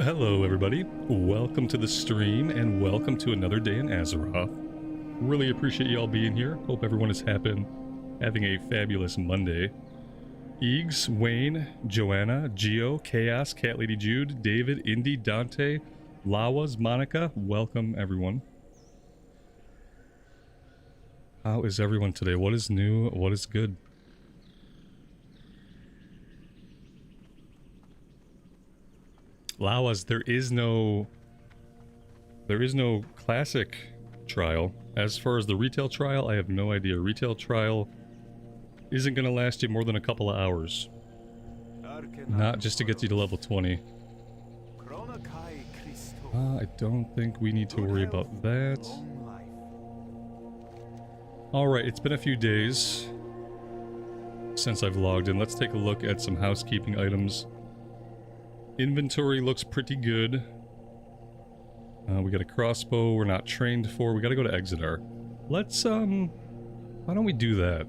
Hello everybody, welcome to the stream and welcome to another day in Azeroth. Really appreciate y'all being here. Hope everyone is having a fabulous Monday. Eags, Wayne, Joanna, Geo, Chaos, Cat Lady Jude, David, Indy, Dante, Lawas, Monica, welcome everyone. How is everyone today? What is new? What is good? Lawas, there is no classic trial. As far as the retail trial, I have no idea. Retail trial isn't going to last you more than a couple of hours. Not just to get you to level 20. I don't think we need to worry about that. Alright, it's been a few days since I've logged in. Let's take a look at some housekeeping items. Inventory looks pretty good. We got a crossbow we're not trained for. We gotta go to Exeter. Let's, why don't we do that?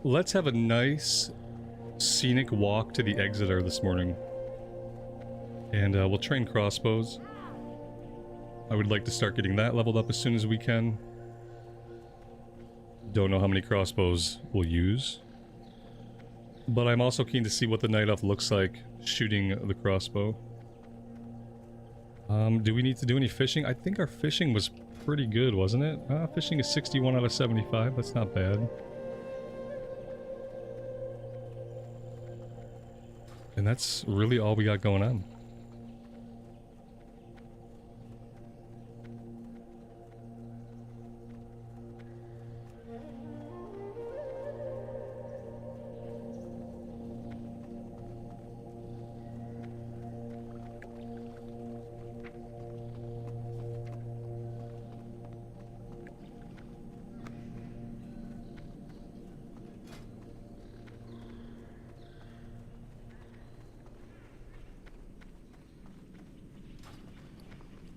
Let's have a nice scenic walk to the Exeter this morning. And we'll train crossbows. I would like to start getting that leveled up as soon as we can. Don't know how many crossbows we'll use. But I'm also keen to see what the Night Elf looks like shooting the crossbow. Do we need to do any fishing? I think our fishing was pretty good, wasn't it? Fishing is 61 out of 75. That's not bad. And that's really all we got going on.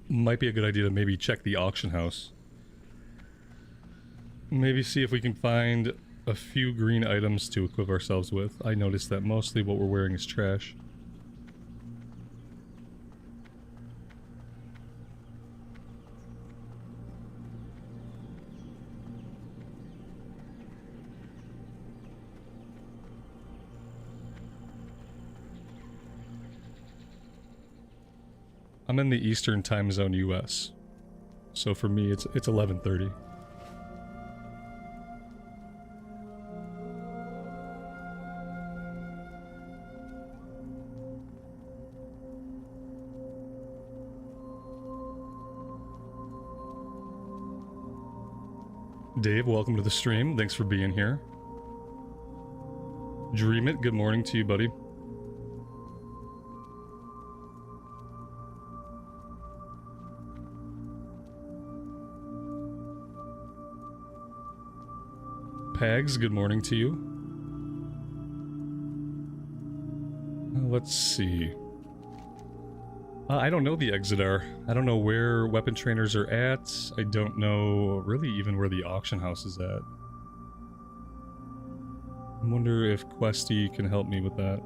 Might be a good idea to maybe check the auction house. Maybe see if we can find a few green items to equip ourselves with. I noticed that mostly what we're wearing is trash. I'm in the Eastern Time Zone, US. So for me, it's 11:30. Dave, welcome to the stream. Thanks for being here. Dream It, good morning to you, buddy. Pags, good morning to you. Let's see. I don't know the Exeter. I don't know where weapon trainers are at. I don't know really even where the auction house is at. I wonder if Questy can help me with that.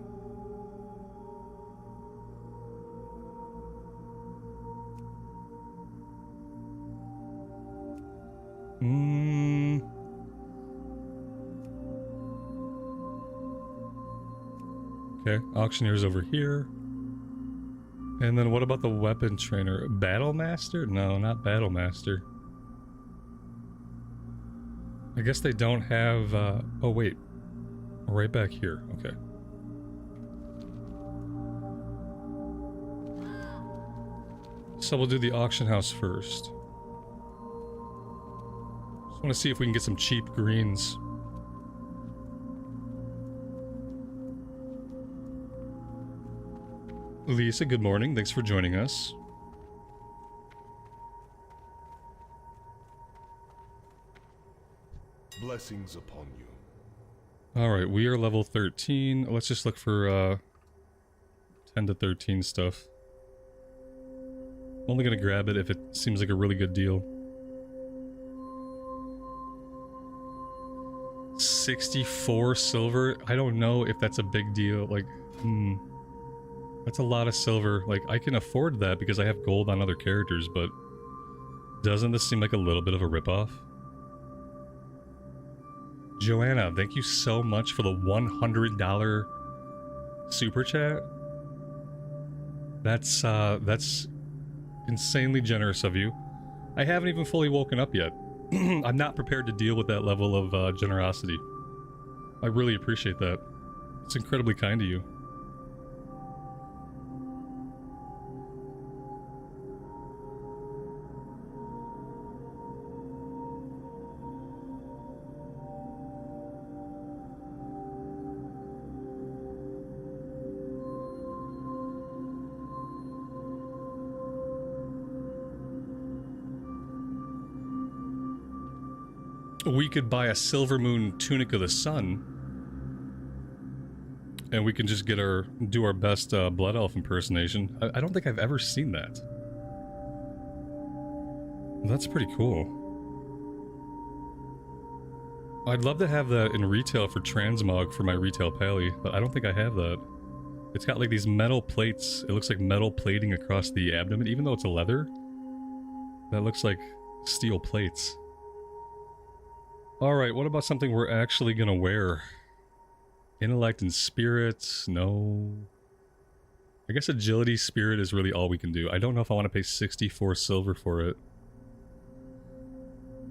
Okay, auctioneer's over here. And then what about the weapon trainer? Battle Master? No, not Battle Master. I guess they don't have, oh wait. Right back here, okay. So we'll do the auction house first. Just want to see if we can get some cheap greens. Lisa, good morning. Thanks for joining us. Blessings upon you. Alright, we are level 13. Let's just look for 10 to 13 stuff. I'm only gonna grab it if it seems like a really good deal. 64 silver? I don't know if that's a big deal. Like, That's a lot of silver. Like, I can afford that because I have gold on other characters, but doesn't this seem like a little bit of a ripoff? Joanna, thank you so much for the $100 super chat. That's insanely generous of you. I haven't even fully woken up yet. I'm not prepared to deal with that level of generosity. I really appreciate that. It's incredibly kind of you. We could buy a Silver Moon Tunic of the Sun, and we can just do our best Blood Elf impersonation. I don't think I've ever seen that. That's pretty cool. I'd love to have that in retail for Transmog for my retail pally, but I don't think I have that. It's got like these metal plates. It looks like metal plating across the abdomen, even though it's a leather. That looks like steel plates. Alright, what about something we're actually gonna wear? Intellect and spirit? No. I guess agility, spirit is really all we can do. I don't know if I want to pay 64 silver for it.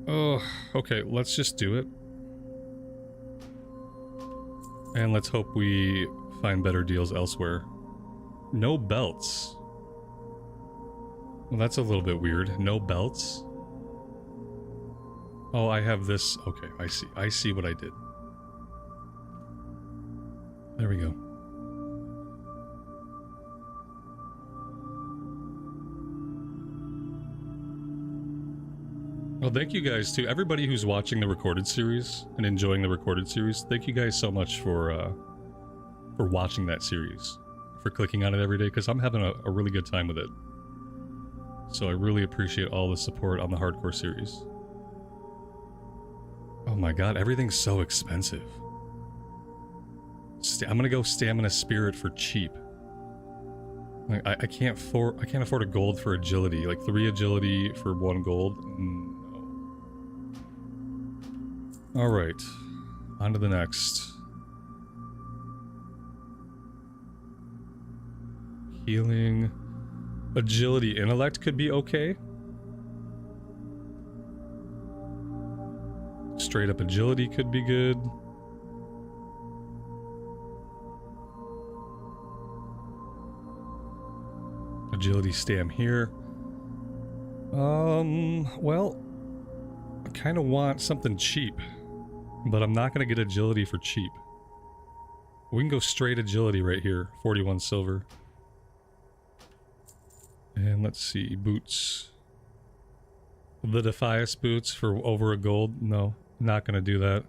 Oh, okay, let's just do it. And let's hope we find better deals elsewhere. No belts. Well, that's a little bit weird. No belts? Oh, I have this. Okay, I see. I see what I did. There we go. Well, thank you guys too. Everybody who's watching the recorded series and enjoying the recorded series, thank you guys so much for watching that series, for clicking on it every day, because I'm having a really good time with it. So I really appreciate all the support on the hardcore series. Oh my god, everything's so expensive. I'm gonna go stamina spirit for cheap. Like, I can't afford a gold for agility. Like 3 agility for 1 gold. No. All right, on to the next. Healing, agility, intellect could be okay. Straight up agility could be good. Agility stam here. Well, I kind of want something cheap, but I'm not going to get agility for cheap. We can go straight agility right here, 41 silver. And let's see, boots. The Defias boots for over a gold? No. Not gonna do that.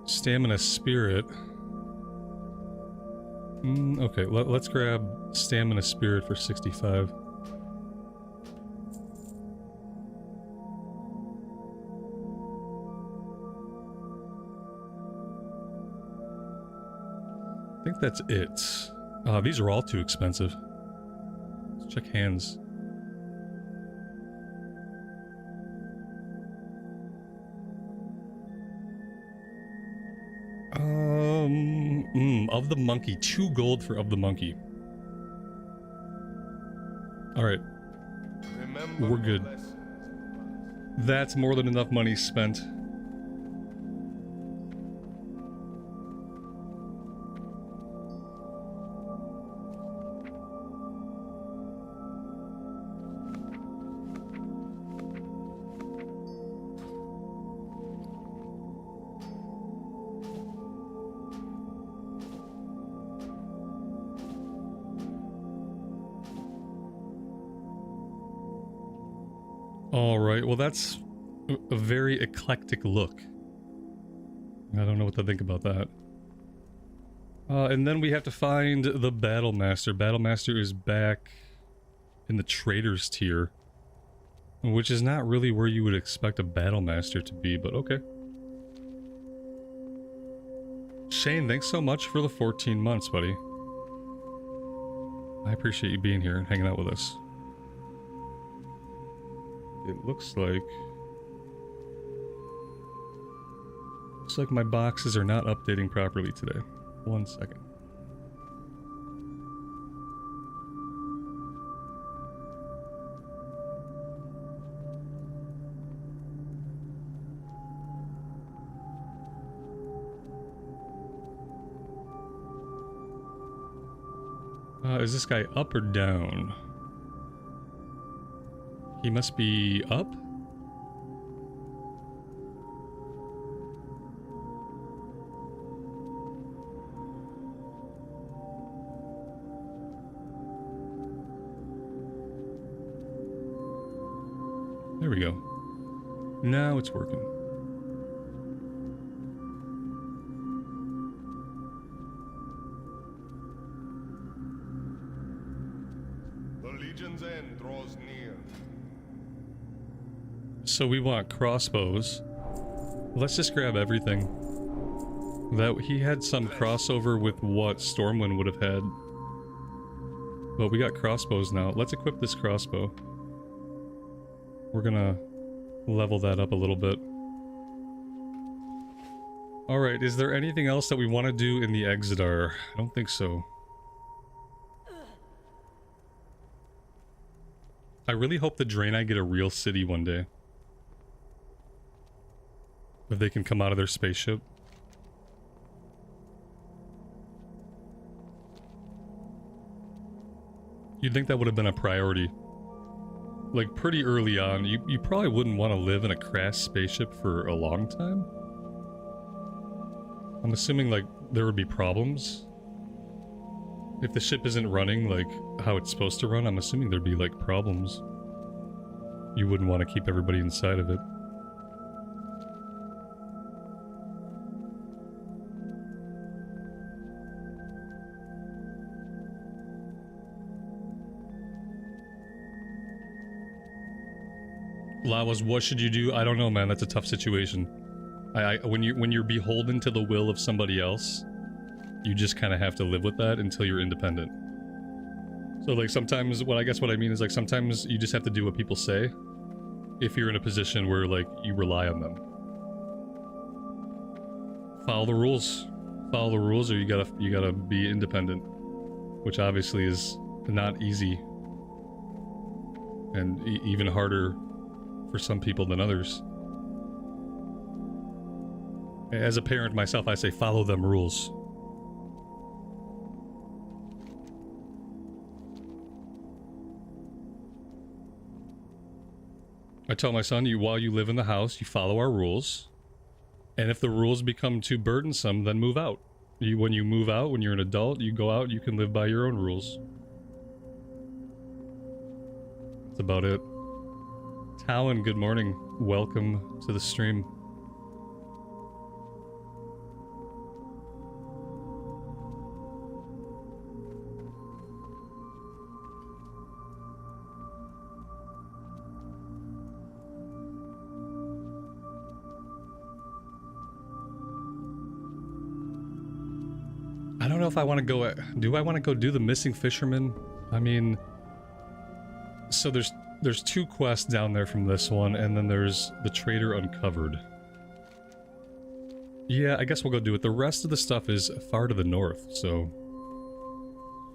Stamina spirit. Okay, let's grab stamina spirit for 65. I think that's it. These are all too expensive. Let's check hands. Of the monkey. 2 gold for of the monkey. Alright. We're good. That's more than enough money spent. Alright, well that's a very eclectic look. I don't know what to think about that. And then we have to find the Battlemaster. Battlemaster is back in the Traders tier, which is not really where you would expect a Battlemaster to be, but okay. Shane, thanks so much for the 14 months, buddy. I appreciate you being here and hanging out with us. It looks like my boxes are not updating properly today. 1 second. Is this guy up or down? He must be up? There we go. Now it's working. End draws near. So we want crossbows. Let's just grab everything. That he had some crossover with what Stormwind would have had. But we got crossbows now. Let's equip this crossbow. We're gonna level that up a little bit. Alright, is there anything else that we want to do in the Exodar? I don't think so. I really hope the Draenei get a real city one day. If they can come out of their spaceship. You'd think that would have been a priority. Like, pretty early on, you probably wouldn't want to live in a crashed spaceship for a long time. I'm assuming, like, there would be problems. If the ship isn't running, like, how it's supposed to run, I'm assuming there'd be, like, problems. You wouldn't want to keep everybody inside of it. Lawas, what should you do? I don't know, man. That's a tough situation. When you're beholden to the will of somebody else, you just kind of have to live with that until you're independent. So, like, sometimes, what I mean is, like, sometimes you just have to do what people say if you're in a position where, like, you rely on them. Follow the rules. Follow the rules, or you gotta be independent, which obviously is not easy and even harder for some people than others. As a parent myself, I say follow them rules. I tell my son, while you live in the house, you follow our rules. And if the rules become too burdensome, then move out. When you move out, when you're an adult, you go out, you can live by your own rules. That's about it. Talon, good morning. Welcome to the stream. I don't know if I want to go... Do I want to go do the missing fisherman? I mean... So there's two quests down there from this one, and then there's the Trader Uncovered. Yeah, I guess we'll go do it. The rest of the stuff is far to the north, so...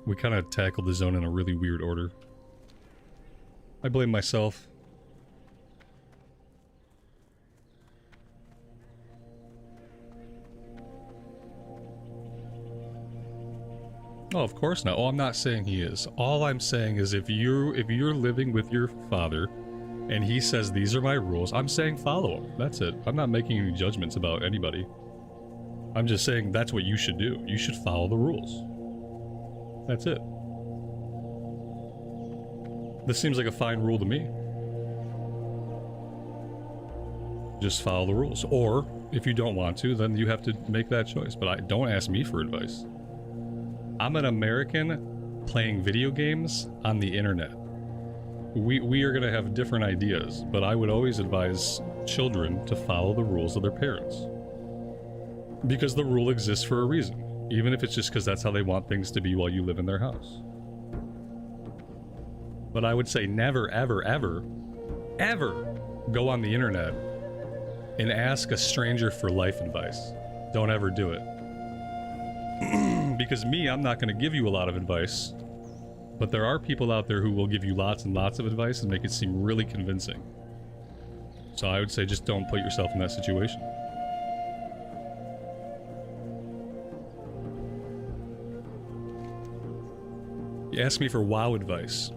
We kind of tackled the zone in a really weird order. I blame myself. Oh, of course not. Oh, I'm not saying he is. All I'm saying is if you're living with your father and he says these are my rules, I'm saying follow him. That's it. I'm not making any judgments about anybody. I'm just saying that's what you should do. You should follow the rules. That's it. This seems like a fine rule to me. Just follow the rules. Or, if you don't want to, then you have to make that choice. But don't ask me for advice. I'm an American playing video games on the internet. We are going to have different ideas, but I would always advise children to follow the rules of their parents. Because the rule exists for a reason. Even if it's just because that's how they want things to be while you live in their house. But I would say never, ever, ever, ever go on the internet and ask a stranger for life advice. Don't ever do it. Because me, I'm not going to give you a lot of advice. But there are people out there who will give you lots and lots of advice and make it seem really convincing. So I would say just don't put yourself in that situation. You ask me for WoW advice.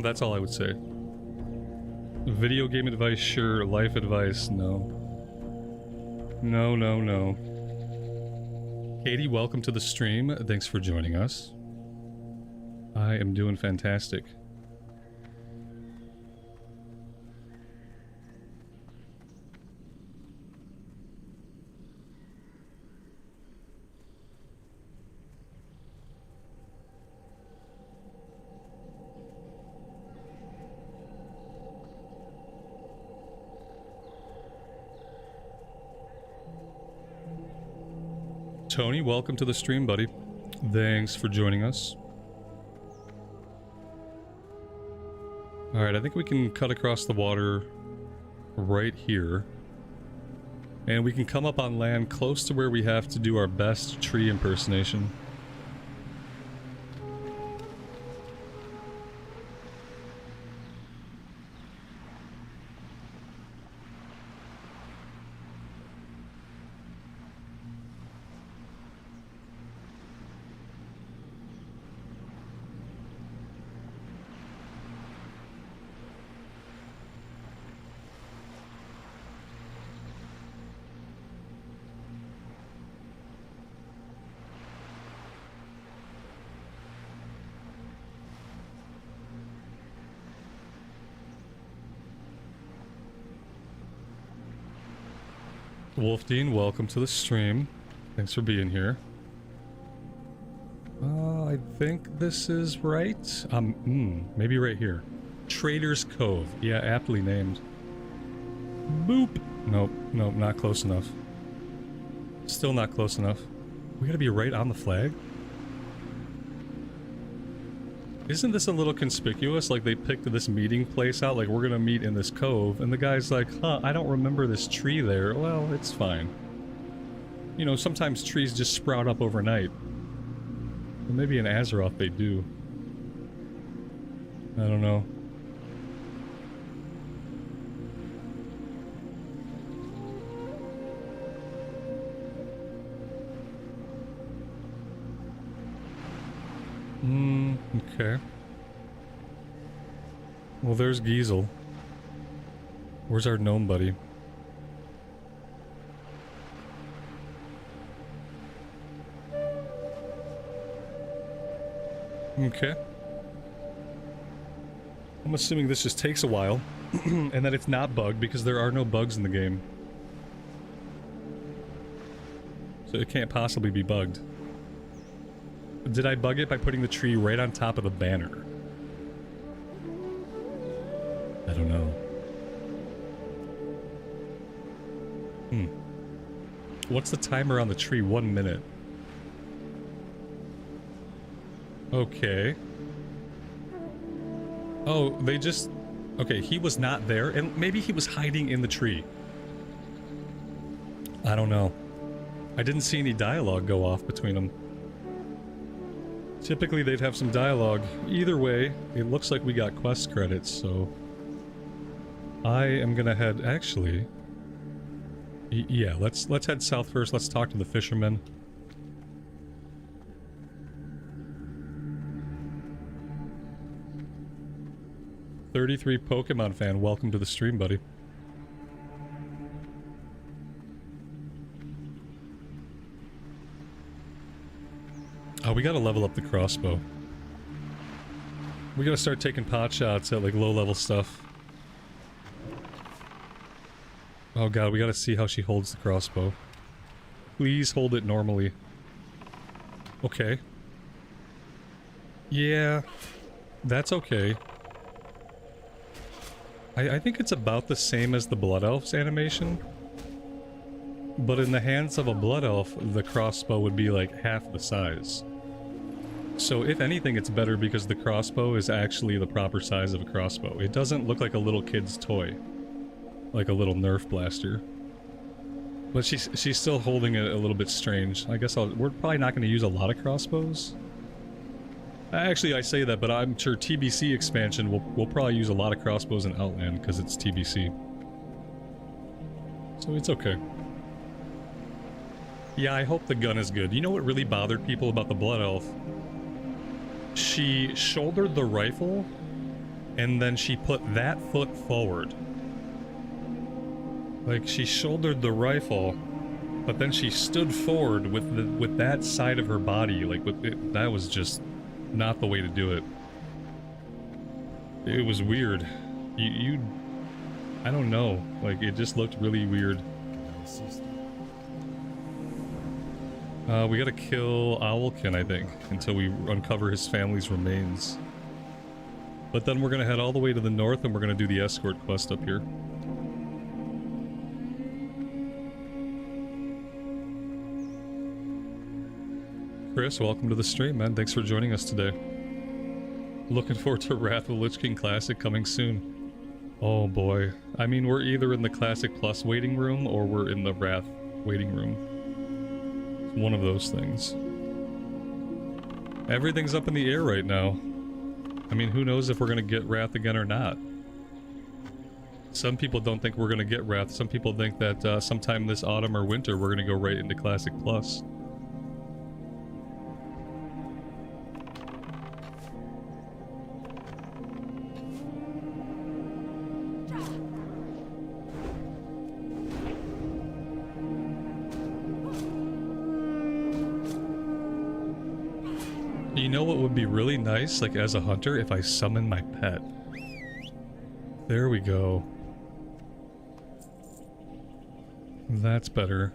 That's all I would say. Video game advice, sure. Life advice, no. No, no, no. Katie, welcome to the stream. Thanks for joining us. I am doing fantastic. Tony, welcome to the stream, buddy. Thanks for joining us. Alright, I think we can cut across the water right here. And we can come up on land close to where we have to do our best tree impersonation. Wolfdean, welcome to the stream. Thanks for being here. I think this is right. Maybe right here. Trader's Cove. Yeah, aptly named. Boop. Nope, nope, not close enough. Still not close enough. We gotta be right on the flag? Isn't this a little conspicuous? Like they picked this meeting place out, like we're gonna meet in this cove, and the guy's like, huh, I don't remember this tree there. Well, it's fine. You know, sometimes trees just sprout up overnight. Well, maybe in Azeroth they do. I don't know. Okay. Well, there's Giesel. Where's our gnome buddy? Okay. I'm assuming this just takes a while, and that it's not bugged because there are no bugs in the game. So it can't possibly be bugged. Did I bug it by putting the tree right on top of the banner? I don't know. What's the timer on the tree? 1 minute. Okay. Oh, they just... Okay, he was not there, and maybe he was hiding in the tree. I don't know. I didn't see any dialogue go off between them. Typically, they'd have some dialogue. Either way, it looks like we got quest credits, so... I am gonna head... Actually... yeah, let's head south first. Let's talk to the fishermen. "33 Pokemon fan, welcome to the stream, buddy." Oh, we gotta level up the crossbow. We gotta start taking pot shots at, like, low-level stuff. Oh god, we gotta see how she holds the crossbow. Please hold it normally. Okay. Yeah. That's okay. I think it's about the same as the Blood Elf's animation. But in the hands of a blood elf, the crossbow would be like half the size. So if anything, it's better because the crossbow is actually the proper size of a crossbow. It doesn't look like a little kid's toy. Like a little Nerf blaster. But she's still holding it a little bit strange. I guess we're probably not going to use a lot of crossbows. Actually, I say that, but I'm sure TBC expansion we'll probably use a lot of crossbows in Outland because it's TBC. So it's okay. Yeah, I hope the gun is good. You know what really bothered people about the Blood Elf? She shouldered the rifle, and then she put that foot forward. Like, she shouldered the rifle, but then she stood forward with that side of her body. Like, that was just not the way to do it. It was weird. I don't know. Like, it just looked really weird. We gotta kill Owlkin, I think, until we uncover his family's remains. But then we're gonna head all the way to the north and we're gonna do the escort quest up here. Chris, welcome to the stream, man. Thanks for joining us today. Looking forward to Wrath of Lich King Classic coming soon. Oh boy. I mean, we're either in the Classic Plus waiting room or we're in the Wrath waiting room. One of those things. Everything's up in the air right now. I mean, who knows if we're gonna get Wrath again or not. Some people don't think we're gonna get Wrath. Some people think that sometime this autumn or winter we're gonna go right into Classic Plus. You know what would be really nice, like as a hunter, if I summon my pet. There we go. That's better.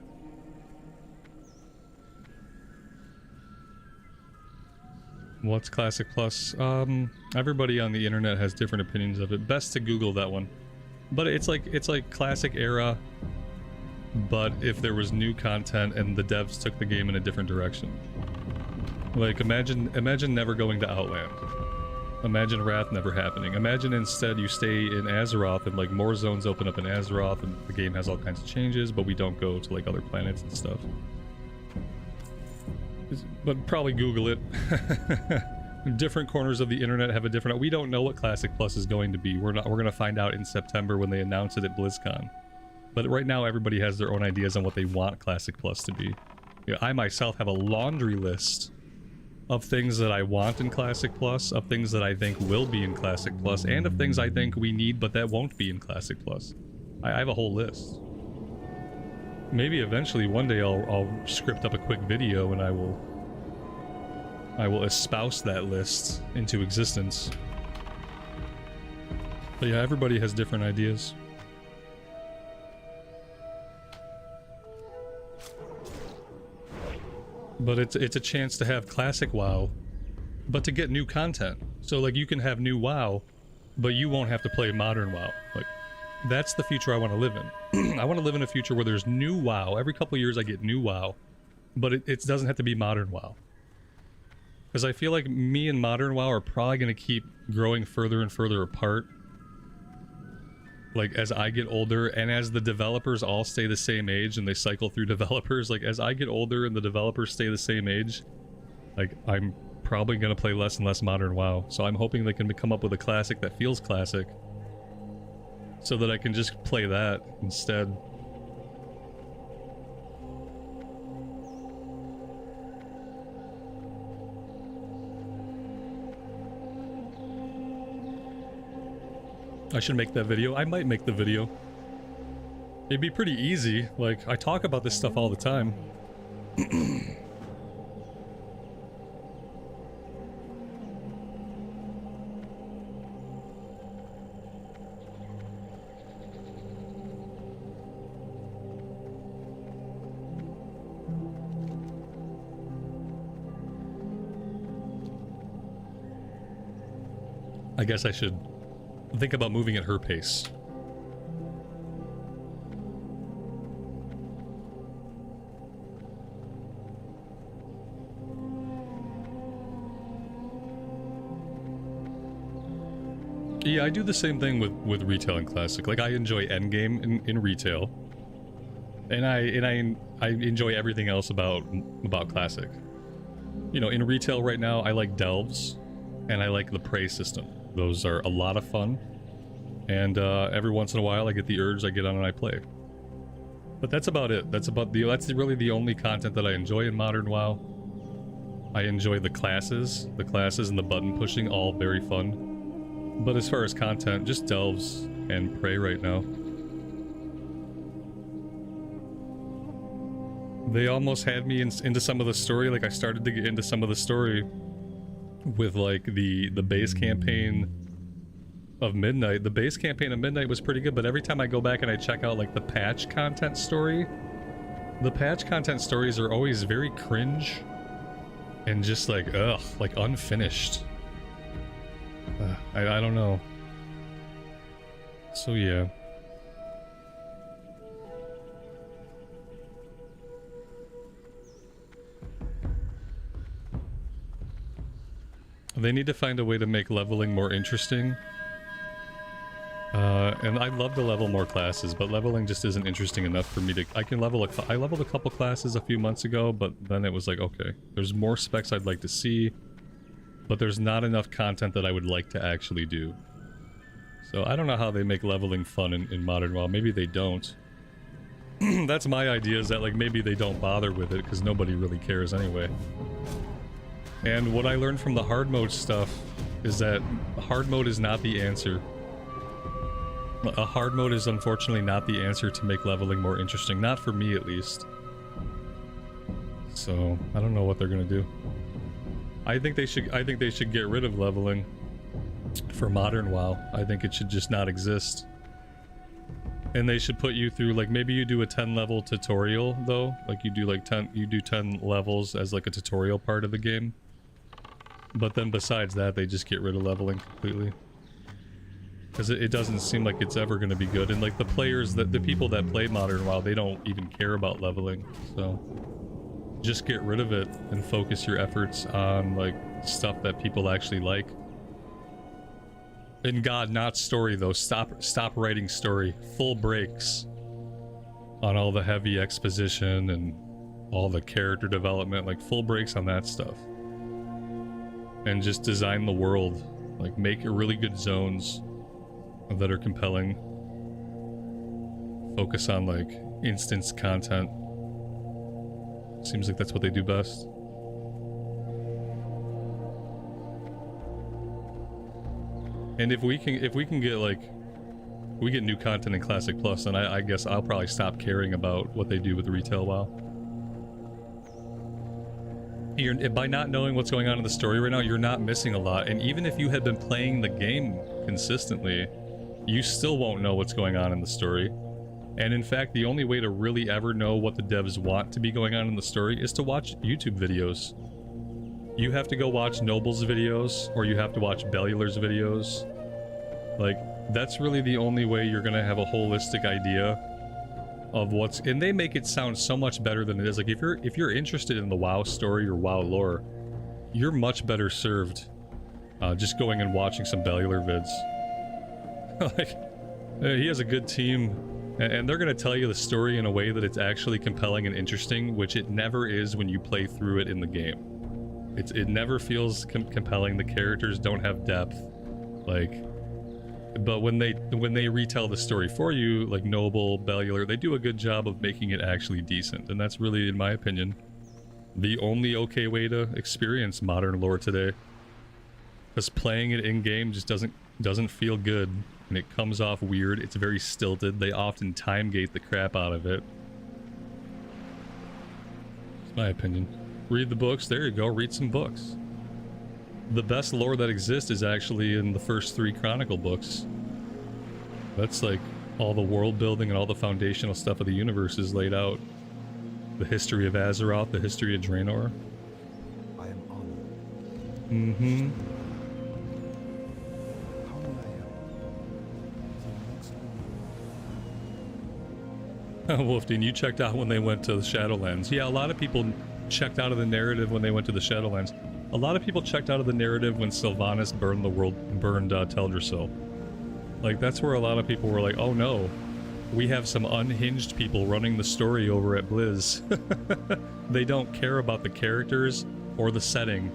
What's Classic Plus? Everybody on the internet has different opinions of it. Best to Google that one. But it's like Classic Era, but if there was new content and the devs took the game in a different direction. Like, imagine never going to Outland. Imagine Wrath never happening. Imagine instead you stay in Azeroth and like more zones open up in Azeroth and the game has all kinds of changes, but we don't go to like other planets and stuff. But probably Google it. Different corners of the internet have a different... We don't know what Classic Plus is going to be. We're gonna find out in September when they announce it at BlizzCon. But right now everybody has their own ideas on what they want Classic Plus to be. You know, I myself have a laundry list of things that I want in Classic Plus, of things that I think will be in Classic Plus, and of things I think we need but that won't be in Classic Plus. I have a whole list. Maybe eventually one day I'll script up a quick video and I will espouse that list into existence. But yeah, everybody has different ideas. But it's a chance to have Classic WoW, but to get new content. So like you can have new WoW, but you won't have to play Modern WoW. Like, that's the future I want to live in. I want to live in a future where there's new WoW. Every couple of years I get new WoW, but it doesn't have to be Modern WoW. Because I feel like me and Modern WoW are probably going to keep growing further and further apart. Like, as I get older, and as the developers all stay the same age, and they cycle through developers, like, as I get older and the developers stay the same age, like, I'm probably gonna play less and less Modern WoW. So I'm hoping they can come up with a classic that feels classic, so that I can just play that instead. I should make that video. I might make the video. It'd be pretty easy. Like, I talk about this stuff all the time. I guess I should think about moving at her pace. Yeah, I do the same thing with retail and classic. Like, I enjoy endgame in retail, and I enjoy everything else about classic. You know, in retail right now, I like delves, and I like the prey system. Those are a lot of fun, and every once in a while, I get the urge, I get on and I play. But that's about it. That's really the only content that I enjoy in Modern WoW. I enjoy the classes and the button pushing, all very fun. But as far as content, just delves and prey right now. They almost had me into some of the story. Like, I started to get into some of the story with, like, the base campaign of Midnight. The base campaign of Midnight was pretty good, but every time I go back and I check out, like, the patch content story, the patch content stories are always very cringe and just, like, ugh, like, unfinished. I don't know. So, yeah. They need to find a way to make leveling more interesting. And I'd love to level more classes, but leveling just isn't interesting enough for me to... I leveled a couple classes a few months ago, but then it was like, okay, there's more specs I'd like to see, but there's not enough content that I would like to actually do. So I don't know how they make leveling fun in Modern WoW. Maybe they don't. That's my idea, is that, like, maybe they don't bother with it because nobody really cares anyway. And what I learned from the hard mode stuff is that hard mode is not the answer. A hard mode is unfortunately not the answer to make leveling more interesting. Not for me, at least. So I don't know what they're gonna do. I think they should get rid of leveling for Modern WoW. I think it should just not exist. And they should put you through, like, maybe you do a 10 level tutorial though. Like, you do like 10 levels as like a tutorial part of the game. But then besides that, they just get rid of leveling completely. Because it doesn't seem like it's ever going to be good. And like the people that play Modern WoW, they don't even care about leveling. So just get rid of it and focus your efforts on like stuff that people actually like. And God, not story though. Stop writing story. Full breaks on all the heavy exposition and all the character development. Like full breaks on that stuff. And just design the world. Like make really good zones that are compelling. Focus on like instance content. Seems like that's what they do best. And if we can get like, we get new content in Classic Plus, then I guess I'll probably stop caring about what they do with retail WoW. By not knowing what's going on in the story right now, you're not missing a lot. And even if you had been playing the game consistently, you still won't know what's going on in the story. And in fact, the only way to really ever know what the devs want to be going on in the story is to watch YouTube videos. You have to go watch Noble's videos, or you have to watch Bellular's videos. Like, that's really the only way you're gonna have a holistic idea of what's... And they make it sound so much better than it is. Like, if you're interested in the WoW story or WoW lore, you're much better served just going and watching some Bellular vids. Like, he has a good team, and they're gonna tell you the story in a way that it's actually compelling and interesting, which it never is when you play through it in the game. It never feels compelling. The characters don't have depth, like, but when they retell the story for you, like Noble, Bellular, they do a good job of making it actually decent, and that's really, in my opinion, the only okay way to experience modern lore today. Because playing it in game just doesn't feel good, and it comes off weird. It's very stilted. They often time gate the crap out of it. It's my opinion. Read the books. There you go. Read some books. The best lore that exists is actually in the first 3 Chronicle books. That's like all the world building and all the foundational stuff of the universe is laid out. The history of Azeroth, the history of Draenor. I am honored. Mm-hmm. Wolfdean, you checked out when they went to the Shadowlands. Yeah, a lot of people checked out of the narrative when they went to the Shadowlands. A lot of people checked out of the narrative when Sylvanas burned Teldrassil. Like, that's where a lot of people were like, oh no, we have some unhinged people running the story over at Blizz. They don't care about the characters or the setting.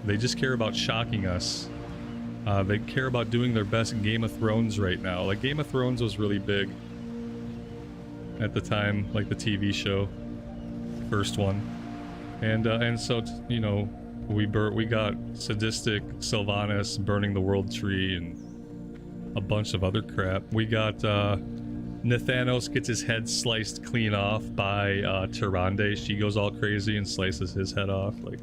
They just care about shocking us. They care about doing their best Game of Thrones right now. Like, Game of Thrones was really big at the time, like the TV show, first one. And so, you know, we got Sadistic Sylvanas burning the World Tree and a bunch of other crap. We got Nathanos gets his head sliced clean off by Tyrande. She goes all crazy and slices his head off. Like,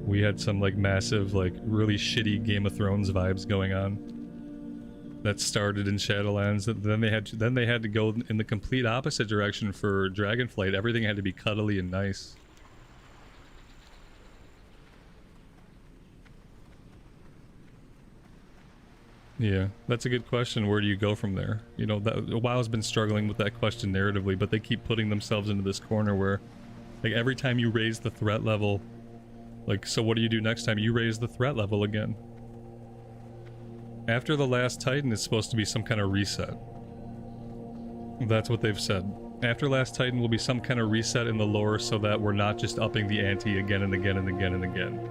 we had some like massive, like really shitty Game of Thrones vibes going on. That started in Shadowlands. Then they had to go in the complete opposite direction for Dragonflight. Everything had to be cuddly and nice. Yeah, that's a good question. Where do you go from there? You know, WoW's been struggling with that question narratively, but they keep putting themselves into this corner where, like, every time you raise the threat level, like, so what do you do next time? You raise the threat level again. After the last Titan, it's supposed to be some kind of reset. That's what they've said. After last Titan will be some kind of reset in the lore so that we're not just upping the ante again and again and again and again.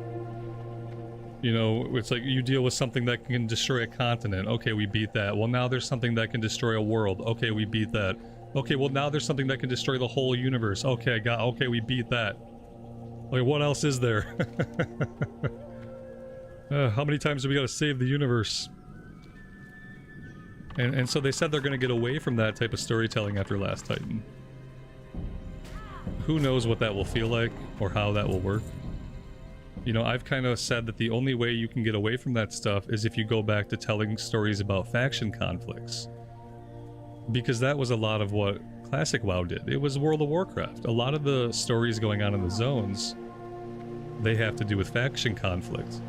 You know, it's like you deal with something that can destroy a continent. Okay, we beat that. Well, now there's something that can destroy a world. Okay, we beat that. Okay, well, now there's something that can destroy the whole universe. Okay, okay, we beat that. Like, what else is there? How many times do we gotta save the universe? And so they said they're gonna get away from that type of storytelling after Last Titan. Who knows what that will feel like or how that will work? You know, I've kind of said that the only way you can get away from that stuff is if you go back to telling stories about faction conflicts. Because that was a lot of what Classic WoW did. It was World of Warcraft. A lot of the stories going on in the zones, they have to do with faction conflict.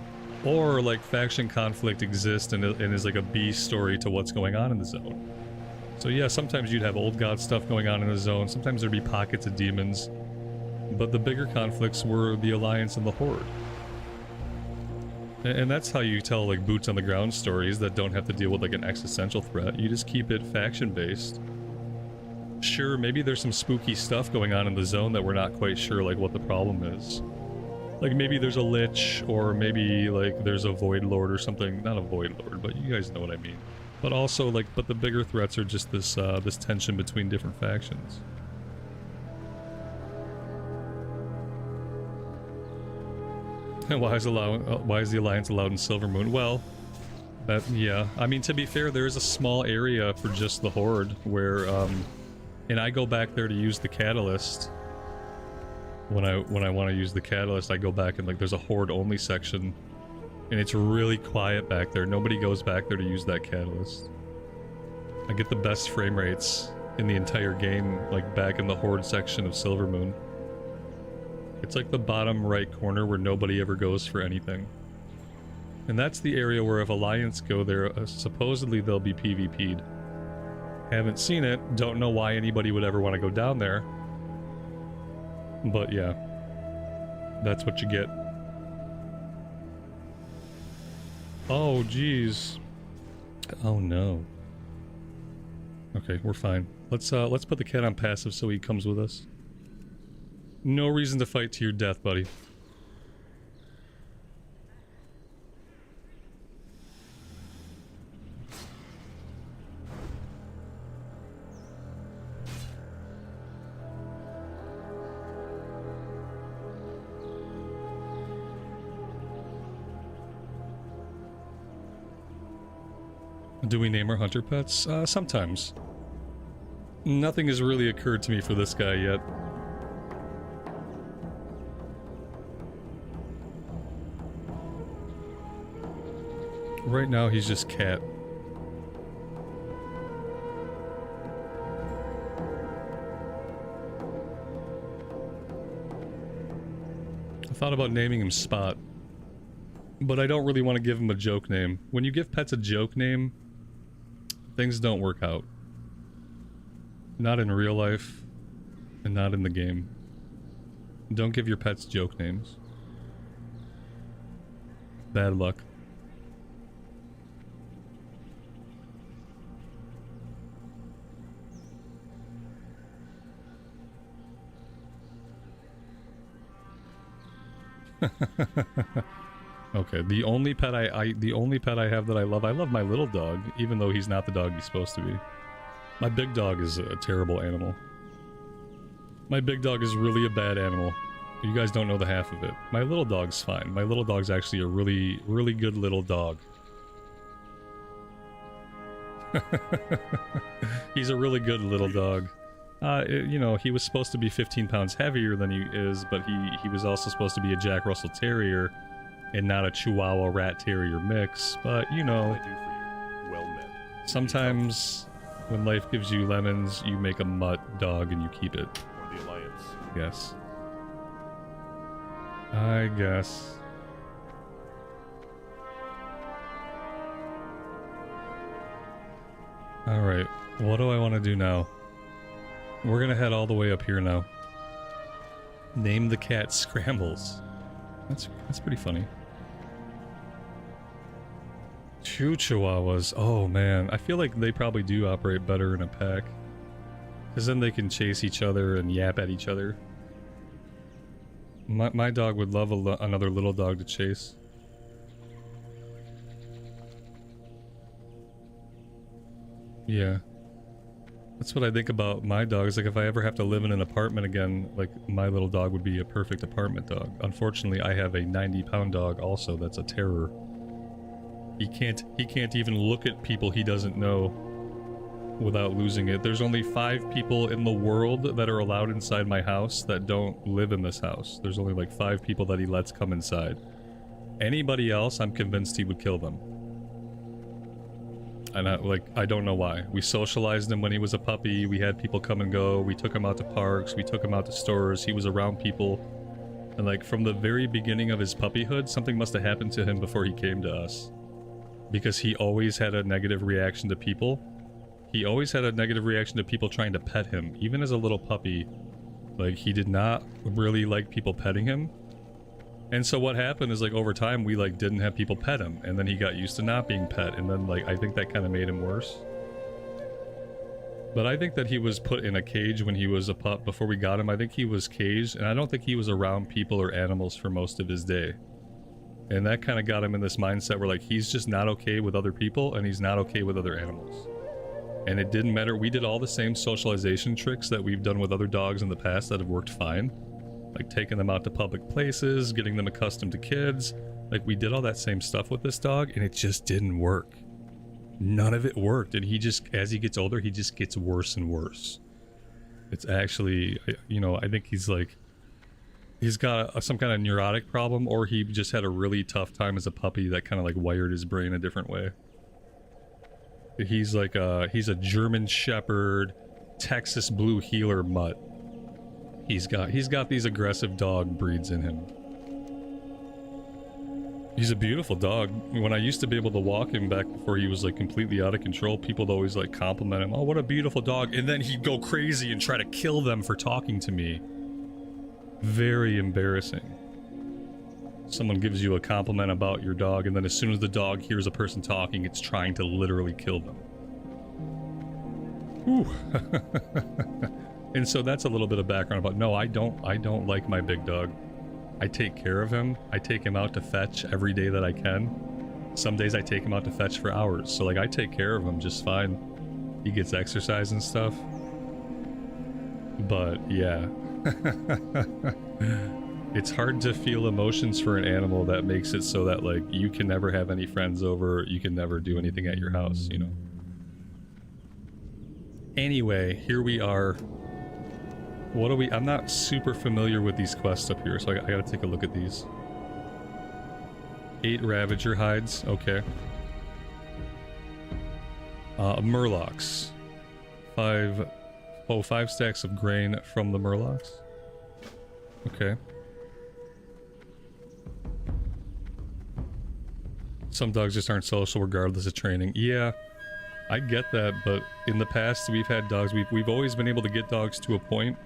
Or, like, faction conflict exists and is like a B story to what's going on in the zone. So yeah, sometimes you'd have old god stuff going on in the zone, sometimes there'd be pockets of demons. But the bigger conflicts were the Alliance and the Horde. And that's how you tell, like, boots on the ground stories that don't have to deal with, like, an existential threat. You just keep it faction-based. Sure, maybe there's some spooky stuff going on in the zone that we're not quite sure, like, what the problem is. Like, maybe there's a Lich, or maybe, like, there's a Void Lord or something. Not a Void Lord, but you guys know what I mean. But also, like, but the bigger threats are just this, this tension between different factions. And why is the Alliance allowed in Silvermoon? Well, yeah. I mean, to be fair, there is a small area for just the Horde where, and I go back there to use the Catalyst. When I want to use the Catalyst, I go back and, like, there's a Horde-only section. And it's really quiet back there. Nobody goes back there to use that Catalyst. I get the best frame rates in the entire game, like, back in the Horde section of Silvermoon. It's like the bottom right corner where nobody ever goes for anything. And that's the area where if Alliance go there, supposedly they'll be PvP'd. Haven't seen it, don't know why anybody would ever want to go down there. But yeah, that's what you get. Oh, jeez. Oh no. Okay, we're fine. Let's put the cat on passive so he comes with us. No reason to fight to your death, buddy. Do we name our hunter pets? Sometimes. Nothing has really occurred to me for this guy yet. Right now, he's just cat. I thought about naming him Spot, but I don't really want to give him a joke name. When you give pets a joke name, things don't work out. Not in real life, and not in the game. Don't give your pets joke names. Bad luck. Okay, the only pet the only pet I have that I love my little dog, even though he's not the dog he's supposed to be. My big dog is a terrible animal. My big dog is really a bad animal. You guys don't know the half of it. My little dog's fine. My little dog's actually a really, really good little dog. He's a really good little dog. You know, he was supposed to be 15 pounds heavier than he is, but he was also supposed to be a Jack Russell Terrier and not a Chihuahua Rat Terrier mix. But, you know, What can I do for you? Well met. sometimes when life gives you lemons, you make a mutt dog and you keep it. Or the Alliance. Yes. I guess. Alright, what do I want to do now? We're gonna head all the way up here now. Name the cat Scrambles. That's pretty funny. 2 Chihuahuas. Oh man, I feel like they probably do operate better in a pack. Because then they can chase each other and yap at each other. My dog would love another little dog to chase. Yeah. That's what I think about my dogs. Like, if I ever have to live in an apartment again, like, my little dog would be a perfect apartment dog. Unfortunately, I have a 90-pound dog also that's a terror. He can't even look at people he doesn't know without losing it. There's only 5 people in the world that are allowed inside my house that don't live in this house. There's only like 5 people that he lets come inside. Anybody else, I'm convinced he would kill them. And I don't know why. We socialized him when he was a puppy. We had people come and go. We took him out to parks. We took him out to stores. He was around people. And like from the very beginning of his puppyhood, something must have happened to him before he came to us. Because he always had a negative reaction to people. He always had a negative reaction to people trying to pet him. Even as a little puppy, like, he did not really like people petting him. And so what happened is, like, over time, we, like, didn't have people pet him. And then he got used to not being pet. And then, like, I think that kind of made him worse. But I think that he was put in a cage when he was a pup before we got him. I think he was caged. And I don't think he was around people or animals for most of his day. And that kind of got him in this mindset where, like, he's just not okay with other people. And he's not okay with other animals. And it didn't matter. We did all the same socialization tricks that we've done with other dogs in the past that have worked fine. Like taking them out to public places, getting them accustomed to kids. Like, we did all that same stuff with this dog, and it just didn't work. None of it worked, and he just, as he gets older, he just gets worse and worse. It's actually, you know, I think he's like, he's got some kind of neurotic problem, or he just had a really tough time as a puppy that kind of like wired his brain a different way. He's like he's a German Shepherd, Texas Blue Heeler mutt. He's got these aggressive dog breeds in him. He's a beautiful dog. When I used to be able to walk him back before he was like completely out of control, people would always like compliment him. Oh, what a beautiful dog. And then he'd go crazy and try to kill them for talking to me. Very embarrassing. Someone gives you a compliment about your dog, and then as soon as the dog hears a person talking, it's trying to literally kill them. Whew. And so that's a little bit of background about, no, I don't like my big dog. I take care of him. I take him out to fetch every day that I can. Some days I take him out to fetch for hours. So like, I take care of him just fine. He gets exercise and stuff. But yeah. It's hard to feel emotions for an animal that makes it so that like you can never have any friends over, you can never do anything at your house, you know. Anyway, here we are. What do we... I'm not super familiar with these quests up here, so I gotta take a look at these. 8 Ravager hides, okay. Murlocs. 5 stacks of grain from the Murlocs. Okay. Some dogs just aren't social regardless of training. Yeah, I get that, but in the past we've had dogs, we've always been able to get dogs to a point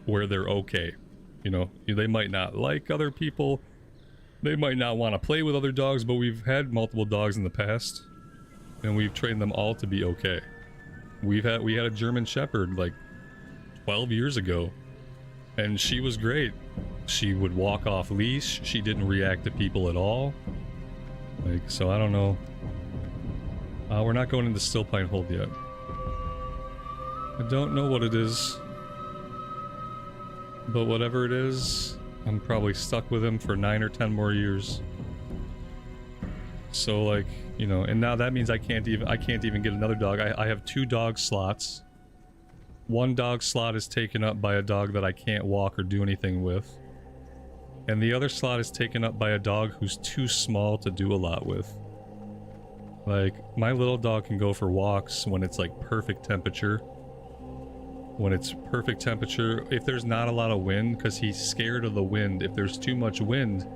where they're okay. You know, they might not like other people, they might not want to play with other dogs, but we've had multiple dogs in the past, and we've trained them all to be okay. We had a German Shepherd like 12 years ago, and she was great. She would walk off leash. She didn't react to people at all. Like, so I don't know. We're not going into Still Pine Hold yet. I don't know what it is. But whatever it is, I'm probably stuck with him for 9 or 10 more years. So like, you know, and now that means I can't even get another dog. I have 2 dog slots. 1 dog slot is taken up by a dog that I can't walk or do anything with. And the other slot is taken up by a dog who's too small to do a lot with. Like, my little dog can go for walks when it's like perfect temperature. When it's perfect temperature, if there's not a lot of wind, because he's scared of the wind. If there's too much wind,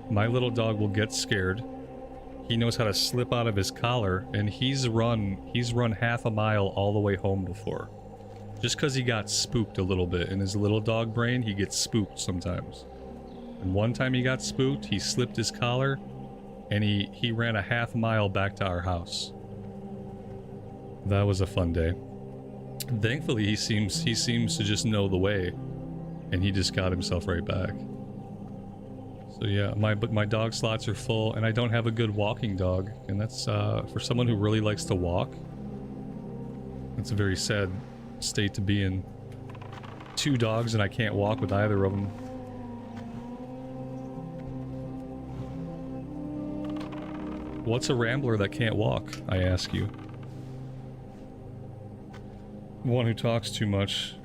my little dog will get scared. He knows how to slip out of his collar, and he's run half a mile all the way home before. Just because he got spooked a little bit. In his little dog brain, he gets spooked sometimes. And one time he got spooked, he slipped his collar, and he ran a half mile back to our house. That was a fun day. Thankfully, he seems to just know the way, and he just got himself right back. So yeah, my dog slots are full, and I don't have a good walking dog, and that's for someone who really likes to walk. That's a very sad state to be in. 2 dogs, and I can't walk with either of them. What's a rambler that can't walk, I ask you? One who talks too much.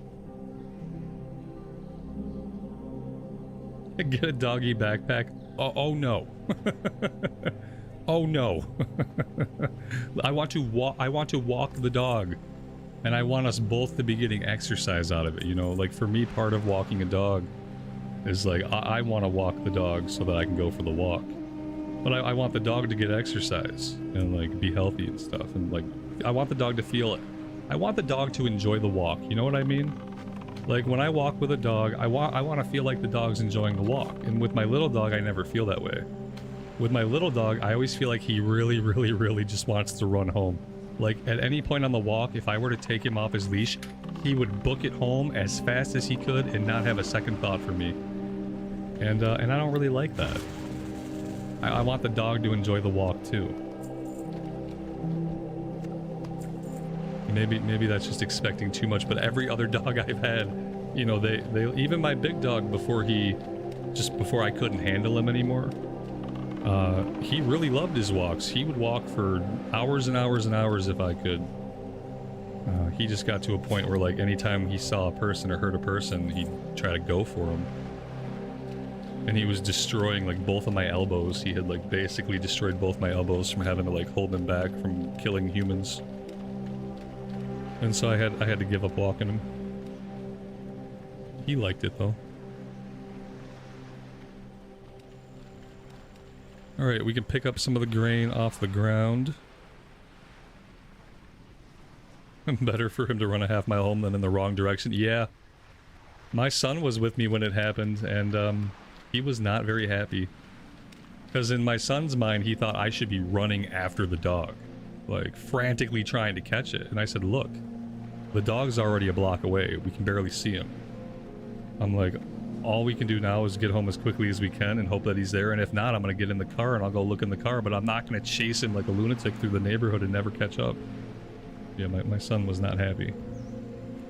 Get a doggy backpack. Oh no. Oh no. I want to walk the dog. And I want us both to be getting exercise out of it, you know? Like, for me, part of walking a dog is like, I want to walk the dog so that I can go for the walk. But I want the dog to get exercise and like be healthy and stuff. And like, I want the dog to feel it. I want the dog to enjoy the walk, you know what I mean? Like, when I walk with a dog, I want to feel like the dog's enjoying the walk. And with my little dog, I never feel that way. With my little dog, I always feel like he really, really, really just wants to run home. Like, at any point on the walk, if I were to take him off his leash, he would book it home as fast as he could and not have a second thought for me. And I don't really like that. I want the dog to enjoy the walk too. Maybe that's just expecting too much, but every other dog I've had, you know, they even my big dog before I couldn't handle him anymore, he really loved his walks. He would walk for hours and hours and hours if I could. He just got to a point where, like, anytime he saw a person or heard a person, he'd try to go for him. And he was destroying, like, both of my elbows. He had, like, basically destroyed both my elbows from having to, like, hold him back from killing humans. And so I had to give up walking him. He liked it, though. Alright, we can pick up some of the grain off the ground. Better for him to run a half mile home than in the wrong direction. Yeah. My son was with me when it happened, and he was not very happy. Because in my son's mind, he thought I should be running after the dog. Like, frantically trying to catch it. And I said, look, the dog's already a block away. We can barely see him. I'm like, all we can do now is get home as quickly as we can and hope that he's there. And if not, I'm going to get in the car and I'll go look in the car. But I'm not going to chase him like a lunatic through the neighborhood and never catch up. Yeah, my son was not happy.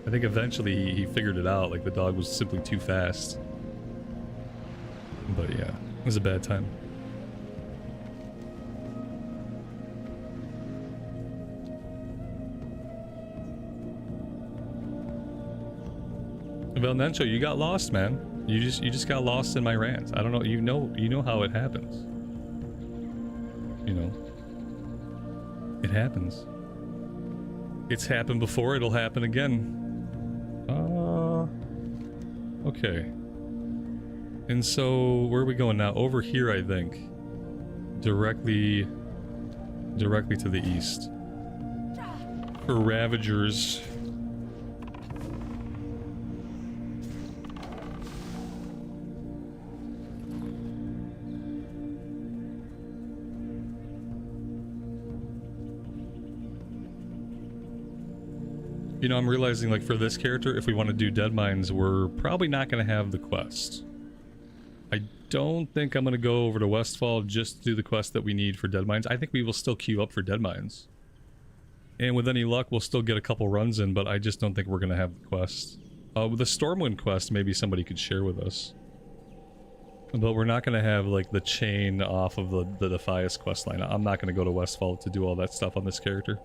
I think eventually he figured it out. Like, the dog was simply too fast. But yeah, it was a bad time. Valnencho, you got lost, man. You just got lost in my rant. I don't know. You know how it happens. You know, it happens. It's happened before. It'll happen again. Okay. And so where are we going now? Over here, I think. Directly to the east. For Ravagers. You know, I'm realizing, like, for this character, if we want to do Dead Mines, we're probably not going to have the quest. I don't think I'm going to go over to Westfall just to do the quest that we need for Dead Mines. I think we will still queue up for Dead Mines. And with any luck, we'll still get a couple runs in, but I just don't think we're going to have the quest. With the Stormwind quest, maybe somebody could share with us. But we're not going to have, like, the chain off of the Defias questline. I'm not going to go to Westfall to do all that stuff on this character.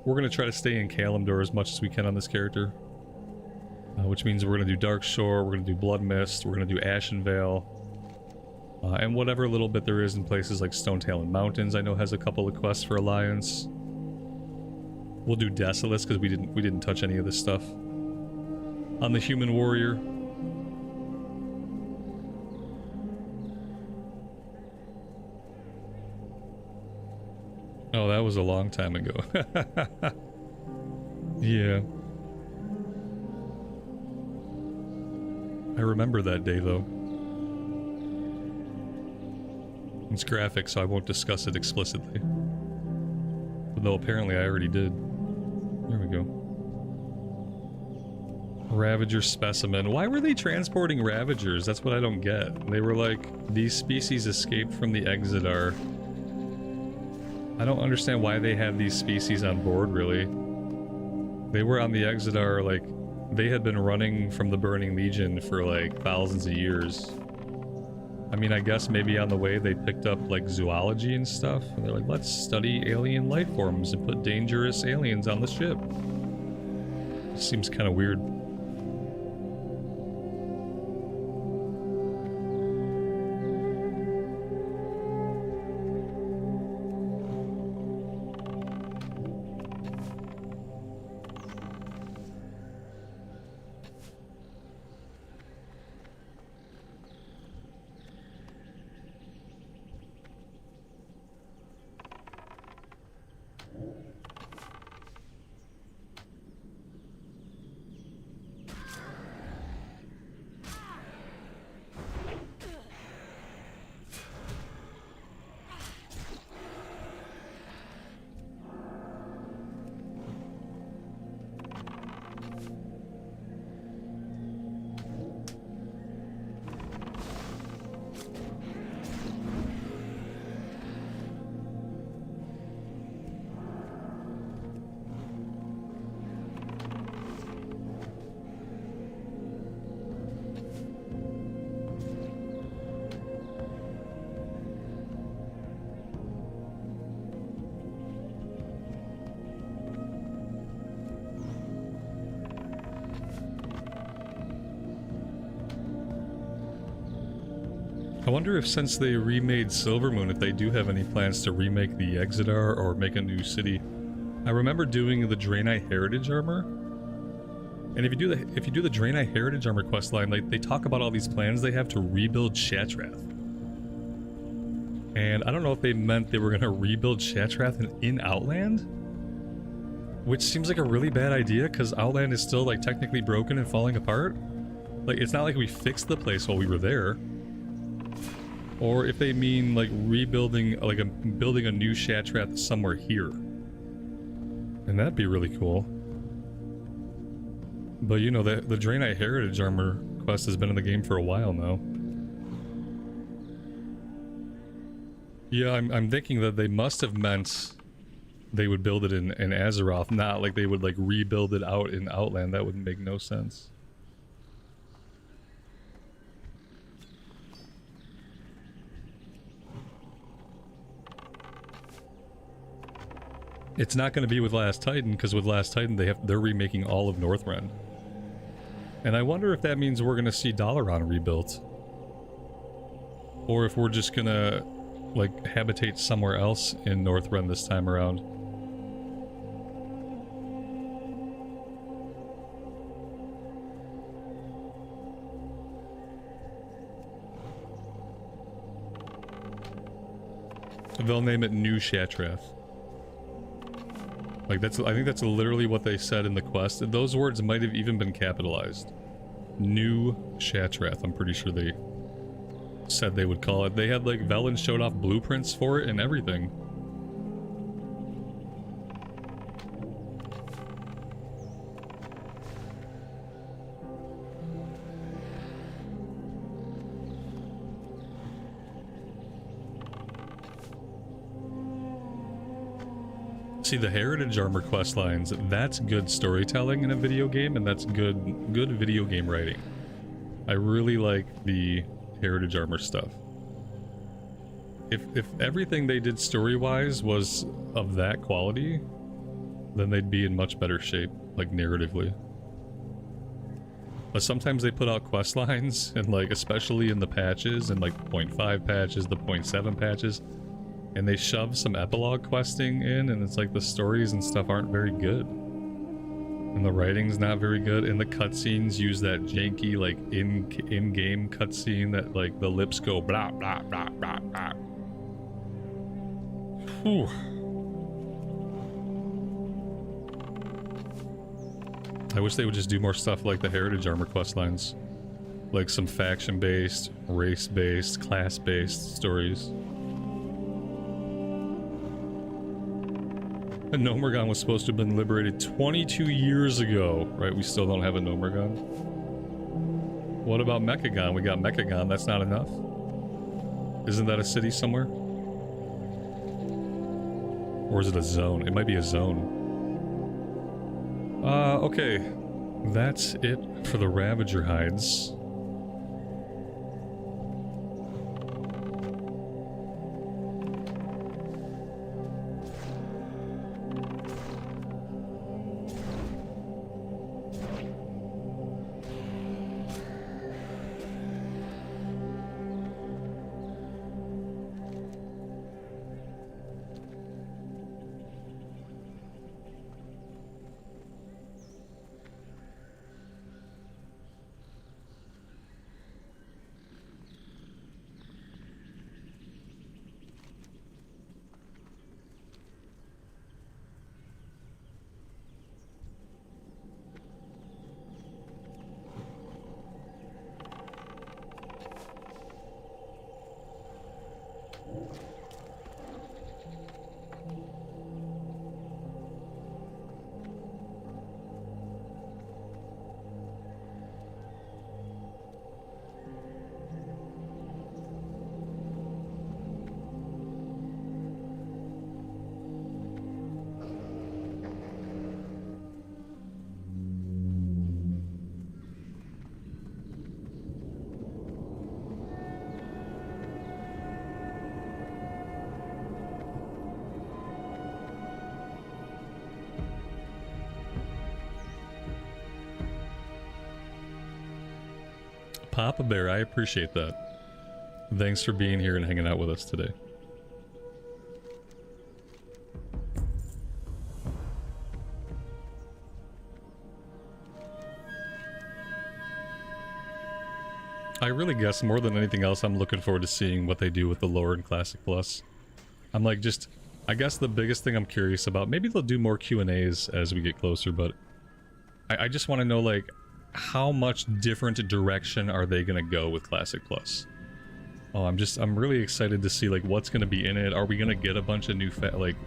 We're going to try to stay in Kalimdor as much as we can on this character. Which means we're going to do Darkshore, we're going to do Blood Mist, we're going to do Ashenvale. And whatever little bit there is in places like Stonetalon Mountains, I know has a couple of quests for Alliance. We'll do Desolates because we didn't touch any of this stuff. On the Human Warrior. Oh, that was a long time ago. Yeah. I remember that day, though. It's graphic, so I won't discuss it explicitly. Though apparently I already did. There we go. Ravager specimen. Why were they transporting Ravagers? That's what I don't get. They were like, these species escaped from the Exodar. I don't understand why they have these species on board, really. They were on the Exodar, like, they had been running from the Burning Legion for, like, thousands of years. I mean, I guess maybe on the way they picked up, like, zoology and stuff. And they're like, let's study alien life forms and put dangerous aliens on the ship. Seems kind of weird. I wonder if since they remade Silvermoon, if they do have any plans to remake the Exodar or make a new city. I remember doing the Draenei Heritage Armor. And if you do the Draenei Heritage Armor questline, like they talk about all these plans they have to rebuild Shattrath. And I don't know if they meant they were going to rebuild Shattrath in Outland, which seems like a really bad idea because Outland is still like technically broken and falling apart. Like it's not like we fixed the place while we were there. Or if they mean like rebuilding, like building a new Shattrath somewhere here. And that'd be really cool. But you know, the Draenei Heritage Armor quest has been in the game for a while now. Yeah, I'm thinking that they must have meant they would build it in Azeroth, not like they would like rebuild it out in Outland. That would make no sense. It's not going to be with Last Titan, because with Last Titan they're remaking all of Northrend. And I wonder if that means we're going to see Dalaran rebuilt. Or if we're just going to, like, habitate somewhere else in Northrend this time around. They'll name it New Shattrath. Like I think that's literally what they said in the quest. And those words might have even been capitalized. New Shattrath, I'm pretty sure they said they would call it. They had like Velen showed off blueprints for it and everything. See, the Heritage Armor quest lines, that's good storytelling in a video game, and that's good video game writing. I really like the Heritage Armor stuff. If everything they did story-wise was of that quality, then they'd be in much better shape, like narratively. But sometimes they put out quest lines, and like, especially in the patches, and like 0.5 patches, the 0.7 patches, and they shove some epilogue questing in, and it's like the stories and stuff aren't very good. And the writing's not very good, and the cutscenes use that janky, like, in-game cutscene that, like, the lips go blah, blah, blah, blah, blah. Whew. I wish they would just do more stuff like the Heritage Armor quest lines. Like some faction-based, race-based, class-based stories. A Nomergon was supposed to have been liberated 22 years ago. Right, we still don't have a Nomergon. What about Mechagon? We got Mechagon, that's not enough? Isn't that a city somewhere? Or is it a zone? It might be a zone. Okay. That's it for the Ravager hides. Papa Bear, I appreciate that. Thanks for being here and hanging out with us today. I really guess more than anything else, I'm looking forward to seeing what they do with the lore in Classic Plus. I'm like I guess the biggest thing I'm curious about, maybe they'll do more Q&As as we get closer, but I just want to know, like, how much different direction are they going to go with Classic Plus? Oh, I'm really excited to see, like, what's going to be in it. Are we going to get a bunch of new,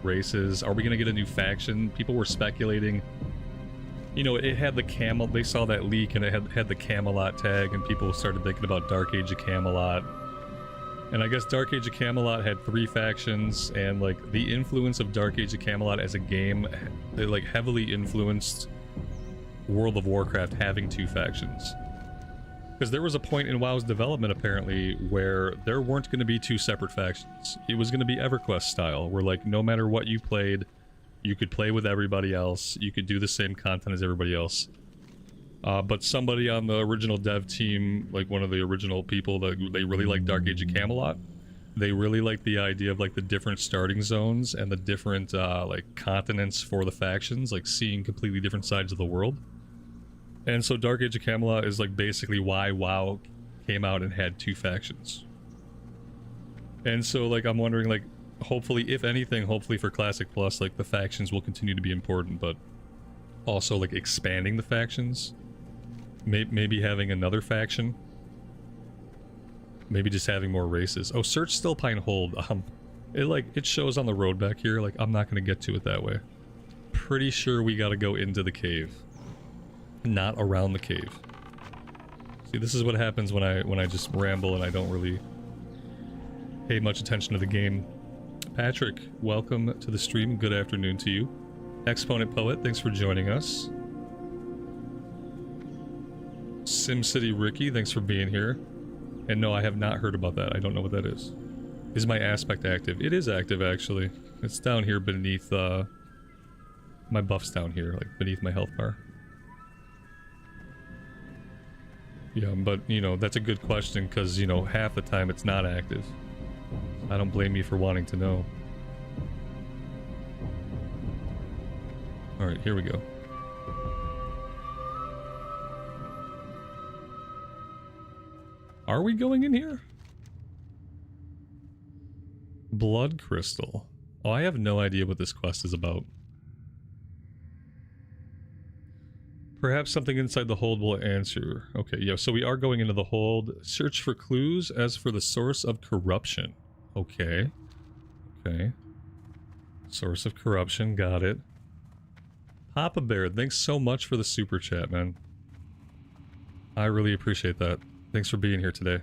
races? Are we going to get a new faction? People were speculating. You know, it had the Camel... They saw that leak, and it had the Camelot tag, and people started thinking about Dark Age of Camelot. And I guess Dark Age of Camelot had 3 factions, and, like, the influence of Dark Age of Camelot as a game, it, like, heavily influenced World of Warcraft having 2 factions. Because there was a point in WoW's development, apparently, where there weren't going to be 2 separate factions. It was going to be EverQuest style, where, like, no matter what you played, you could play with everybody else, you could do the same content as everybody else. But somebody on the original dev team, like one of the original people, they really liked Dark Age of Camelot. They really liked the idea of, like, the different starting zones and the different, like, continents for the factions, like, seeing completely different sides of the world. And so Dark Age of Camelot is, like, basically why WoW came out and had 2 factions. And so, like, I'm wondering, like, hopefully, if anything, hopefully for Classic Plus, like, the factions will continue to be important, but also, like, expanding the factions. Maybe having another faction. Maybe just having more races. Oh, Search Stillpine Hold. It shows on the road back here. Like, I'm not going to get to it that way. Pretty sure we got to go into the cave. Not around the cave. See, this is what happens when I just ramble and I don't really pay much attention to the game. Patrick, welcome to the stream. Good afternoon to you. Exponent Poet, thanks for joining us. SimCity Ricky, thanks for being here. And no, I have not heard about that. I don't know what that is. Is my aspect active? It is active, actually. It's down here beneath, my buff's down here, like beneath my health bar. Yeah, but, you know, that's a good question, because, you know, half the time it's not active. I don't blame you for wanting to know. Alright, here we go. Are we going in here? Blood Crystal. Oh, I have no idea what this quest is about. Perhaps something inside the hold will answer. Okay, yeah, so we are going into the hold. Search for clues as for the source of corruption. Okay. Okay. Source of corruption, got it. Papa Bear, thanks so much for the super chat, man. I really appreciate that. Thanks for being here today.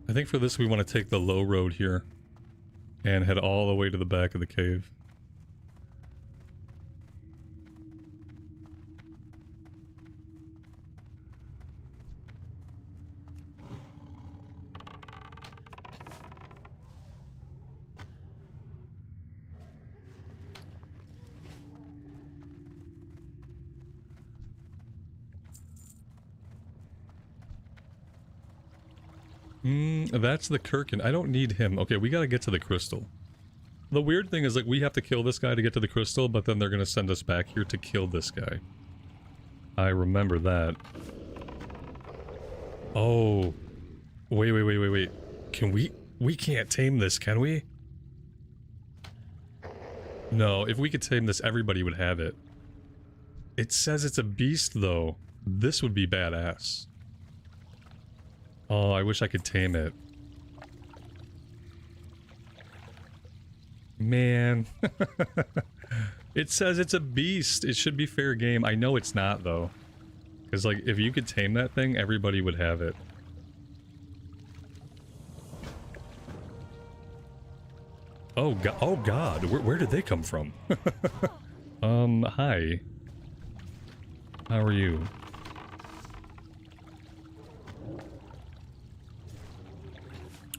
I think for this we want to take the low road here and head all the way to the back of the cave. That's the Kirkin. I don't need him. Okay, we gotta get to the crystal. The weird thing is, like, we have to kill this guy to get to the crystal, but then they're gonna send us back here to kill this guy. I remember that. Oh. Wait. Can we... We can't tame this, can we? No, if we could tame this, everybody would have it. It says it's a beast, though. This would be badass. Oh, I wish I could tame it. Man. It says it's a beast. It should be fair game. I know it's not, though. Because, like, if you could tame that thing, everybody would have it. Oh, God. Where did they come from? Hi. How are you?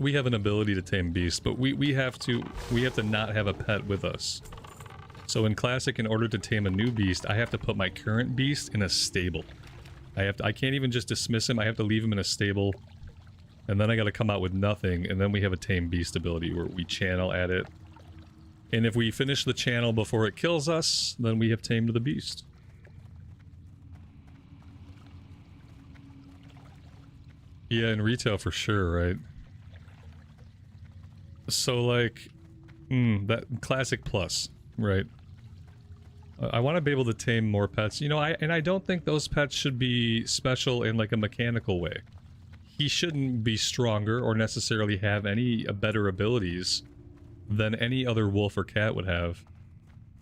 We have an ability to tame beasts, but we have to not have a pet with us. So in Classic, in order to tame a new beast, I have to put my current beast in a stable. I can't even just dismiss him, I have to leave him in a stable. And then I gotta come out with nothing, and then we have a tame beast ability where we channel at it. And if we finish the channel before it kills us, then we have tamed the beast. Yeah, in retail for sure, right? So, like, that Classic Plus, right? I want to be able to tame more pets. You know, I don't think those pets should be special in, like, a mechanical way. He shouldn't be stronger or necessarily have any better abilities than any other wolf or cat would have.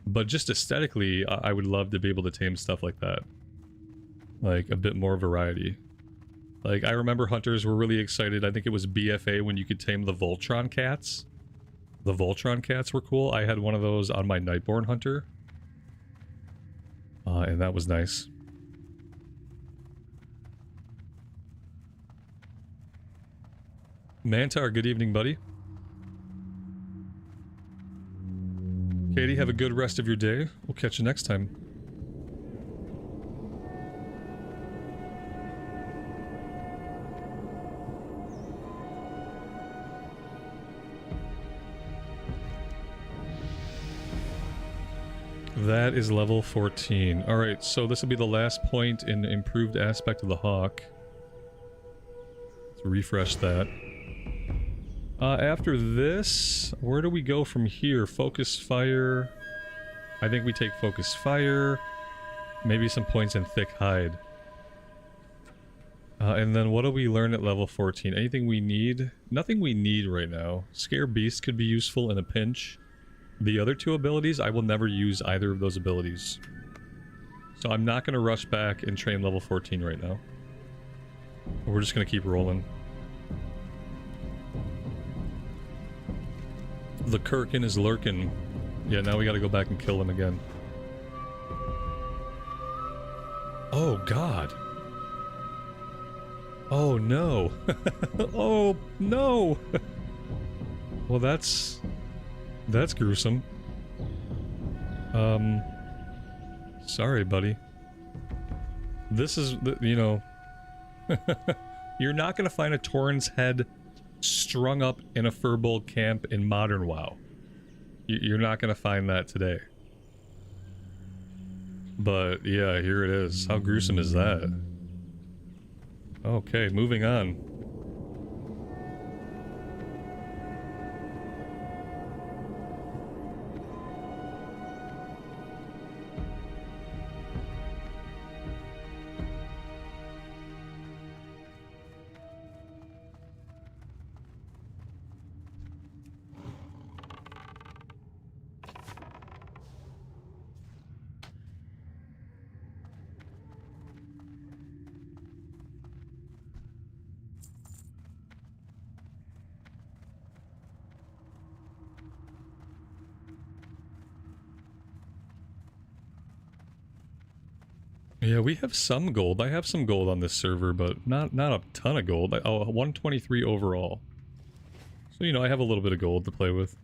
But just aesthetically, I would love to be able to tame stuff like that. Like, a bit more variety. Like, I remember hunters were really excited. I think it was BFA when you could tame the Voltron cats. The Voltron cats were cool. I had one of those on my Nightborn hunter. And that was nice. Mantar, good evening, buddy. Katie, have a good rest of your day. We'll catch you next time. That is level 14. Alright, so this will be the last point in improved aspect of the Hawk. Let's refresh that. After this, where do we go from here? Focus Fire. I think we take Focus Fire. Maybe some points in Thick Hide. And then what do we learn at level 14? Anything we need? Nothing we need right now. Scare Beast could be useful in a pinch. The other two abilities, I will never use either of those abilities. So I'm not going to rush back and train level 14 right now. We're just going to keep rolling. The Kirkin is lurking. Yeah, now we got to go back and kill him again. Oh, God. Oh, no. Oh, no. Well, that's gruesome. Sorry, buddy. This is, you know... You're not going to find a Tauren's head strung up in a Furbolg camp in modern WoW. You're not going to find that today. But, yeah, here it is. How gruesome is that? Okay, moving on. Yeah, we have some gold. I have some gold on this server, but not a ton of gold. Oh, 123 overall. So, you know, I have a little bit of gold to play with.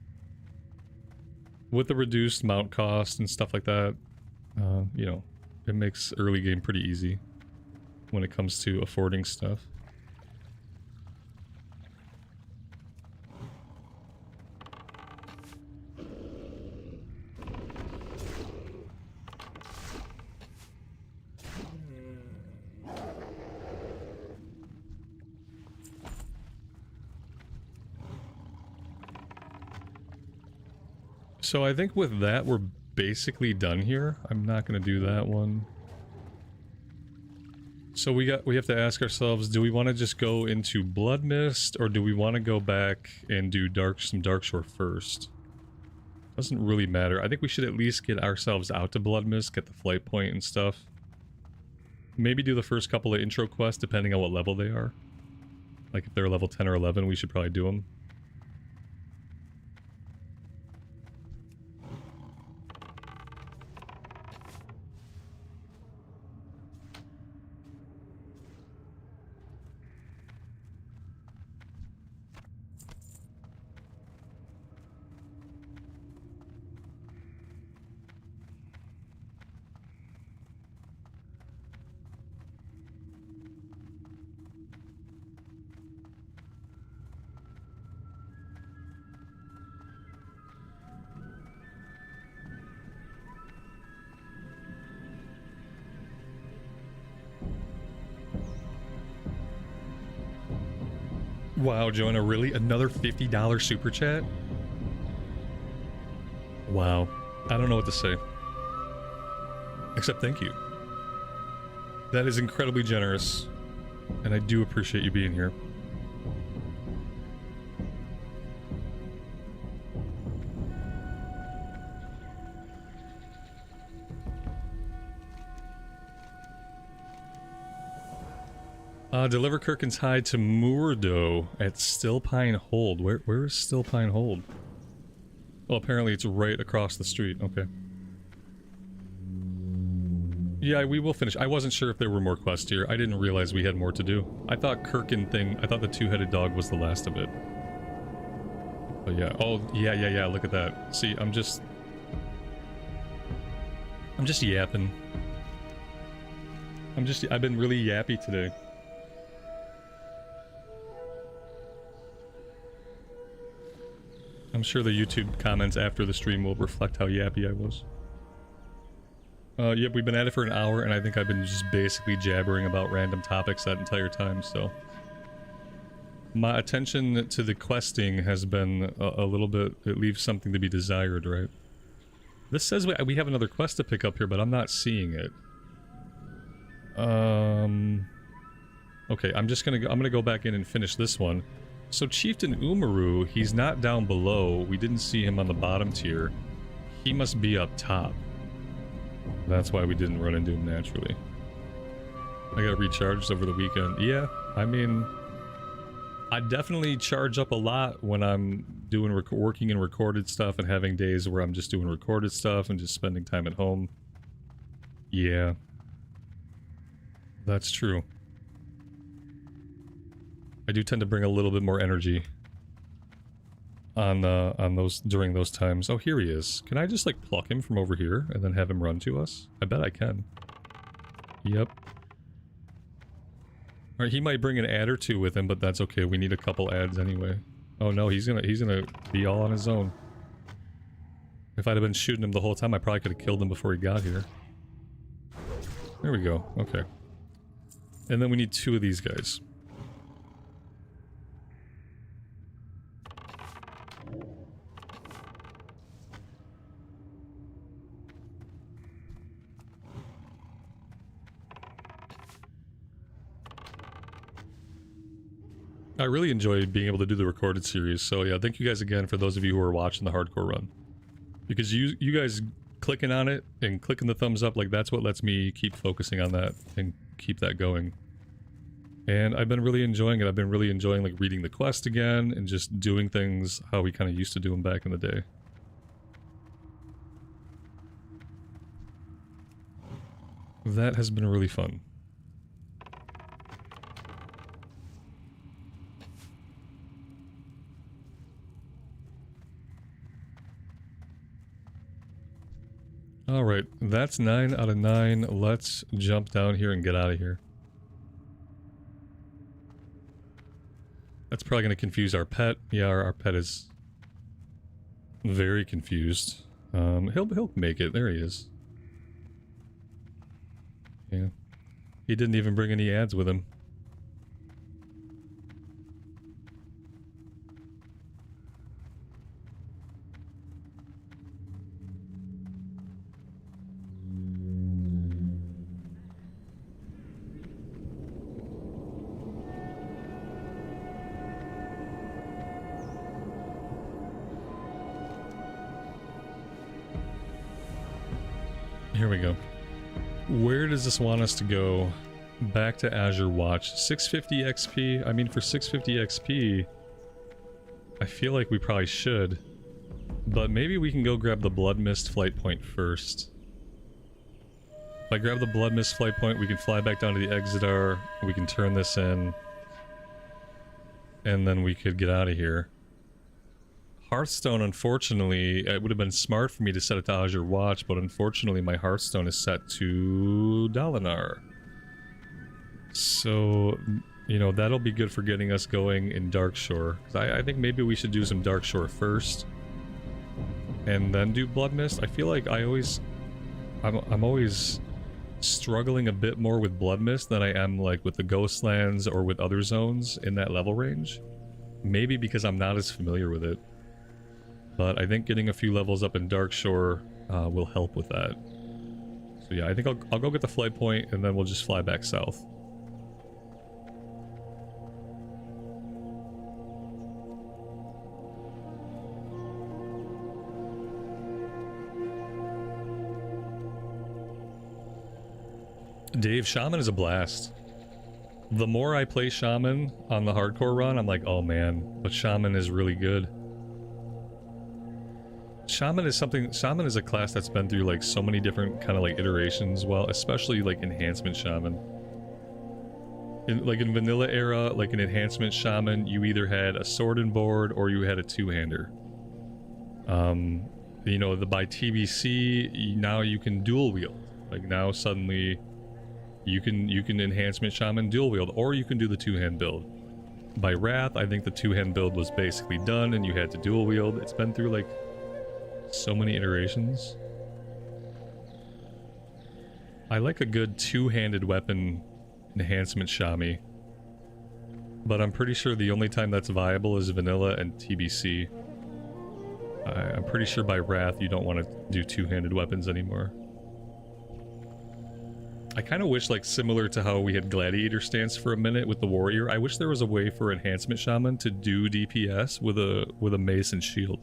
With the reduced mount cost and stuff like that, you know, it makes early game pretty easy when it comes to affording stuff. So I think with that, we're basically done here. I'm not going to do that one. So we have to ask ourselves, do we want to just go into Blood Mist, or do we want to go back and do some Darkshore first? Doesn't really matter. I think we should at least get ourselves out to Blood Mist, get the flight point and stuff. Maybe do the first couple of intro quests, depending on what level they are. Like if they're level 10 or 11, we should probably do them. Wow, Jonah, really? Another $50 super chat? Wow. I don't know what to say. Except thank you. That is incredibly generous. And I do appreciate you being here. Deliver Kirkin's hide to Murdo at Stillpine Hold. Where is Stillpine Hold? Well, apparently it's right across the street. Okay. Yeah, we will finish. I wasn't sure if there were more quests here. I didn't realize we had more to do. I thought I thought the two-headed dog was the last of it. But yeah. Oh, yeah. Look at that. See, I'm just yapping. I've been really yappy today. I'm sure the YouTube comments after the stream will reflect how yappy I was. Yep, we've been at it for an hour, and I think I've been just basically jabbering about random topics that entire time, so... My attention to the questing has been a little bit... It leaves something to be desired, right? This says we have another quest to pick up here, but I'm not seeing it. Okay, I'm gonna go back in and finish this one. So Chieftain Umaru, he's not down below. We didn't see him on the bottom tier. He must be up top. That's why we didn't run into him naturally. I got recharged over the weekend. Yeah, I mean, I definitely charge up a lot when I'm doing working in recorded stuff and having days where I'm just doing recorded stuff and just spending time at home. Yeah, that's true. I do tend to bring a little bit more energy on those during those times. Oh, here he is. Can I just like pluck him from over here and then have him run to us? I bet I can. Yep. All right, he might bring an ad or two with him, but that's okay. We need a couple ads anyway. Oh no, he's gonna be all on his own. If I'd have been shooting him the whole time, I probably could have killed him before he got here. There we go. Okay. And then we need 2 of these guys. I really enjoyed being able to do the recorded series, so yeah, thank you guys again for those of you who are watching the hardcore run. Because you guys clicking on it and clicking the thumbs up, like that's what lets me keep focusing on that and keep that going. And I've been really enjoying it. I've been really enjoying like reading the quest again and just doing things how we kind of used to do them back in the day. That has been really fun. Alright, that's 9 out of 9. Let's jump down here and get out of here. That's probably going to confuse our pet. Yeah, our pet is very confused. He'll make it. There he is. Yeah. He didn't even bring any ads with him. Here we go. Where does this want us to go? Back to Azure Watch. 650 XP? I mean, for 650 XP, I feel like we probably should. But maybe we can go grab the Blood Mist flight point first. If I grab the Blood Mist flight point, we can fly back down to the Exodar. We can turn this in. And then we could get out of here. Hearthstone, unfortunately, it would have been smart for me to set it to Azure Watch, but unfortunately my Hearthstone is set to Dalinar. So, you know, that'll be good for getting us going in Darkshore. I think maybe we should do some Darkshore first, and then do Blood Mist. I feel like I'm always struggling a bit more with Blood Mist than I am like with the Ghostlands or with other zones in that level range. Maybe because I'm not as familiar with it. But I think getting a few levels up in Darkshore will help with that. So yeah, I think I'll go get the flight point and then we'll just fly back south. Dave, Shaman is a blast. The more I play Shaman on the hardcore run, I'm like, oh man, but Shaman is really good. Shaman is a class that's been through like so many different kind of like iterations, well, especially like Enhancement Shaman. In vanilla era, like an Enhancement Shaman, you either had a sword and board or you had a two-hander. You know, by TBC, now you can dual wield. Like now suddenly you can Enhancement Shaman dual wield, or you can do the two-hand build. By Wrath, I think the two-hand build was basically done and you had to dual wield. It's been through like so many iterations. I like a good two-handed weapon Enhancement Shami, but I'm pretty sure the only time that's viable is vanilla and TBC. I'm pretty sure by Wrath you don't want to do two-handed weapons anymore. I kind of wish, like, similar to how we had Gladiator stance for a minute with the Warrior, I wish there was a way for Enhancement Shaman to do DPS with a Mace and Shield.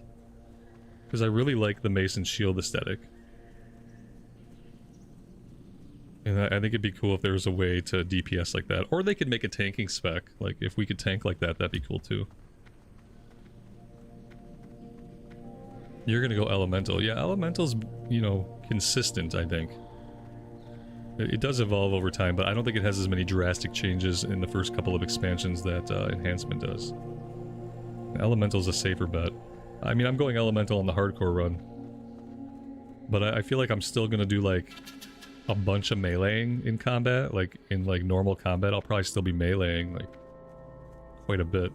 Because I really like the Mace and Shield aesthetic. And I think it'd be cool if there was a way to DPS like that. Or they could make a tanking spec. Like, if we could tank like that, that'd be cool too. You're gonna go Elemental. Yeah, Elemental's, you know, consistent, I think. It does evolve over time, but I don't think it has as many drastic changes in the first couple of expansions that Enhancement does. Elemental's a safer bet. I mean, I'm going Elemental on the hardcore run. But I feel like I'm still gonna do, like, a bunch of meleeing in combat. Like, in, like, normal combat, I'll probably still be meleeing, like, quite a bit.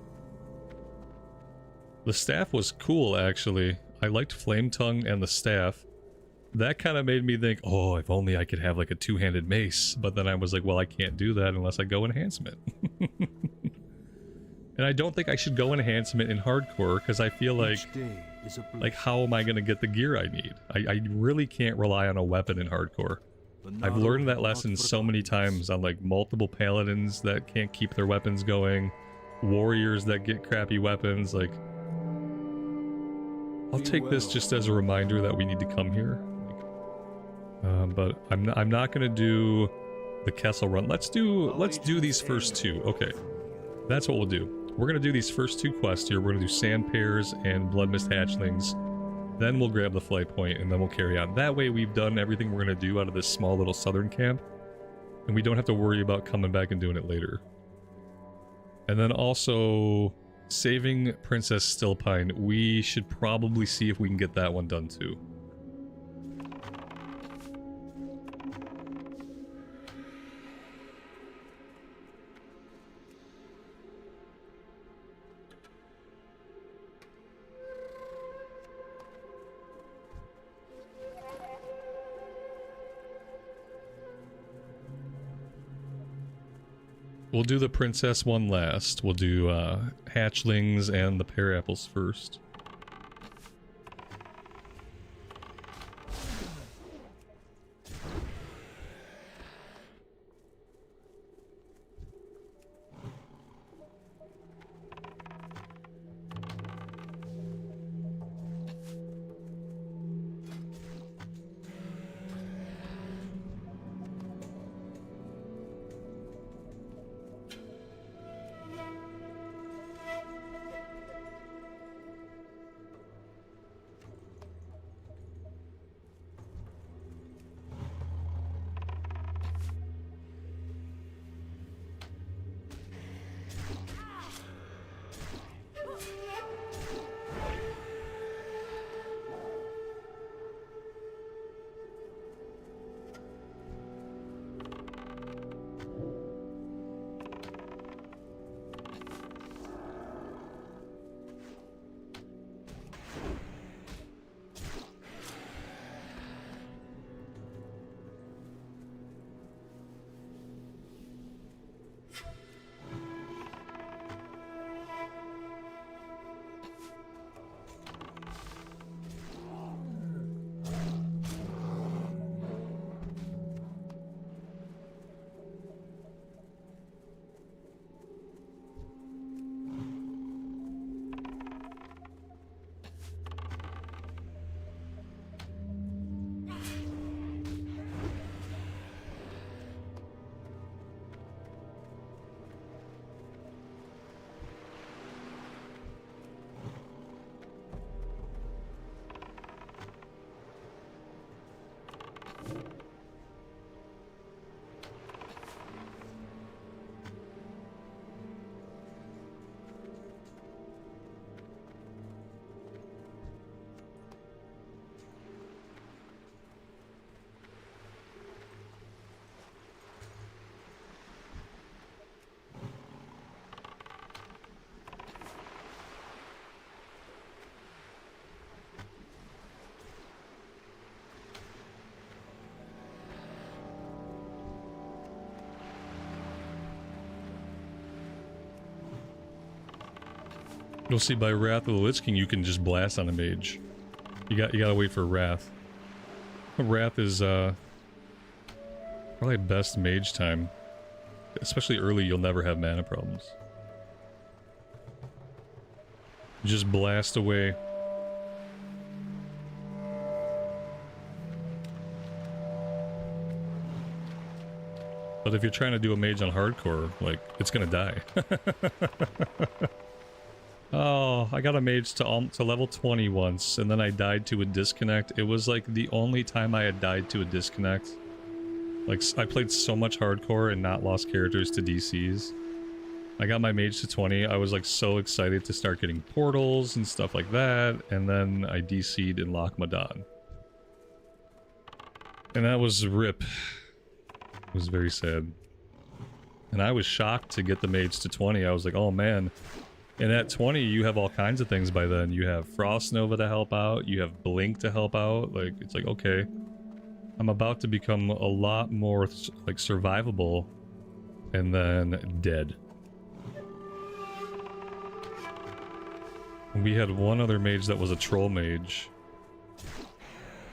The staff was cool, actually. I liked Flame Tongue and the staff. That kind of made me think, oh, if only I could have, like, a two-handed mace. But then I was like, well, I can't do that unless I go Enhancement. And I don't think I should go Enhancement in hardcore, because I feel like, how am I going to get the gear I need? I really can't rely on a weapon in hardcore. I've learned that lesson so many times on, like, multiple paladins that can't keep their weapons going, warriors that get crappy weapons. Like, I'll take this just as a reminder that we need to come here. But I'm not gonna do the Kessel run. Let's do these first two. Okay, that's what we'll do. We're gonna do these first two quests here. We're gonna do Sand Pears and Blood Mist Hatchlings. Then we'll grab the flight point, and then we'll carry on. That way we've done everything we're going to do out of this small little southern camp, and we don't have to worry about coming back and doing it later. And then also, saving Princess Stillpine. We should probably see if we can get that one done too. We'll do the princess one last. We'll do hatchlings and the pear apples first. You'll see by Wrath of the Lich King, you can just blast on a mage. You gotta wait for Wrath. Wrath is Probably best mage time. Especially early, you'll never have mana problems. Just blast away. But if you're trying to do a mage on hardcore, like, it's gonna die. Oh, I got a mage to level 20 once, and then I died to a disconnect. It was like the only time I had died to a disconnect. Like, I played so much hardcore and not lost characters to DCs. I got my mage to 20. I was like so excited to start getting portals and stuff like that, and then I DC'd in Lochmadan. And that was rip. It was very sad. And I was shocked to get the mage to 20. I was like, oh man. And at 20, you have all kinds of things by then. You have Frost Nova to help out. You have Blink to help out. Like, it's like, okay. I'm about to become a lot more, like, survivable. And then dead. We had one other mage that was a troll mage.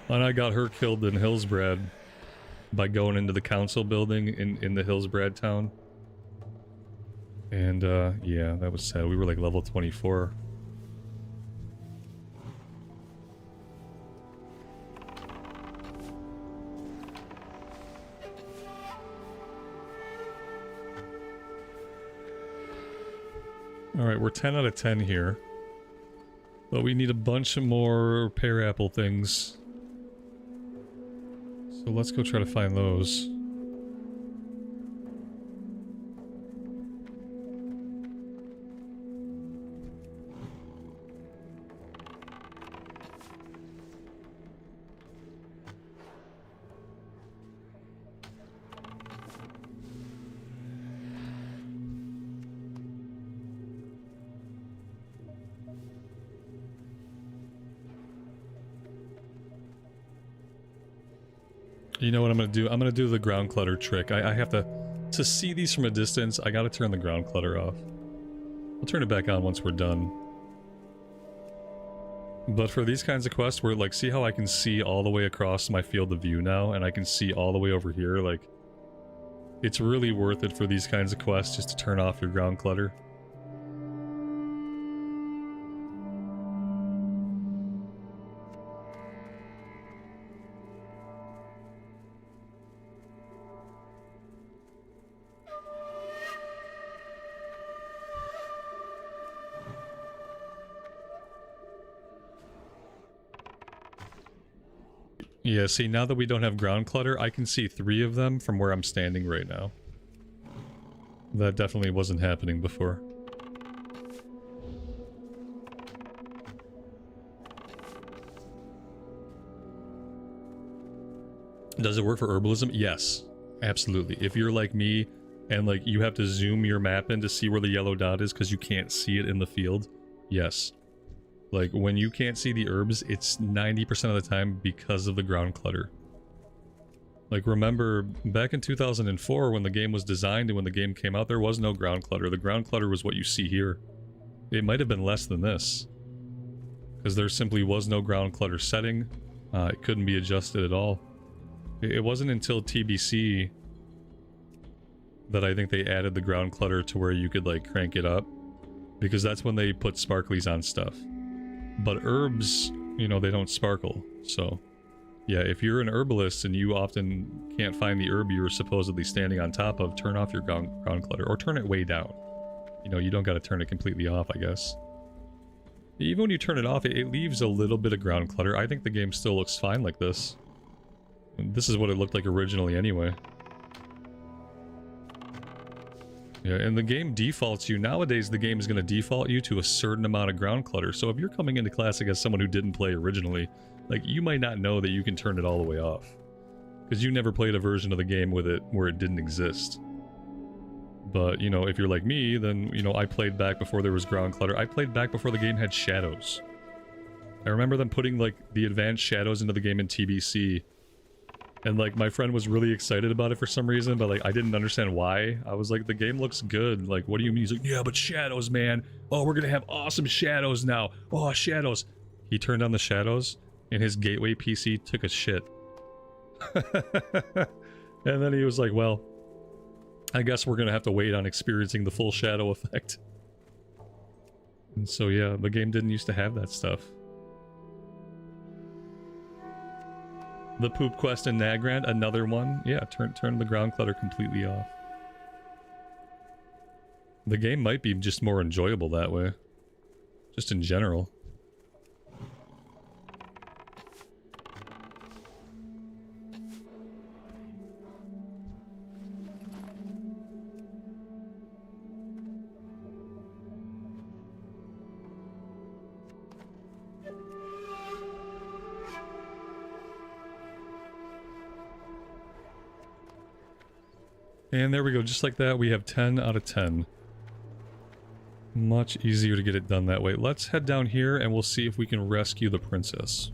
And I got her killed in Hillsbrad by going into the council building in the Hillsbrad town. And, yeah, that was sad. We were like level 24. Alright, we're 10 out of 10 here. But we need a bunch more pear apple things. So let's go try to find those. You know what I'm gonna do? I'm gonna do the ground clutter trick. I have to see these from a distance, I gotta turn the ground clutter off. We'll turn it back on once we're done. But for these kinds of quests where, like, see how I can see all the way across my field of view now, and I can see all the way over here, like, it's really worth it for these kinds of quests just to turn off your ground clutter. Yeah, see, now that we don't have ground clutter, I can see 3 of them from where I'm standing right now. That definitely wasn't happening before. Does it work for herbalism? Yes, absolutely. If you're like me, and like you have to zoom your map in to see where the yellow dot is because you can't see it in the field, yes. Like, when you can't see the herbs, it's 90% of the time because of the ground clutter. Like, remember, back in 2004 when the game was designed and when the game came out, there was no ground clutter. The ground clutter was what you see here. It might have been less than this. Because there simply was no ground clutter setting. It couldn't be adjusted at all. It wasn't until TBC that I think they added the ground clutter to where you could, like, crank it up. Because that's when they put sparklies on stuff. But herbs, you know, they don't sparkle, so yeah, if you're an herbalist and you often can't find the herb you were supposedly standing on top of, turn off your ground clutter, or turn it way down. You know, you don't gotta turn it completely off, I guess. Even when you turn it off, it leaves a little bit of ground clutter. I think the game still looks fine like this. This is what it looked like originally anyway. Yeah, and the game defaults you. Nowadays, the game is going to default you to a certain amount of ground clutter. So if you're coming into Classic as someone who didn't play originally, like, you might not know that you can turn it all the way off. Because you never played a version of the game with it where it didn't exist. But, you know, if you're like me, then, you know, I played back before there was ground clutter. I played back before the game had shadows. I remember them putting, like, the advanced shadows into the game in TBC. And, like, my friend was really excited about it for some reason, but, like, I didn't understand why. I was like, the game looks good. Like, what do you mean? He's like, yeah, but shadows, man. Oh, we're gonna have awesome shadows now. Oh, shadows. He turned on the shadows, and his gateway PC took a shit. And then he was like, well, I guess we're gonna have to wait on experiencing the full shadow effect. And so yeah, the game didn't used to have that stuff. The poop quest in Nagrand, another one. Yeah, turn the ground clutter completely off. The game might be just more enjoyable that way. Just in general. And there we go, just like that, we have 10 out of 10. Much easier to get it done that way. Let's head down here and we'll see if we can rescue the princess.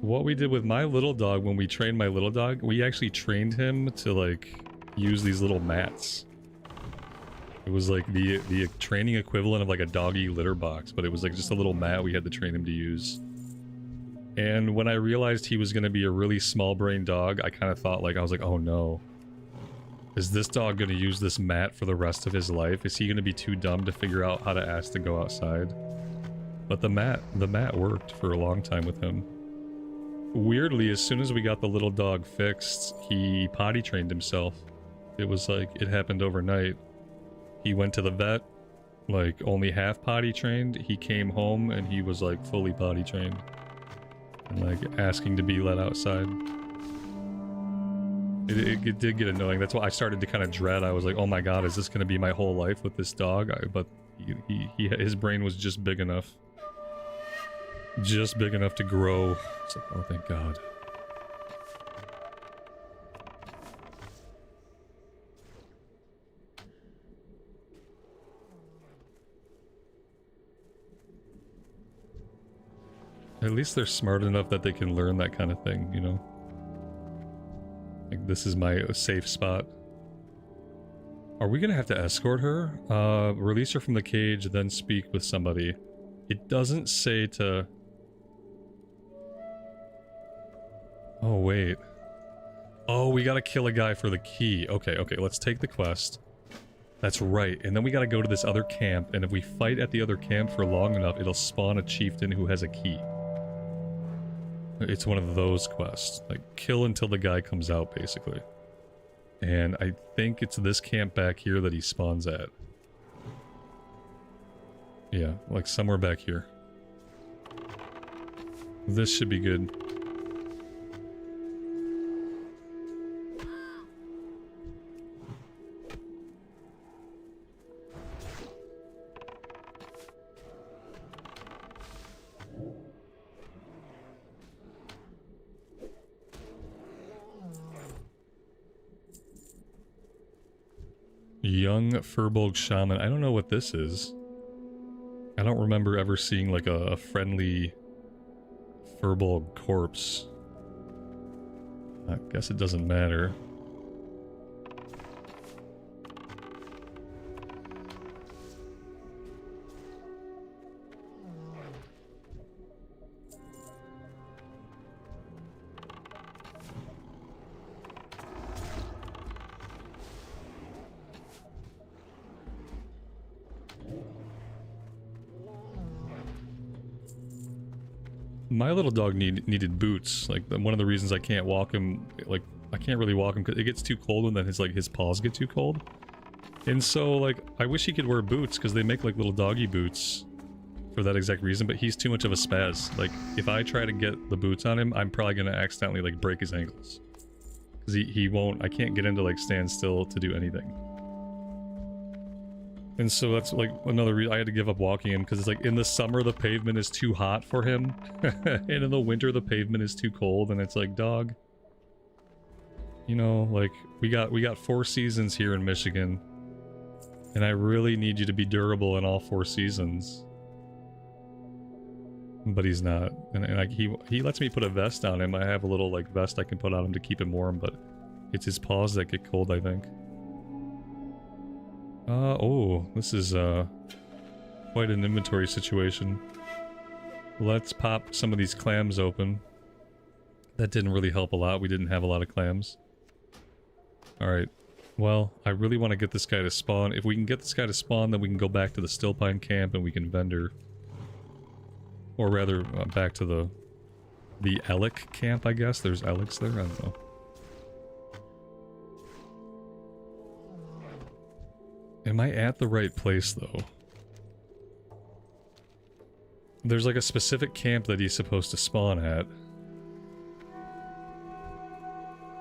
What we did with my little dog, when we trained my little dog, we actually trained him to like use these little mats. It was like the training equivalent of like a doggy litter box, but it was like just a little mat we had to train him to use. And when I realized he was going to be a really small brain dog, I kind of thought like, I was like, oh no. Is this dog going to use this mat for the rest of his life? Is he going to be too dumb to figure out how to ask to go outside? But the mat worked for a long time with him. Weirdly, as soon as we got the little dog fixed, he potty trained himself. It was like, it happened overnight. He went to the vet, like only half potty trained. He came home and he was like fully potty trained. And like asking to be let outside. It did get annoying. That's why I started to kind of dread. I was like, oh my god, is this going to be my whole life with this dog? But his brain was just big enough. Just big enough to grow. It's like, oh, thank God. At least they're smart enough that they can learn that kind of thing, you know? Like, this is my safe spot. Are we gonna have to escort her? Release her from the cage, then speak with somebody. It doesn't say to... Oh, wait. Oh, we gotta kill a guy for the key. Okay, let's take the quest. That's right, and then we gotta go to this other camp, and if we fight at the other camp for long enough, it'll spawn a chieftain who has a key. It's one of those quests. Like, kill until the guy comes out, basically. And I think it's this camp back here that he spawns at. Yeah, like somewhere back here. This should be good. Young Furbolg Shaman. I don't know what this is. I don't remember ever seeing like a friendly Furbolg corpse. I guess it doesn't matter. My little dog needed boots. Like, one of the reasons I can't walk him, like, I can't really walk him because it gets too cold and then his paws get too cold. And so, like, I wish he could wear boots because they make, like, little doggy boots for that exact reason, but he's too much of a spaz. Like, if I try to get the boots on him, I'm probably going to accidentally, like, break his ankles. Because he won't, I can't get him to, like, stand still to do anything. And so that's like another reason I had to give up walking him, because it's like in the summer the pavement is too hot for him, and in the winter the pavement is too cold, and it's like, dog, You know, like, we got 4 seasons here in Michigan, and I really need you to be durable in all 4 seasons. But he's not, and like, he lets me put a vest on him. I have a little, like, vest I can put on him to keep him warm, but it's his paws that get cold, I think. Oh, this is, quite an inventory situation. Let's pop some of these clams open. That didn't really help a lot. We didn't have a lot of clams. Alright. Well, I really want to get this guy to spawn. If we can get this guy to spawn, then we can go back to the Stillpine camp and we can vendor. Or rather, back to the Elec camp, I guess. There's Elecs there? I don't know. Am I at the right place, though? There's like a specific camp that he's supposed to spawn at.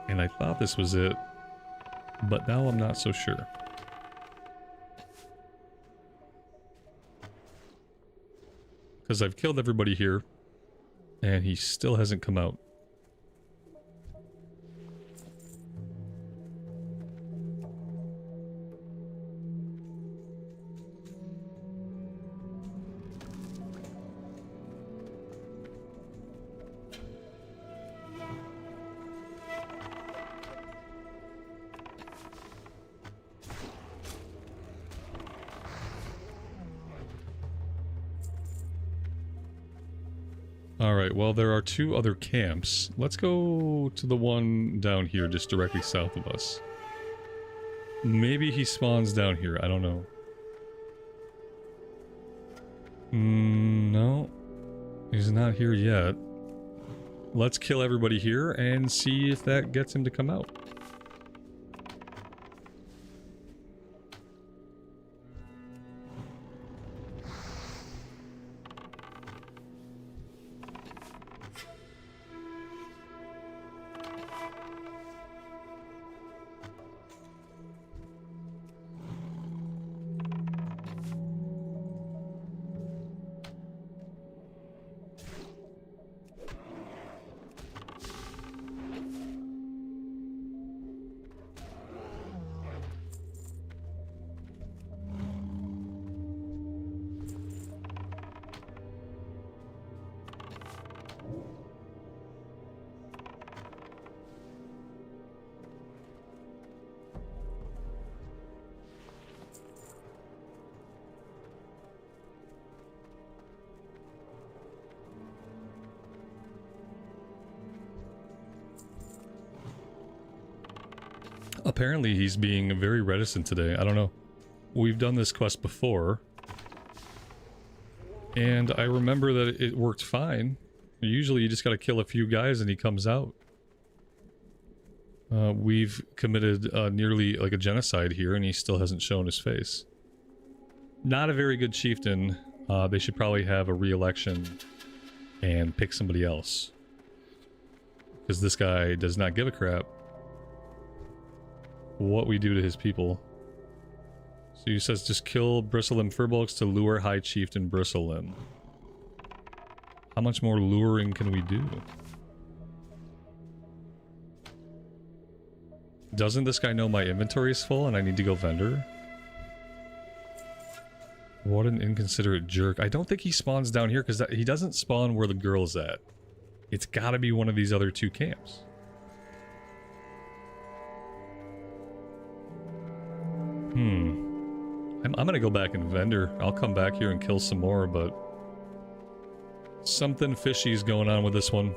And I thought this was it. But now I'm not so sure. Because I've killed everybody here. And he still hasn't come out. Alright, well, there are 2 other camps. Let's go to the one down here, just directly south of us. Maybe he spawns down here, I don't know. No. He's not here yet. Let's kill everybody here and see if that gets him to come out. Apparently he's being very reticent today. I don't know. We've done this quest before. And I remember that it worked fine. Usually you just gotta kill a few guys and he comes out. We've committed nearly like a genocide here and he still hasn't shown his face. Not a very good chieftain. They should probably have a re-election and pick somebody else. Because this guy does not give a crap what we do to his people. So he says just kill Bristlelim Furbolgs to lure High Chieftain Bristlelim. How much more luring can we do? Doesn't this guy know my inventory is full and I need to go vendor? What an inconsiderate jerk. I don't think he spawns down here because he doesn't spawn where the girl's at. It's gotta be one of these other 2 camps. I'm gonna go back and vendor. I'll come back here and kill some more, but something fishy's going on with this one.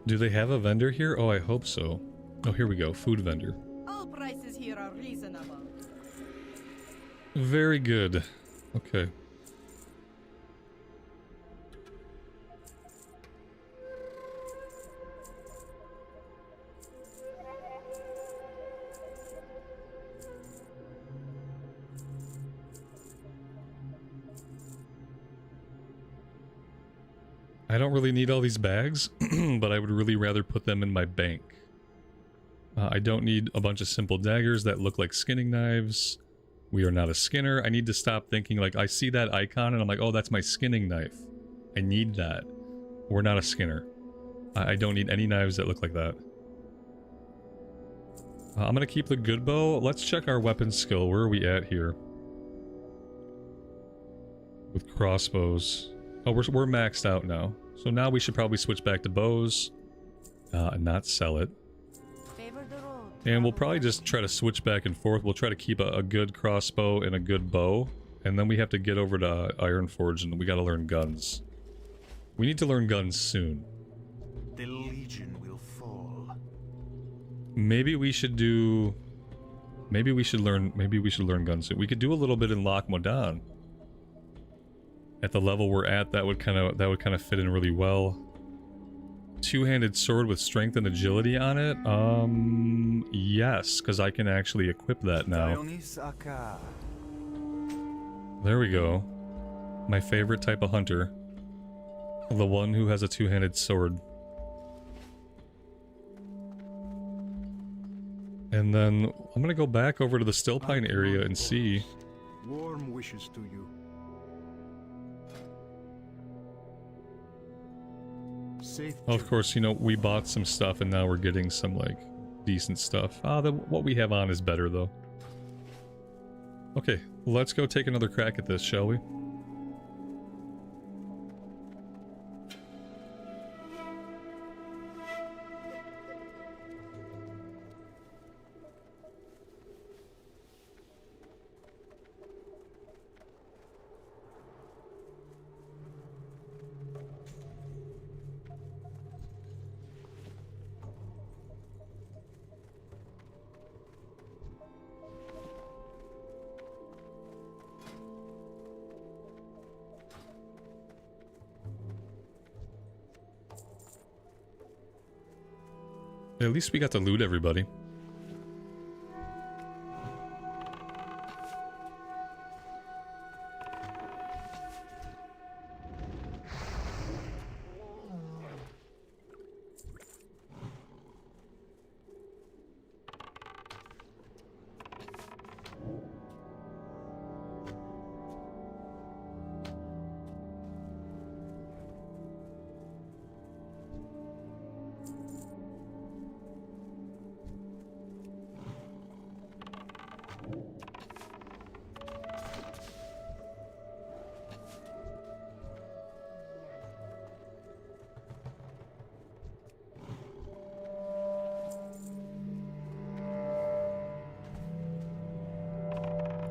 Do they have a vendor here? Oh, I hope so. Oh, here we go. Food vendor. All prices here are reasonable. Very good. Okay. I don't really need all these bags, but I would really rather put them in my bank. I don't need a bunch of simple daggers that look like skinning knives. We are not a skinner. I need to stop thinking like I see that icon and I'm like, oh, that's my skinning knife. I need that. We're not a skinner. I don't need any knives that look like that. I'm gonna keep the good bow. Let's check our weapon skill. Where are we at here? With crossbows. Oh, we're maxed out now. So now we should probably switch back to bows. And not sell it. And we'll probably just try to switch back and forth. We'll try to keep a good crossbow and a good bow. And then we have to get over to Ironforge and we gotta learn guns. We need to learn guns soon. The Legion will fall. Maybe we should do... Maybe we should learn guns soon. We could do a little bit in Loch Modan. At the level we're at, that would kind of fit in really well. Two-handed sword with strength and agility on it? Yes, because I can actually equip that now. There we go. My favorite type of hunter. The one who has a two-handed sword. And then I'm gonna go back over to the Stillpine area and see. Warm wishes to you. Of course, you know, we bought some stuff and now we're getting some, like, decent stuff. What we have on is better, though. Okay, let's go take another crack at this, shall we? At least we got to loot everybody.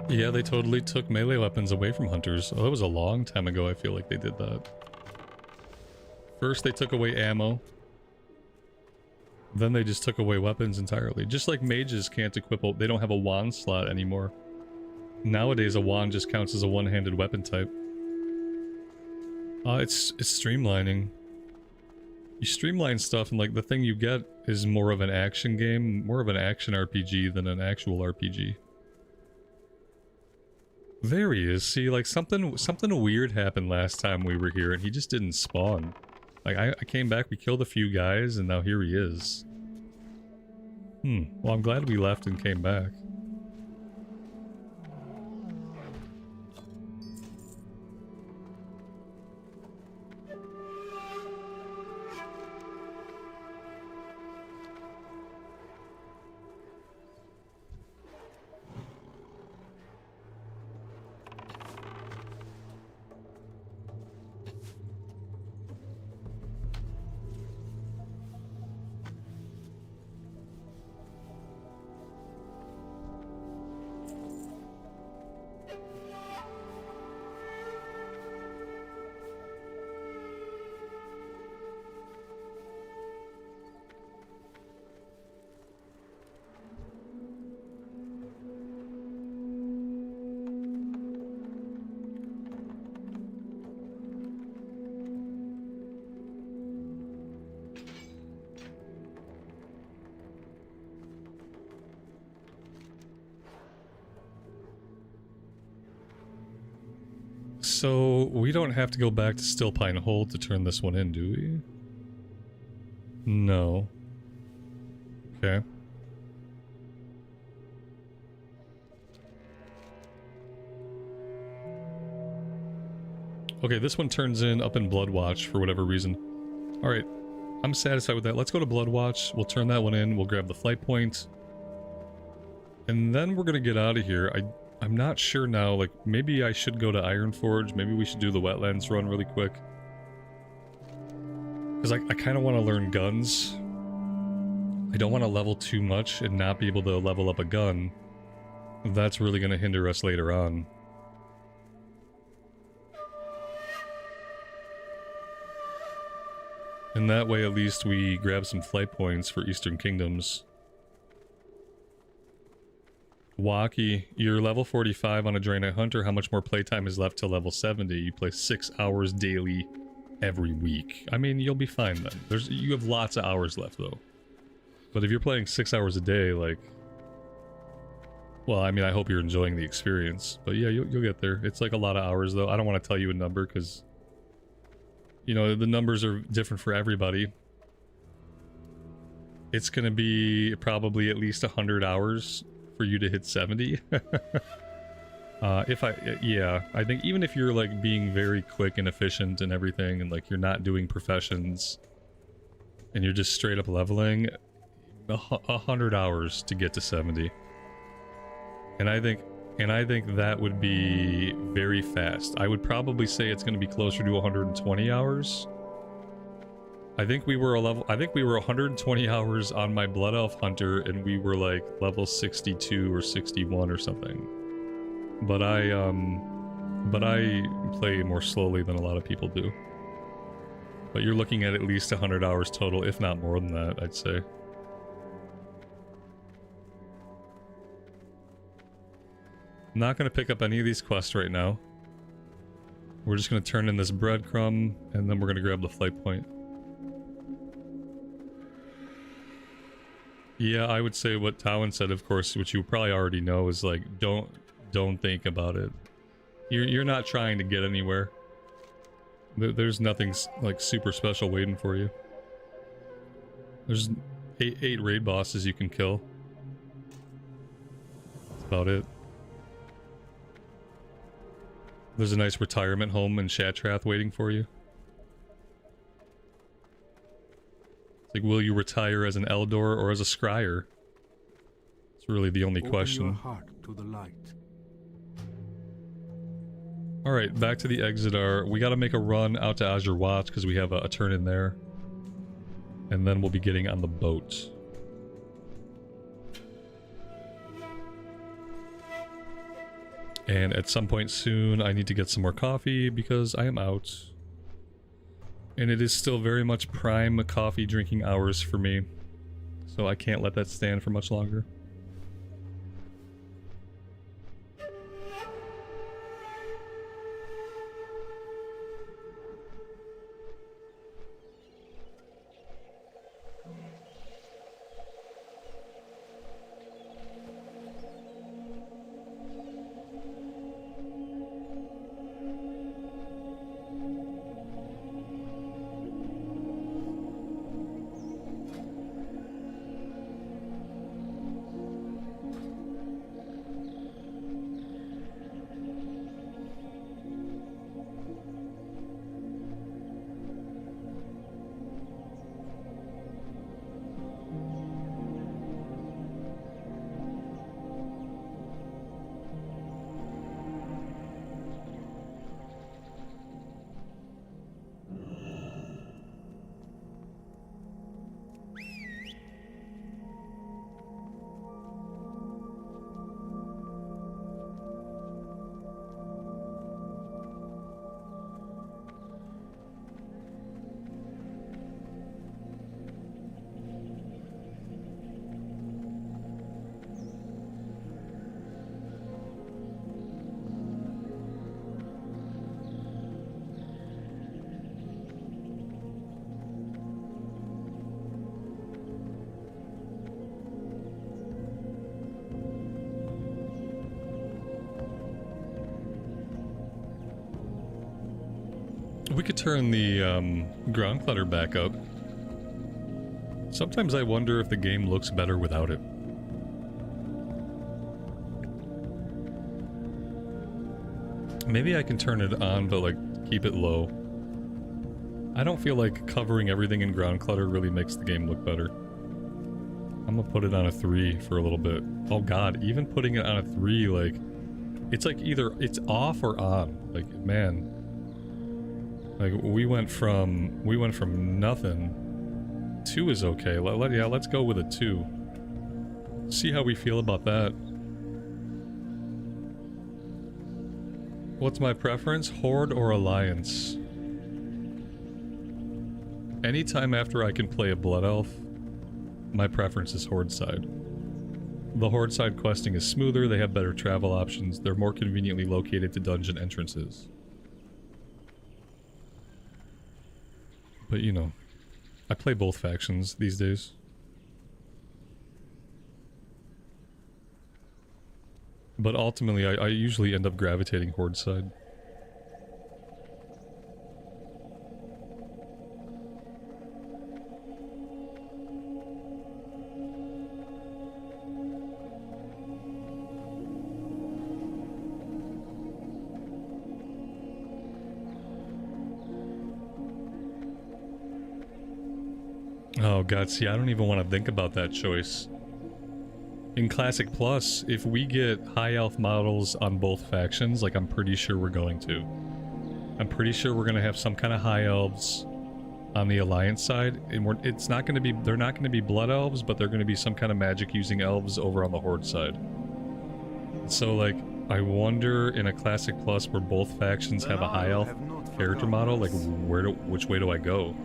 Yeah, they totally took melee weapons away from hunters. Oh, that was a long time ago, I feel like they did that. First, they took away ammo. Then they just took away weapons entirely. Just like mages can't equip they don't have a wand slot anymore. Nowadays, a wand just counts as a one-handed weapon type. It's streamlining. You streamline stuff and like the thing you get is more of an action game, more of an action RPG than an actual RPG. There he is. See, like something weird happened last time we were here and he just didn't spawn. Like I came back, we killed a few guys, and now here he is. Well, I'm glad we left and came back. So, we don't have to go back to Stillpine Hold to turn this one in, do we? No. Okay. Okay, this one turns in up in Bloodwatch for whatever reason. Alright, I'm satisfied with that. Let's go to Bloodwatch. We'll turn that one in. We'll grab the flight point. And then we're gonna get out of here. I'm not sure now, like, maybe I should go to Ironforge. Maybe we should do the Wetlands run really quick. Because I kind of want to learn guns. I don't want to level too much and not be able to level up a gun. That's really going to hinder us later on. And that way at least we grab some flight points for Eastern Kingdoms. Waki, you're level 45 on a Draenei Hunter. How much more playtime is left till level 70? You play 6 hours daily every week. I mean, you'll be fine then. You have lots of hours left though. But if you're playing 6 hours a day, like... Well, I mean, I hope you're enjoying the experience. But yeah, you'll get there. It's like a lot of hours though. I don't want to tell you a number because... You know, the numbers are different for everybody. It's gonna be probably at least 100 hours for you to hit 70. Yeah, I think even if you're like being very quick and efficient and everything, and like you're not doing professions, and you're just straight up leveling, 100 hours to get to 70. And I think that would be very fast. I would probably say it's going to be closer to 120 hours. I think we were 120 hours on my Blood Elf Hunter, and we were like level 62 or 61 or something. But I play more slowly than a lot of people do. But you're looking at least 100 hours total, if not more than that, I'd say. I'm not going to pick up any of these quests right now. We're just going to turn in this breadcrumb, and then we're going to grab the flight point. Yeah, I would say what Tawin said, of course, which you probably already know, is like, don't think about it. You're not trying to get anywhere. There's nothing like super special waiting for you. There's eight raid bosses you can kill. That's about it. There's a nice retirement home in Shatrath waiting for you. It's like, will you retire as an Eldor or as a Scryer? It's really the only question. Open your heart to the light. Alright, back to the Exodar. We gotta make a run out to Azure Watch because we have a turn in there. And then we'll be getting on the boat. And at some point soon, I need to get some more coffee because I am out. And it is still very much prime coffee drinking hours for me. So I can't let that stand for much longer. We could turn the ground clutter back up. Sometimes I wonder if the game looks better without it. Maybe I can turn it on, but like keep it low. I don't feel like covering everything in ground clutter really makes the game look better. I'm gonna put it on a 3 for a little bit. Oh god, even putting it on a 3, like, it's like either it's off or on. Like, man. Like, we went from nothing. 2 is okay. Yeah, let's go with a 2. See how we feel about that. What's my preference? Horde or Alliance? Anytime after I can play a Blood Elf, my preference is Horde side. The Horde side questing is smoother, they have better travel options, they're more conveniently located to dungeon entrances. But you know, I play both factions these days. But ultimately, I usually end up gravitating Horde side. Oh god, see, I don't even want to think about that choice. In Classic Plus, if we get high elf models on both factions, like I'm pretty sure we're going to. I'm pretty sure we're going to have some kind of high elves on the Alliance side, and it's not going to be, they're not going to be blood elves, but they're going to be some kind of magic using elves over on the Horde side. So like, I wonder in a Classic Plus where both factions have a high elf character model, like which way do I go?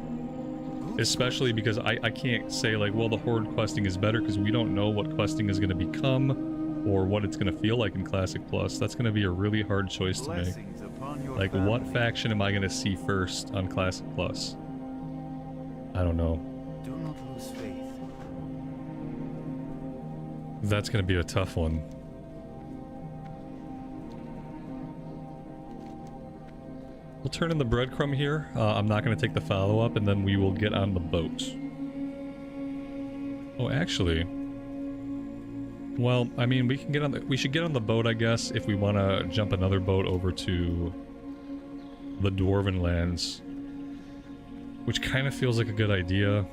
Especially because I can't say like, well, the Horde questing is better because we don't know what questing is going to become or what it's going to feel like in Classic Plus. That's going to be a really hard choice to make. Like, what faction am I going to see first on Classic Plus? I don't know. Do not lose faith. That's going to be a tough one. We'll turn in the breadcrumb here. I'm not going to take the follow-up, and then we will get on the boat. Oh, actually... Well, I mean, we can get on the... We should get on the boat, I guess, if we want to jump another boat over to the Dwarven lands. Which kind of feels like a good idea.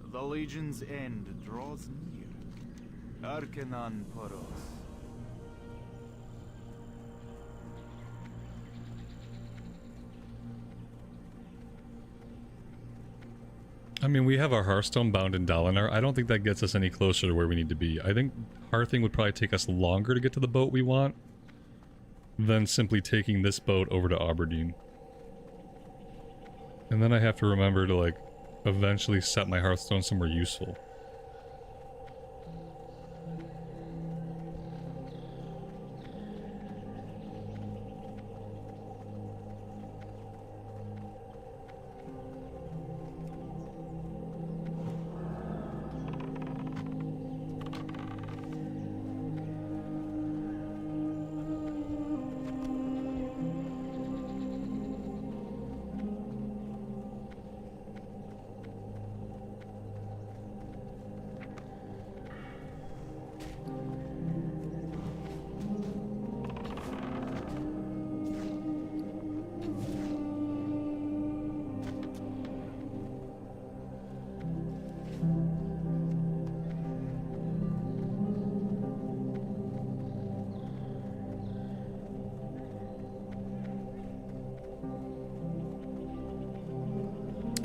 The Legion's end draws near. Arcanon Poros. I mean, we have our Hearthstone bound in Dalinar. I don't think that gets us any closer to where we need to be. I think Hearthing would probably take us longer to get to the boat we want than simply taking this boat over to Aberdeen. And then I have to remember to, like, eventually set my Hearthstone somewhere useful.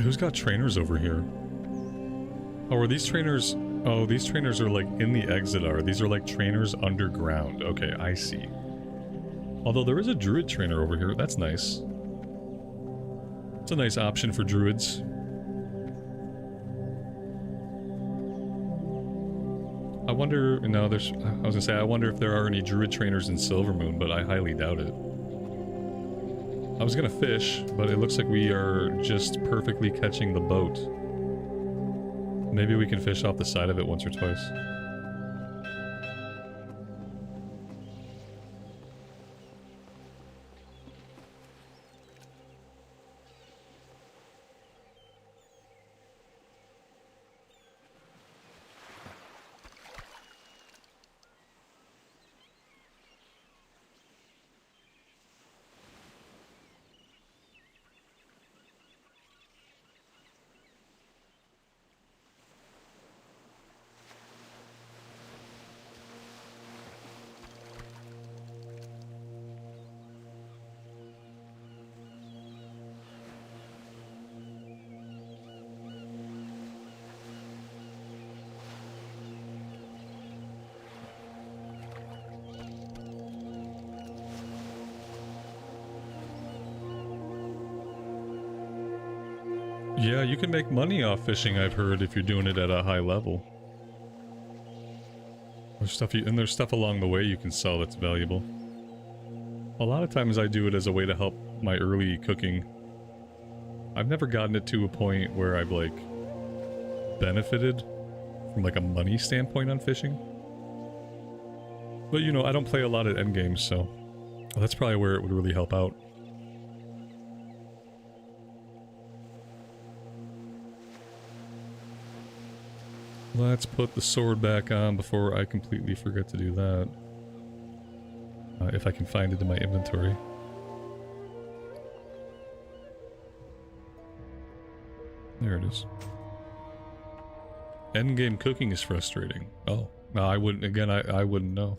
Who's got trainers over here? Oh, are these trainers... Oh, these trainers are like in the exit are. These are like trainers underground. Okay, I see. Although there is a druid trainer over here. That's nice. It's a nice option for druids. I wonder... No, there's... I was gonna say, I wonder if there are any druid trainers in Silvermoon, but I highly doubt it. I was gonna fish, but it looks like we are just perfectly catching the boat. Maybe we can fish off the side of it once or twice. Yeah, you can make money off fishing, I've heard, if you're doing it at a high level. There's stuff and there's stuff along the way you can sell that's valuable. A lot of times I do it as a way to help my early cooking. I've never gotten it to a point where I've, like, benefited from, like, a money standpoint on fishing. But, you know, I don't play a lot at endgames, so that's probably where it would really help out. Let's put the sword back on before I completely forget to do that. If I can find it in my inventory. There it is. Endgame cooking is frustrating. Oh, no, I wouldn't, again, I wouldn't know.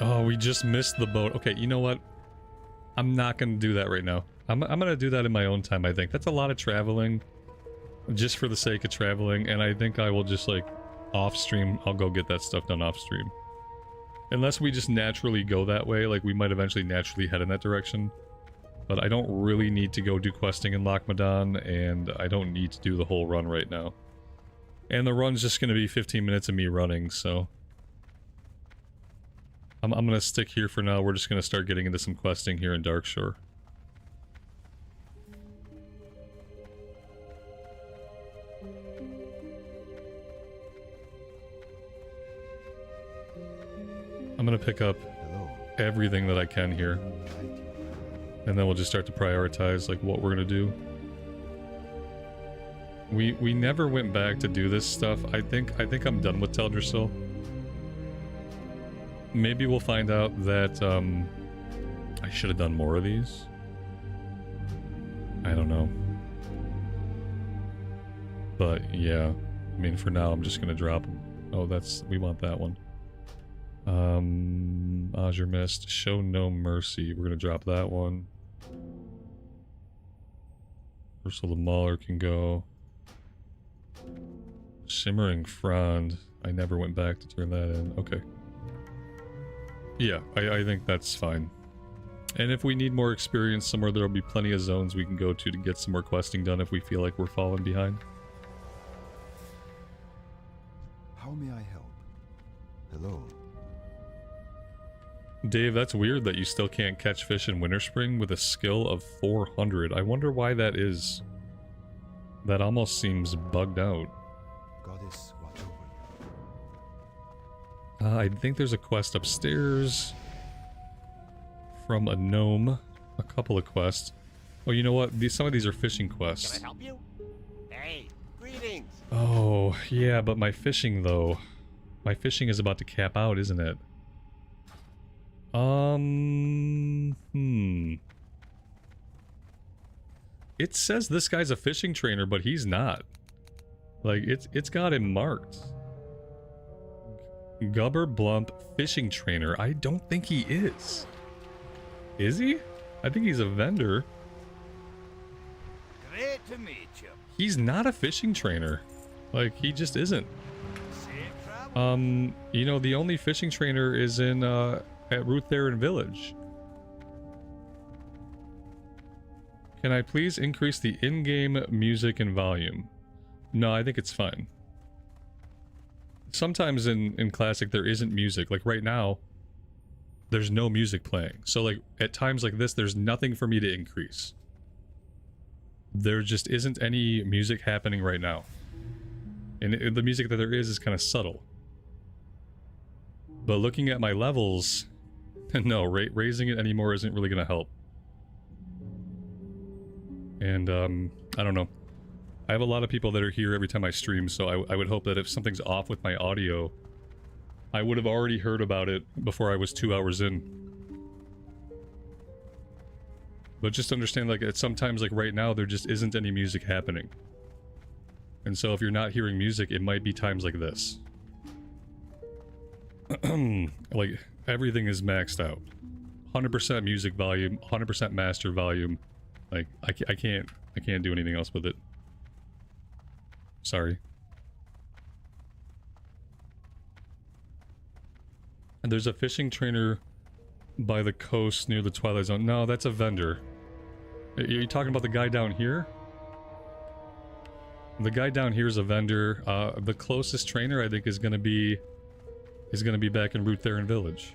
Oh, we just missed the boat. Okay, you know what? I'm not going to do that right now. I'm going to do that in my own time, I think. That's a lot of traveling. Just for the sake of traveling. And I think I will just, like, off-stream. I'll go get that stuff done off-stream. Unless we just naturally go that way. Like, we might eventually naturally head in that direction. But I don't really need to go do questing in Lochmadon. And I don't need to do the whole run right now. And the run's just going to be 15 minutes of me running, so... I'm gonna stick here for now. We're just gonna start getting into some questing here in Darkshore. I'm gonna pick up everything that I can here. And then we'll just start to prioritize, like, what we're gonna do. We never went back to do this stuff. I think I'm done with Teldrassil. Maybe we'll find out that, I should have done more of these. I don't know. But, yeah. I mean, for now, I'm just gonna drop them. Oh, we want that one. Azure Mist, Show No Mercy. We're gonna drop that one. Ursula the Mauler can go. Shimmering Frond. I never went back to turn that in. Okay. Yeah, I think that's fine. And if we need more experience somewhere, there'll be plenty of zones we can go to get some more questing done if we feel like we're falling behind. How may I help? Hello. Dave, that's weird that you still can't catch fish in Winterspring with a skill of 400. I wonder why that is. That almost seems bugged out. Goddess, watch over you. I think there's a quest upstairs from a gnome. A couple of quests. Oh, you know what? Some of these are fishing quests. Can I help you? Hey, greetings. Oh, yeah, but my fishing, though. My fishing is about to cap out, isn't it? It says this guy's a fishing trainer, but he's not. Like, it's got him marked. Gubber Blump Fishing Trainer. I don't think he is. Is he? I think he's a vendor. Great to meet you. He's not a fishing trainer. Like, he just isn't. Safe travel. You know, the only fishing trainer is in, at Ruth Theron Village. Can I please increase the in-game music and volume? No, I think it's fine. Sometimes in Classic there isn't music. Like right now, there's no music playing. So like at times like this, there's nothing for me to increase. There just isn't any music happening right now. And the music that there is kind of subtle. But looking at my levels, no, raising it anymore isn't really going to help. And, I don't know. I have a lot of people that are here every time I stream, so I would hope that if something's off with my audio, I would have already heard about it before I was 2 hours in. But just understand, like, sometimes, like, right now, there just isn't any music happening. And so if you're not hearing music, it might be times like this. Like, everything is maxed out. 100% music volume, 100% master volume. Like, I can't do anything else with it. Sorry. And there's a fishing trainer by the coast near the Twilight Zone. No, that's a vendor. Are you talking about the guy down here? The guy down here is a vendor. The closest trainer I think is gonna be back in Ruth Theron Village.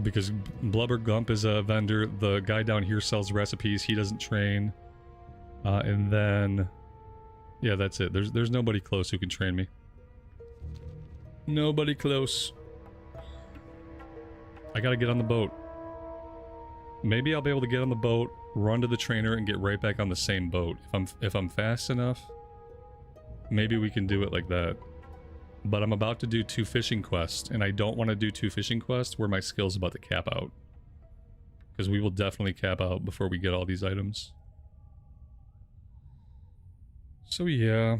Because Blubber Gump is a vendor. The guy down here sells recipes. He doesn't train. And then, yeah, that's it. There's nobody close who can train me. Nobody close. I gotta get on the boat. Maybe I'll be able to get on the boat, run to the trainer, and get right back on the same boat. If I'm fast enough, maybe we can do it like that. But I'm about to do 2 fishing quests, and I don't want to do 2 fishing quests where my skill's about to cap out. Because we will definitely cap out before we get all these items. So yeah.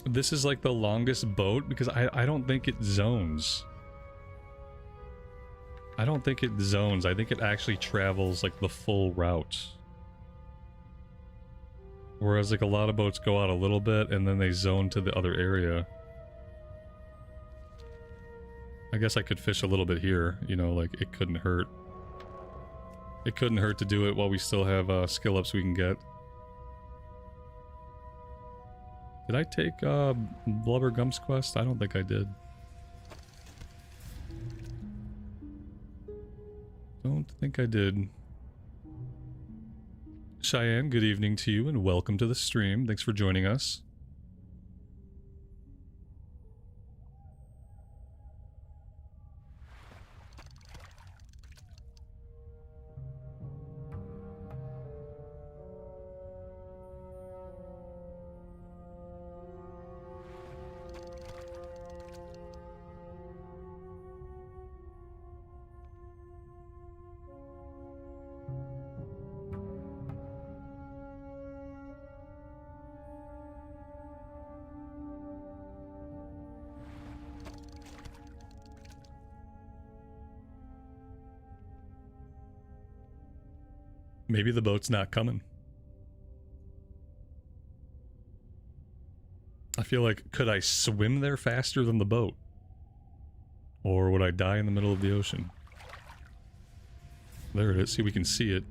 This is like the longest boat because I don't think it zones. I don't think it zones. I think it actually travels like the full route. Whereas like a lot of boats go out a little bit and then they zone to the other area. I guess I could fish a little bit here, you know, like it couldn't hurt. It couldn't hurt to do it while we still have skill ups we can get. Did I take Blubber Gump's quest? I don't think I did. Don't think I did. Cheyenne, good evening to you and welcome to the stream. Thanks for joining us. Maybe the boat's not coming. I feel like, could I swim there faster than the boat? Or would I die in the middle of the ocean? There it is. See, we can see it.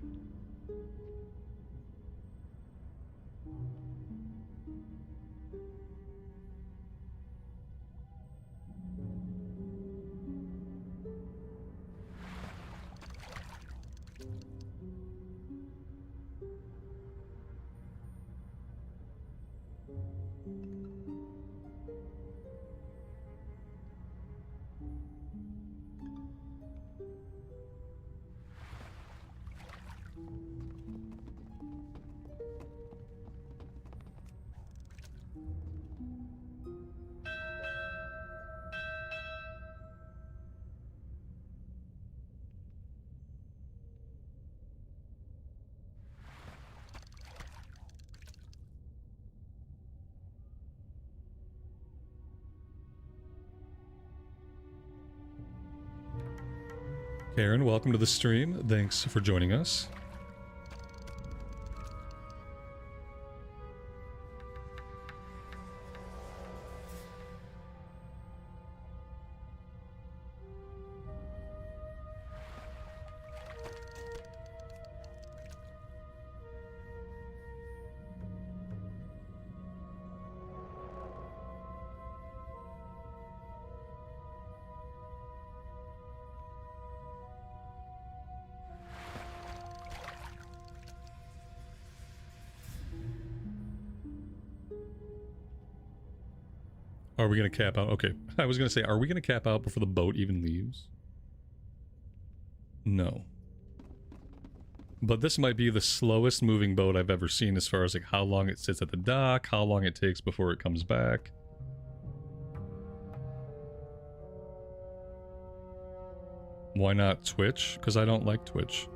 Karen, welcome to the stream. Thanks for joining us. Are we going to cap out? Okay, I was going to say, are we going to cap out before the boat even leaves? No. But this might be the slowest moving boat I've ever seen as far as like how long it sits at the dock, how long it takes before it comes back. Why not Twitch? Because I don't like Twitch.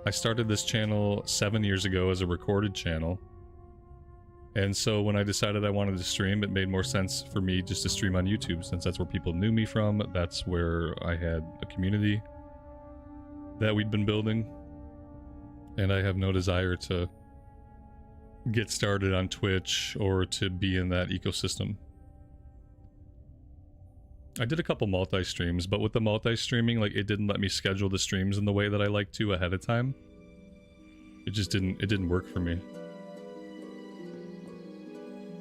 I started this channel 7 years ago as a recorded channel. And so when I decided I wanted to stream, it made more sense for me just to stream on YouTube, since that's where people knew me from. That's where I had a community that we'd been building. And I have no desire to get started on Twitch or to be in that ecosystem. I did a couple multi-streams, but with the multi-streaming, like, it didn't let me schedule the streams in the way that I like to ahead of time. It just didn't work for me.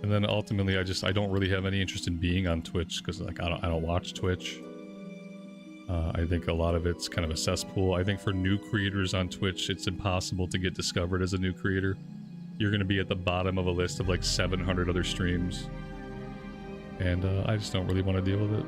And then ultimately, I don't really have any interest in being on Twitch, because like I don't watch Twitch. I think a lot of it's kind of a cesspool. I think for new creators on Twitch, it's impossible to get discovered as a new creator. You're going to be at the bottom of a list of like 700 other streams. And I just don't really want to deal with it.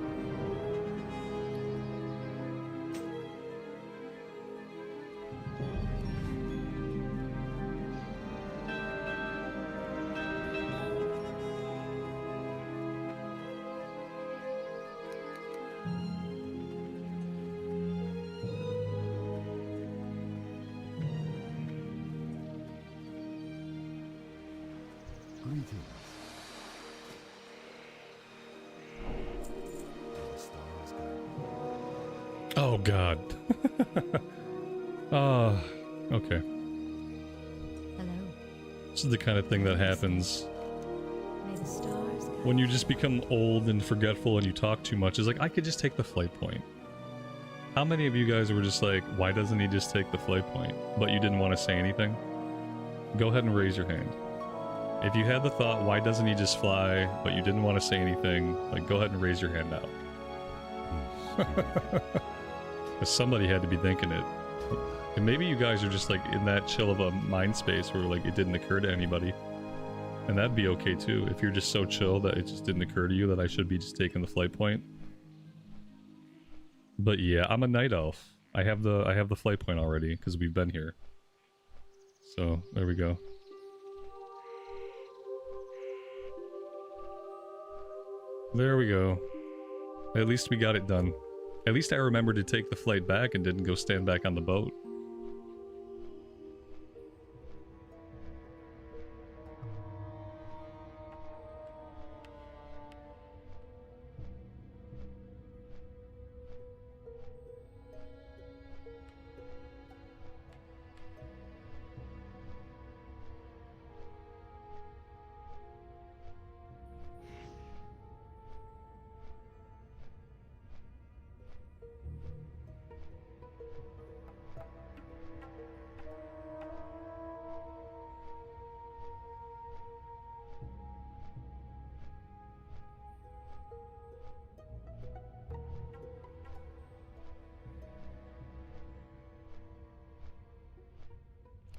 Oh god. Okay. Hello. This is the kind of thing that happens May the stars guide. when you just become old and forgetful and you talk too much. It's like, I could just take the flight point. How many of you guys were just like, why doesn't he just take the flight point? But you didn't want to say anything? Go ahead and raise your hand. If you had the thought, why doesn't he just fly, but you didn't want to say anything, like, go ahead and raise your hand now. Because somebody had to be thinking it. And maybe you guys are just like in that chill of a mind space where like it didn't occur to anybody. And that'd be okay too, if you're just so chill that it just didn't occur to you that I should be just taking the flight point. But yeah, I'm a night elf. I have the flight point already because we've been here. So there we go. There we go. At least we got it done. At least I remembered to take the flight back and didn't go stand back on the boat.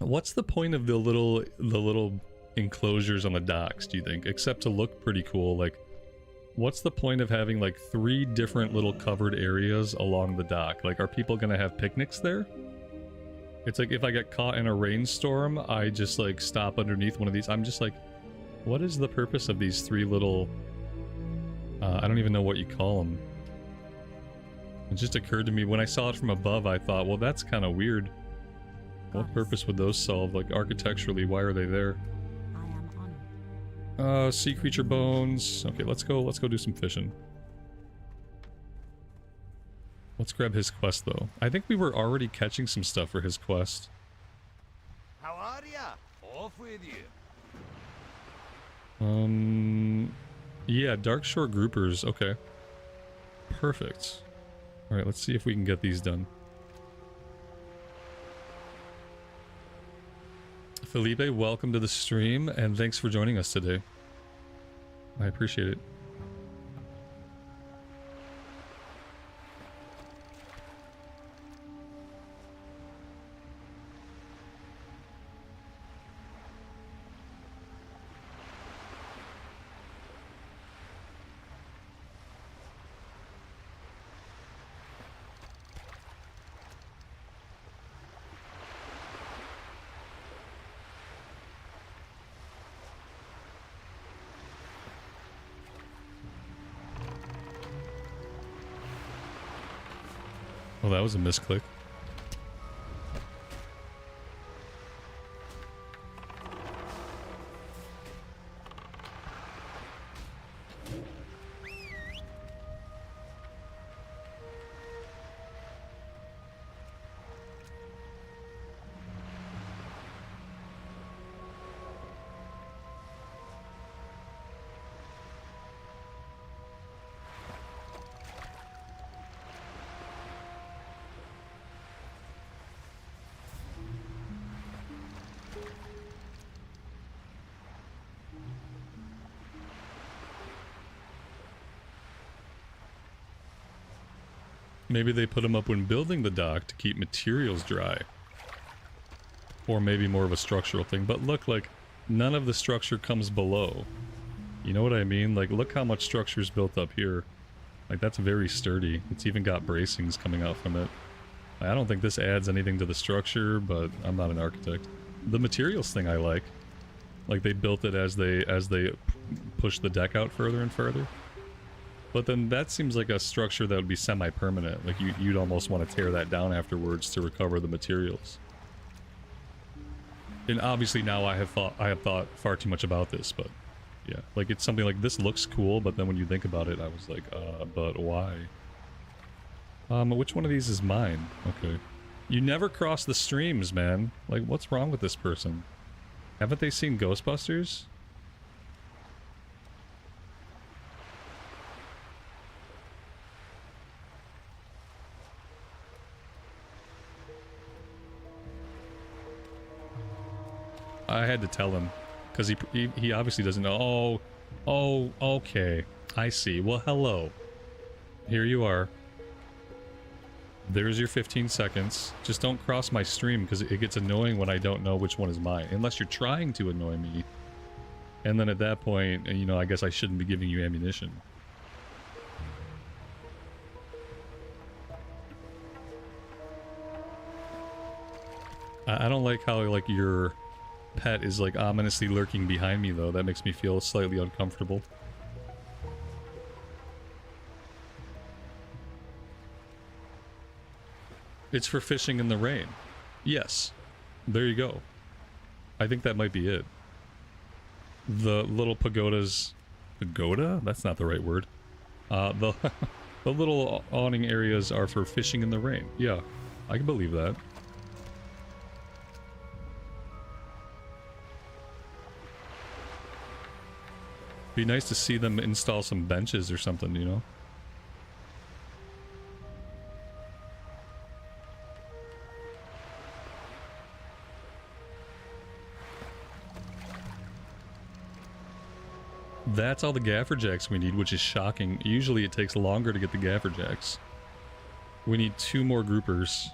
What's the point of the little enclosures on the docks, do you think? Except to look pretty cool. Like, what's the point of having like 3 different little covered areas along the dock? Like, are people gonna have picnics there? It's like if I get caught in a rainstorm, I just like stop underneath one of these. I'm just like, what is the purpose of these 3 little... I don't even know what you call them. It just occurred to me when I saw it from above, I thought, well, that's kind of weird. What purpose would those solve? Like, architecturally, why are they there? I am honored. Sea creature bones. Okay, let's go do some fishing. Let's grab his quest, though. I think we were already catching some stuff for his quest. How are ya? Off with you. Yeah, Darkshore groupers. Okay. Perfect. Alright, let's see if we can get these done. Felipe, welcome to the stream, and thanks for joining us today. I appreciate it. Well, that was a misclick. Maybe they put them up when building the dock to keep materials dry. Or maybe more of a structural thing. But look, like, none of the structure comes below. You know what I mean? Like, look how much structure is built up here. Like, that's very sturdy. It's even got bracings coming out from it. I don't think this adds anything to the structure, but I'm not an architect. The materials thing I like. Like, they built it as they push the deck out further and further. But then that seems like a structure that would be semi-permanent. Like you'd almost want to tear that down afterwards to recover the materials. And obviously now I have thought far too much about this, but yeah, like it's something like this looks cool, but then when you think about it, I was like, but why? Which one of these is mine? Okay. You never cross the streams, man. Like, what's wrong with this person? Haven't they seen Ghostbusters? I had to tell him, because he obviously doesn't know. Oh, okay. I see. Well, hello. Here you are. There's your 15 seconds. Just don't cross my stream, because it gets annoying when I don't know which one is mine. Unless you're trying to annoy me. And then at that point, you know, I guess I shouldn't be giving you ammunition. I don't like how, like, your pet is like ominously lurking behind me, though. That makes me feel slightly uncomfortable. It's for fishing in the rain. Yes. There you go. I think that might be it. The little pagodas... Pagoda? That's not the right word. The little awning areas are for fishing in the rain. Yeah, I can believe that. Be nice to see them install some benches or something, you know? That's all the gaffer jacks we need, which is shocking. Usually it takes longer to get the gaffer jacks. We need 2 more groupers.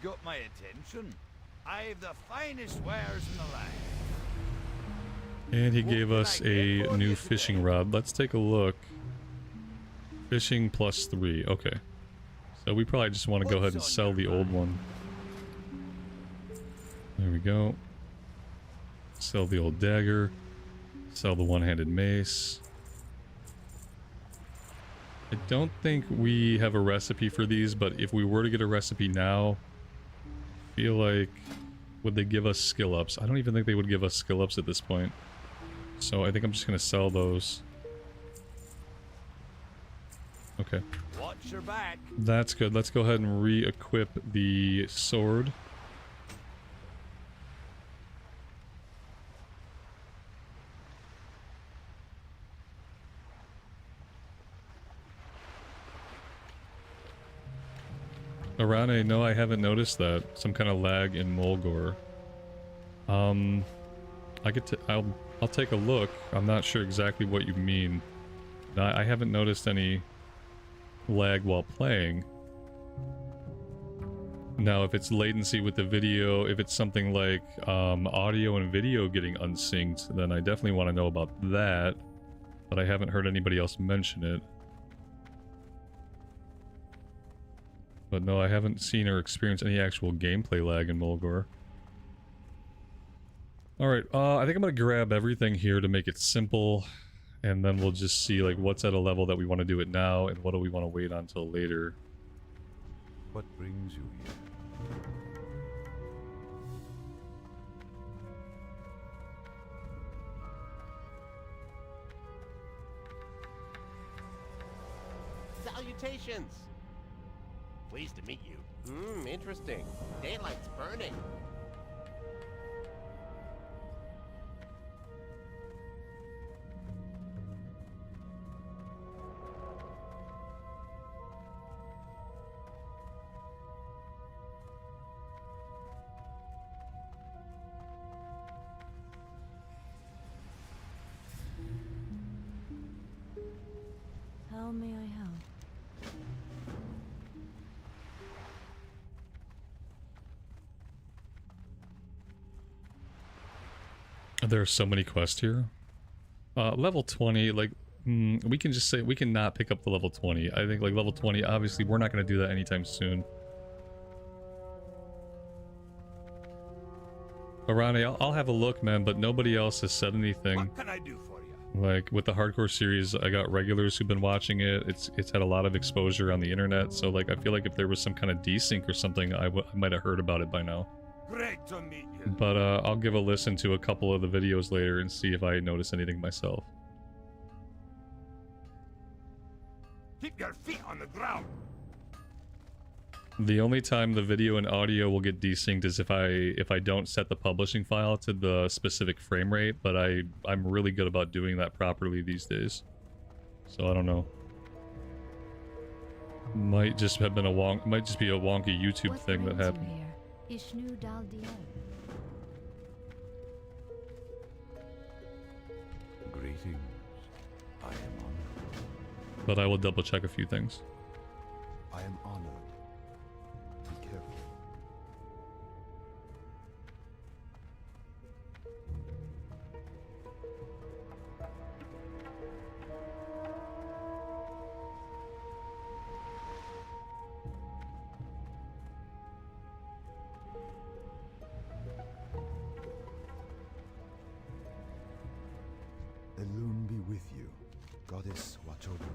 You got my attention. I've the finest wares in the land. And he gave us a new fishing rod. Let's take a look. Fishing +3. Okay. So we probably just want to go ahead and sell the old one. There we go. Sell the old dagger. Sell the one-handed mace. I don't think we have a recipe for these, but if we were to get a recipe now, I feel like, would they give us skill ups? I don't even think they would give us skill ups at this point. So I think I'm just going to sell those. Okay. Watch your back. That's good. Let's go ahead and re-equip the sword. Arane, no, I haven't noticed that. Some kind of lag in Mulgore. I'll take a look. I'm not sure exactly what you mean. I haven't noticed any lag while playing. Now, if it's latency with the video, if it's something like audio and video getting unsynced, then I definitely want to know about that. But I haven't heard anybody else mention it. But no, I haven't seen or experienced any actual gameplay lag in Mulgore. Alright, I think I'm gonna grab everything here to make it simple. And then we'll just see like what's at a level that we want to do it now and what do we want to wait on until later. What brings you here? Salutations! Pleased to meet you. Interesting. Daylight's burning. How may I help? There are so many quests here. Level 20, like, we can just say, we can not pick up the level 20. I think, like, level 20, obviously, we're not going to do that anytime soon. Arane, I'll have a look, man, but nobody else has said anything. What can I do for you? Like, with the hardcore series, I got regulars who've been watching it. It's had a lot of exposure on the internet, so, like, I feel like if there was some kind of desync or something, I might have heard about it by now. Great to meet you. But I'll give a listen to a couple of the videos later and see if I notice anything myself. Keep your feet on the ground. The only time the video and audio will get desynced is if I don't set the publishing file to the specific frame rate, but I'm really good about doing that properly these days. So I don't know. Might just have been might just be a wonky YouTube What thing that brings you happened. here? Ishnu Dal Dio. Greetings. I am honored. But I will double check a few things. I am honored. Be careful. Elune be with you. Goddess, watch over you.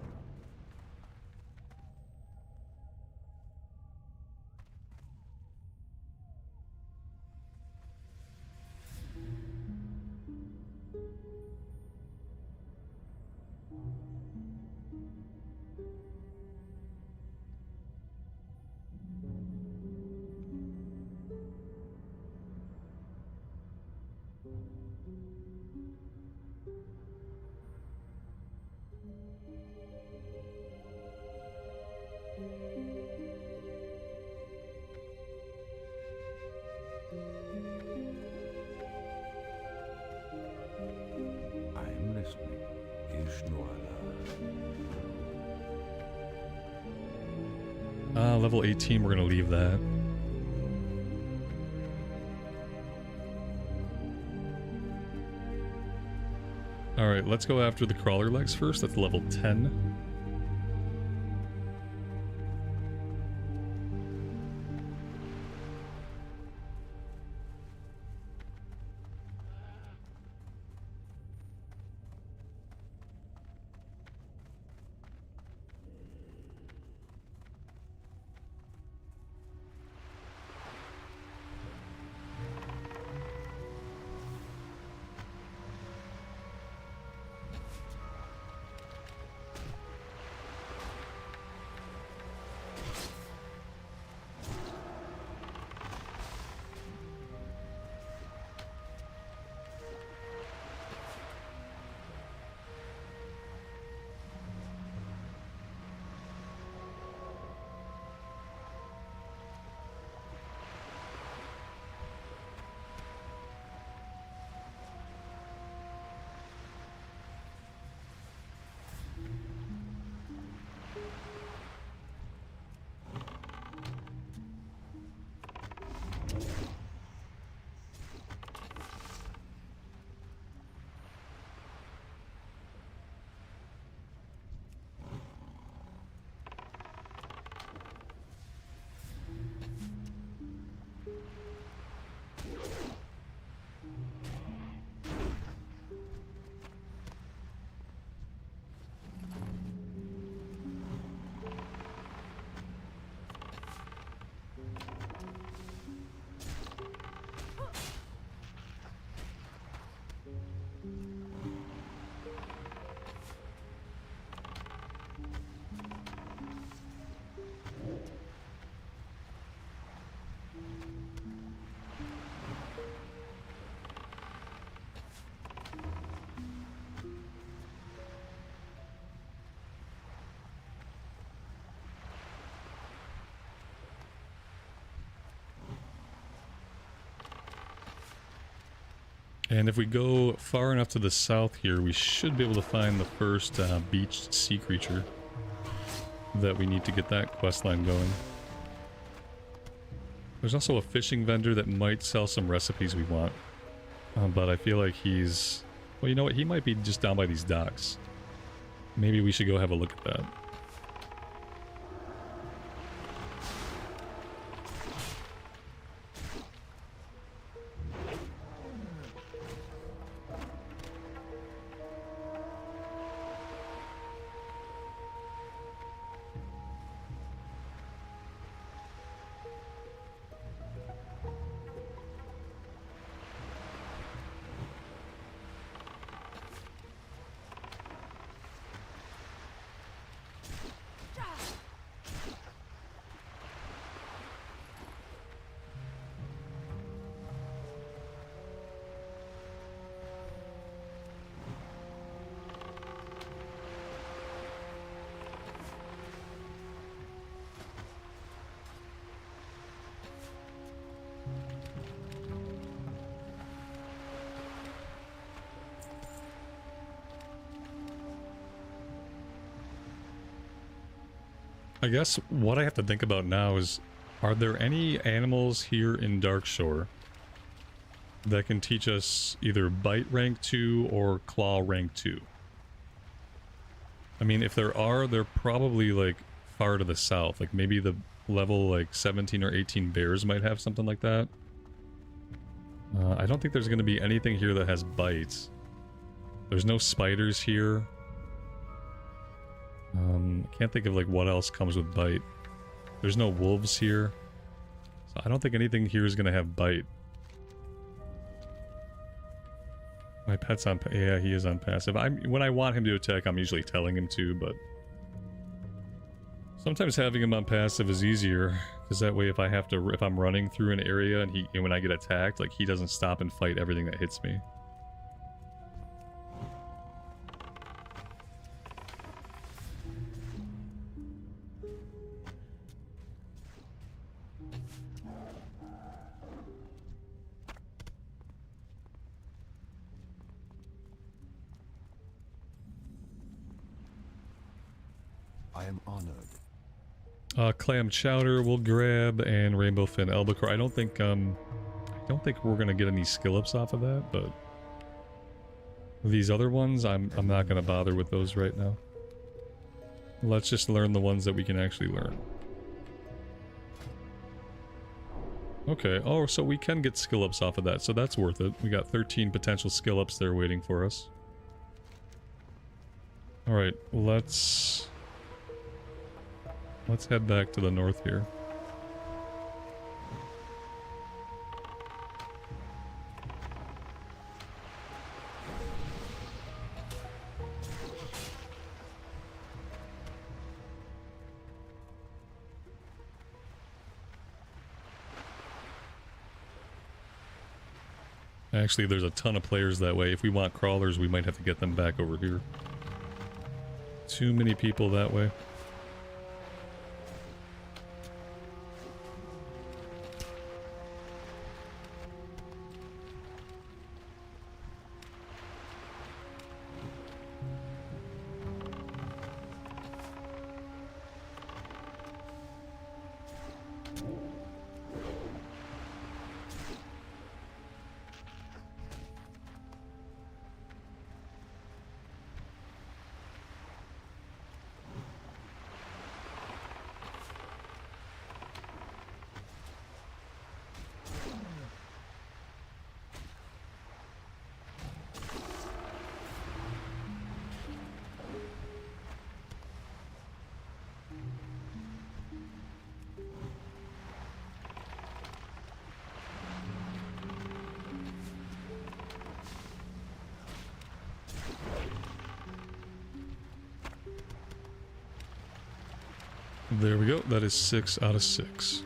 I am listening. Ishnuala. Level 18, we're gonna leave that. Alright, let's go after the crawler legs first. That's level 10. And if we go far enough to the south here, we should be able to find the first beached sea creature that we need to get that quest line going. There's also a fishing vendor that might sell some recipes we want. But I feel like he's... Well, you know what? He might be just down by these docks. Maybe we should go have a look at that. I guess what I have to think about now is, are there any animals here in Darkshore that can teach us either Bite rank 2 or Claw rank 2? I mean, if there are, they're probably like far to the south. Like maybe the level like 17 or 18 bears might have something like that. I don't think there's going to be anything here that has bites. There's no spiders here. Can't think of like what else comes with bite. There's no wolves here. So I don't think anything here is going to have bite. My pet's on... Yeah, he is on passive. When I want him to attack, I'm usually telling him to, but... Sometimes having him on passive is easier, because that way if I'm running through an area and when I get attacked, like he doesn't stop and fight everything that hits me. I am honored. Clam chowder we'll grab, and rainbow fin albacore. I don't think we're gonna get any skill ups off of that, but These other ones, I'm not gonna bother with those right now. Let's just learn the ones that we can actually learn. Okay, oh, so we can get skill ups off of that, so that's worth it. We got 13 potential skill ups there waiting for us. Alright, let's head back to the north here. Actually, there's a ton of players that way. If we want crawlers, we might have to get them back over here. Too many people that way. There we go. That is 6 out of 6.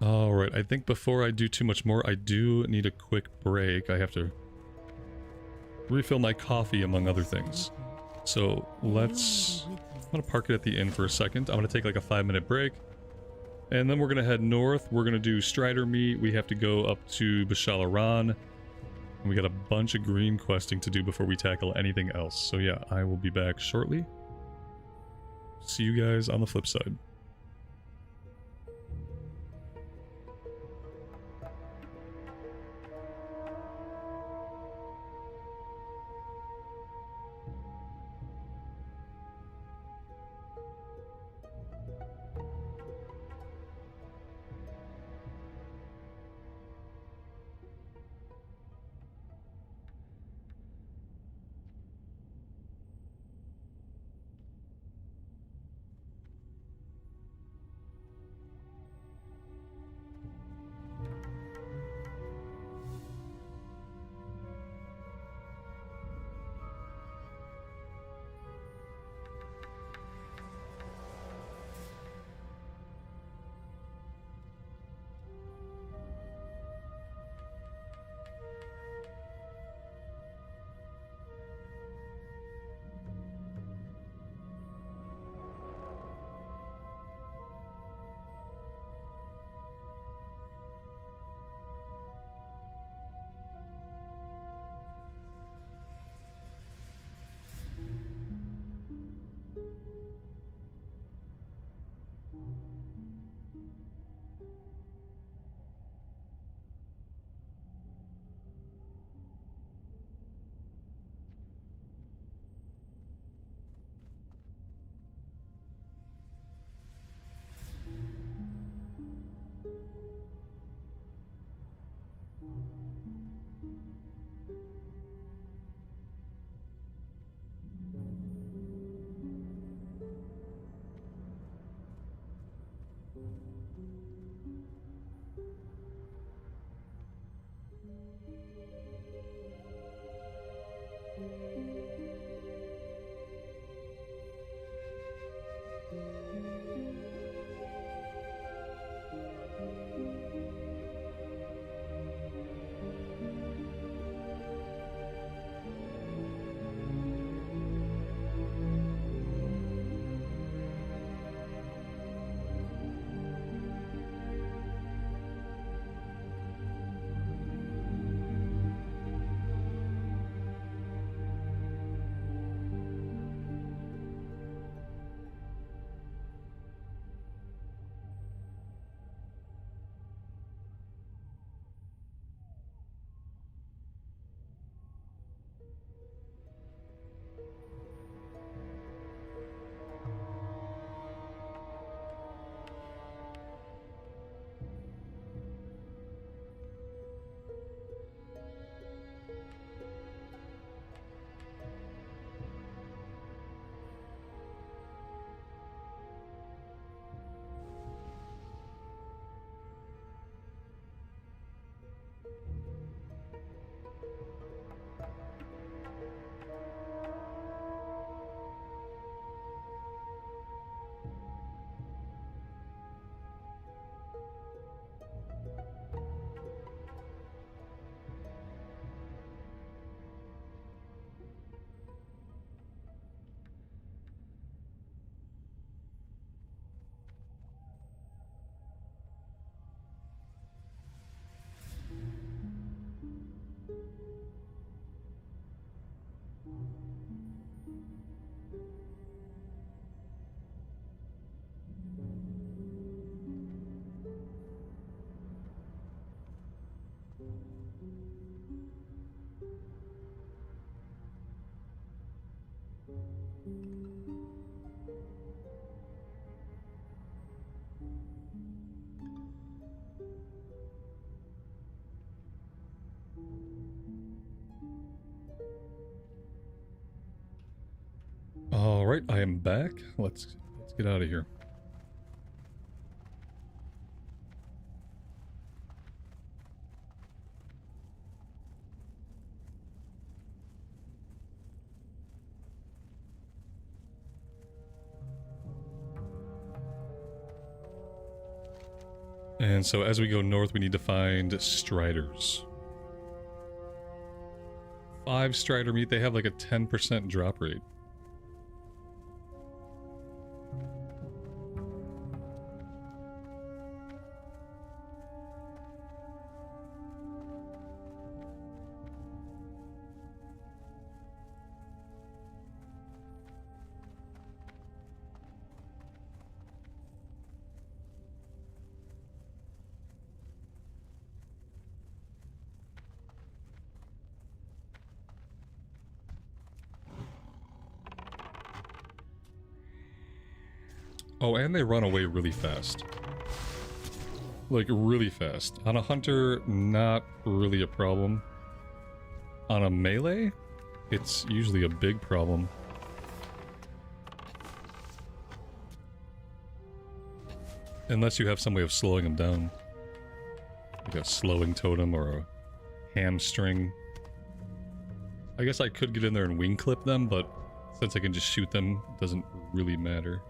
Alright, I think before I do too much more, I do need a quick break. I have to refill my coffee, among other things. So let's... I'm going to park it at the inn for a second. I'm going to take like a 5-minute break. And then we're going to head north. We're going to do Strider Meet. We have to go up to Bashalaran. And we got a bunch of green questing to do before we tackle anything else. So yeah, I will be back shortly. See you guys on the flip side. All right, I am back. Let's get out of here. And so as we go north, we need to find striders. 5 strider meat, they have like a 10% drop rate. Oh, and they run away really fast. Like, really fast. On a hunter, not really a problem. On a melee, it's usually a big problem. Unless you have some way of slowing them down. Like a slowing totem or a hamstring. I guess I could get in there and wing clip them, but since I can just shoot them, it doesn't really matter.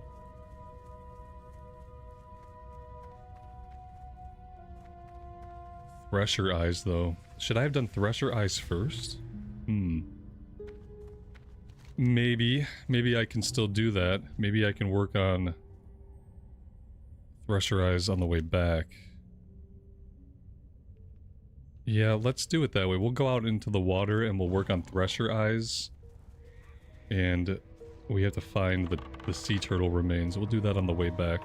Thresher Eyes, though. Should I have done Thresher Eyes first? Maybe. Maybe I can still do that. Maybe I can work on Thresher Eyes on the way back. Yeah, let's do it that way. We'll go out into the water and we'll work on Thresher Eyes. And we have to find the sea turtle remains. We'll do that on the way back.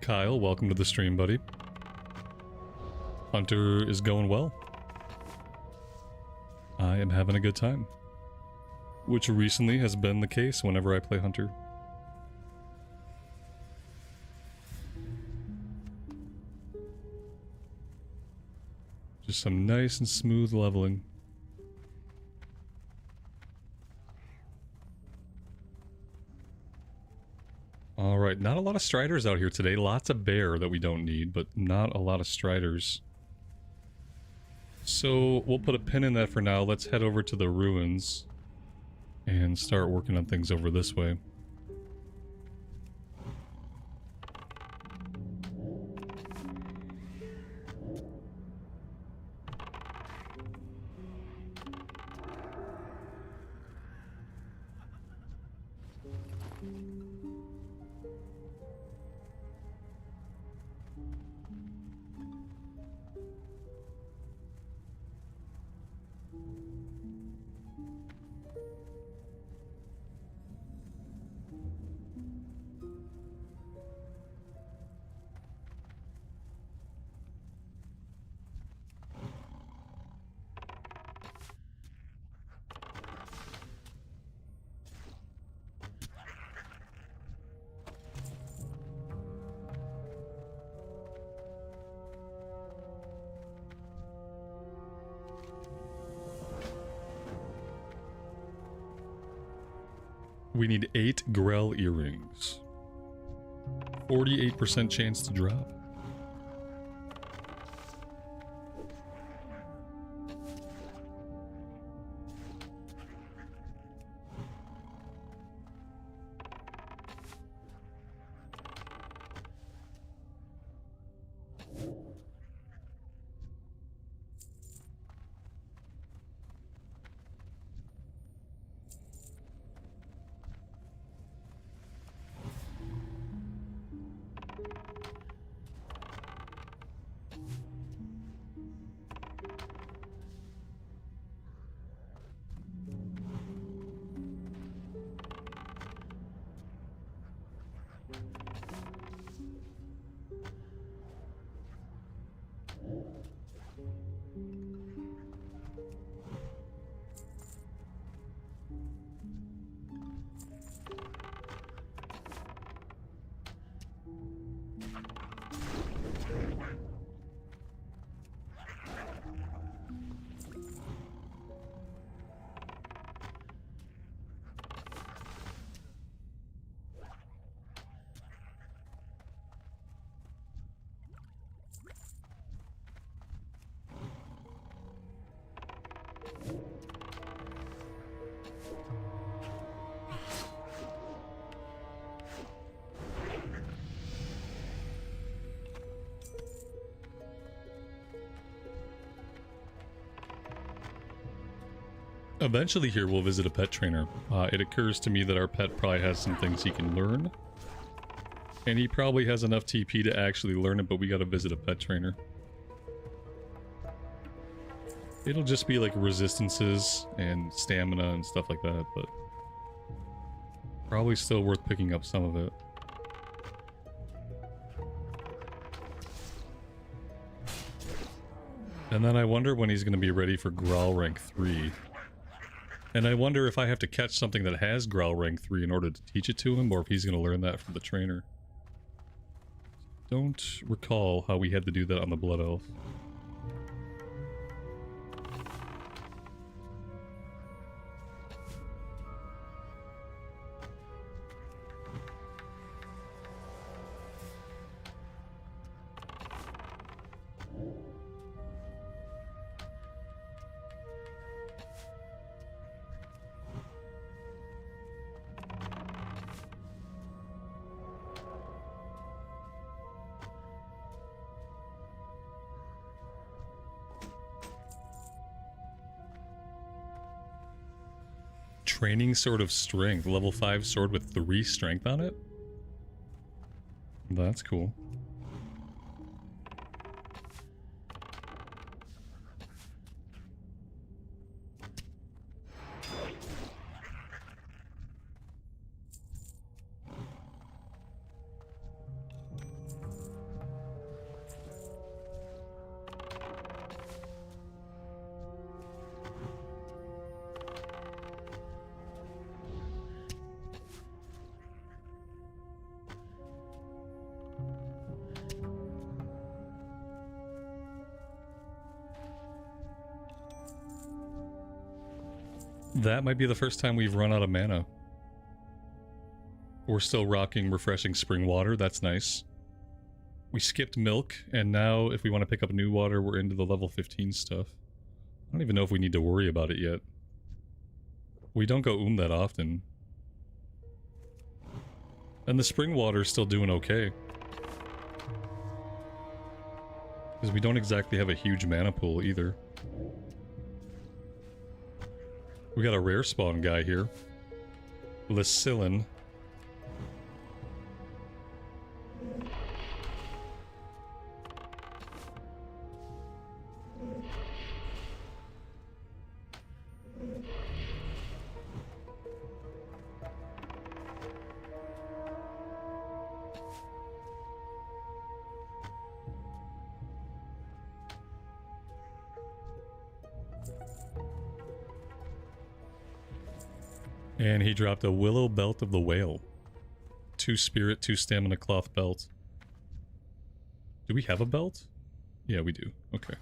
Kyle, welcome to the stream, buddy. Hunter is going well. I am having a good time. Which recently has been the case whenever I play Hunter. Just some nice and smooth leveling. Alright, not a lot of striders out here today. Lots of bear that we don't need, but not a lot of striders. So we'll put a pin in that for now. Let's head over to the ruins and start working on things over this way. We need 8 Grell earrings. 48% chance to drop. Eventually here we'll visit a pet trainer. It occurs to me that our pet probably has some things he can learn. And he probably has enough TP to actually learn it, but we gotta visit a pet trainer. It'll just be like resistances and stamina and stuff like that, but probably still worth picking up some of it. And then I wonder when he's gonna be ready for Growl rank 3. And I wonder if I have to catch something that has Growl rank 3 in order to teach it to him, or if he's going to learn that from the trainer. Don't recall how we had to do that on the Blood Elf. Training Sword of Strength, level 5 sword with 3 strength on it? That's cool. That might be the first time we've run out of mana. We're still rocking refreshing spring water. That's nice. We skipped milk, and now if we want to pick up new water, we're into the level 15 stuff. I don't even know if we need to worry about it yet. We don't go that often. And the spring water's still doing okay. Because we don't exactly have a huge mana pool either. We got a rare spawn guy here. Lycillin. And he dropped a Willow Belt of the Whale. 2 spirit, 2 stamina cloth belt. Do we have a belt? Yeah, we do. Okay.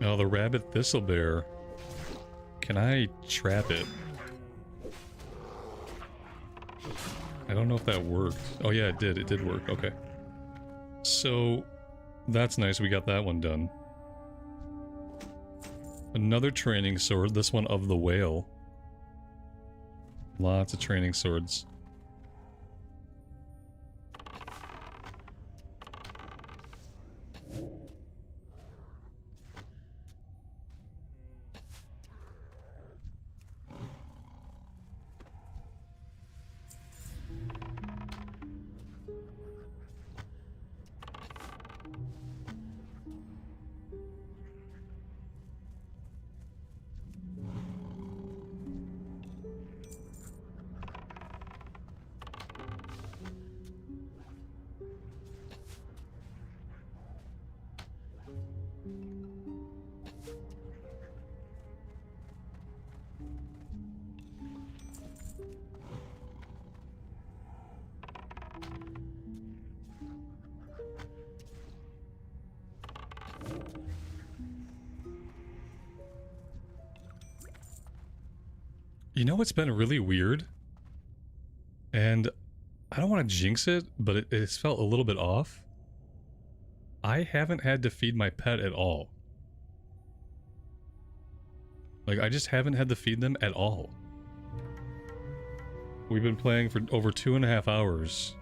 Oh, the rabbit thistlebear. Can I trap it? I don't know if that worked. Oh yeah, it did. It did work. Okay. So, that's nice, we got that one done. Another training sword, this one of the whale. Lots of training swords. You know what's been really weird? And I don't want to jinx it, but it's felt a little bit off. I haven't had to feed my pet at all. Like, I just haven't had to feed them at all. We've been playing for over 2.5 hours.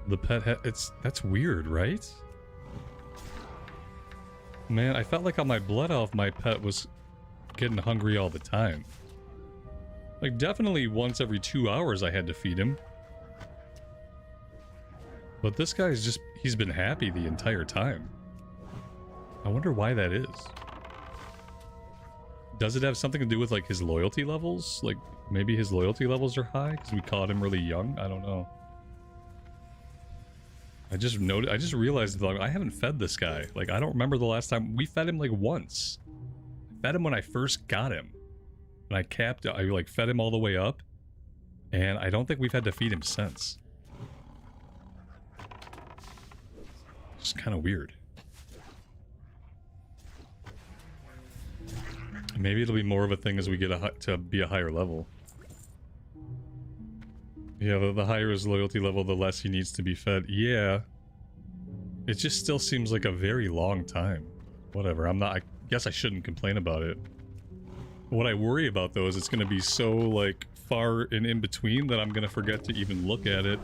The pet that's weird, right? Man, I felt like on my blood elf, my pet was getting hungry all the time. Like, definitely once every 2 hours I had to feed him. But this guy's just, he's been happy the entire time. I wonder why that is. Does it have something to do with, like, his loyalty levels? Like, maybe his loyalty levels are high because we caught him really young? I don't know. I just realized that I haven't fed this guy. Like, I don't remember the last time we fed him, like, once. I fed him when I first got him. And I like fed him all the way up, and I don't think we've had to feed him since. It's kind of weird. Maybe it'll be more of a thing as we get to be a higher level. Yeah, the higher his loyalty level, the less he needs to be fed. Yeah. It just still seems like a very long time. Whatever, I guess I shouldn't complain about it. What I worry about, though, is it's going to be so, like, far and in between that I'm going to forget to even look at it.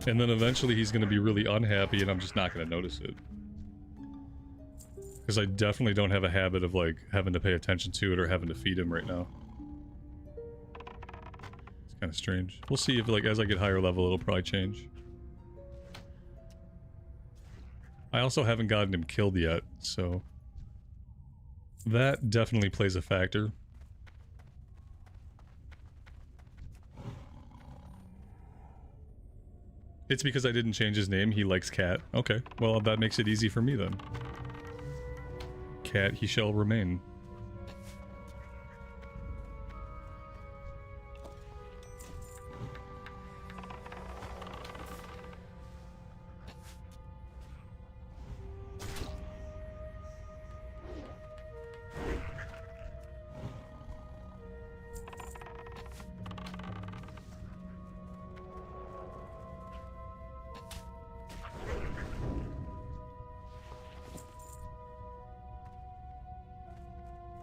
And then eventually he's going to be really unhappy and I'm just not going to notice it. Because I definitely don't have a habit of, like, having to pay attention to it or having to feed him right now. It's kind of strange. We'll see if, like, as I get higher level, it'll probably change. I also haven't gotten him killed yet, so... that definitely plays a factor. It's because I didn't change his name. He likes cat. Okay, well, that makes it easy for me then. Cat, he shall remain.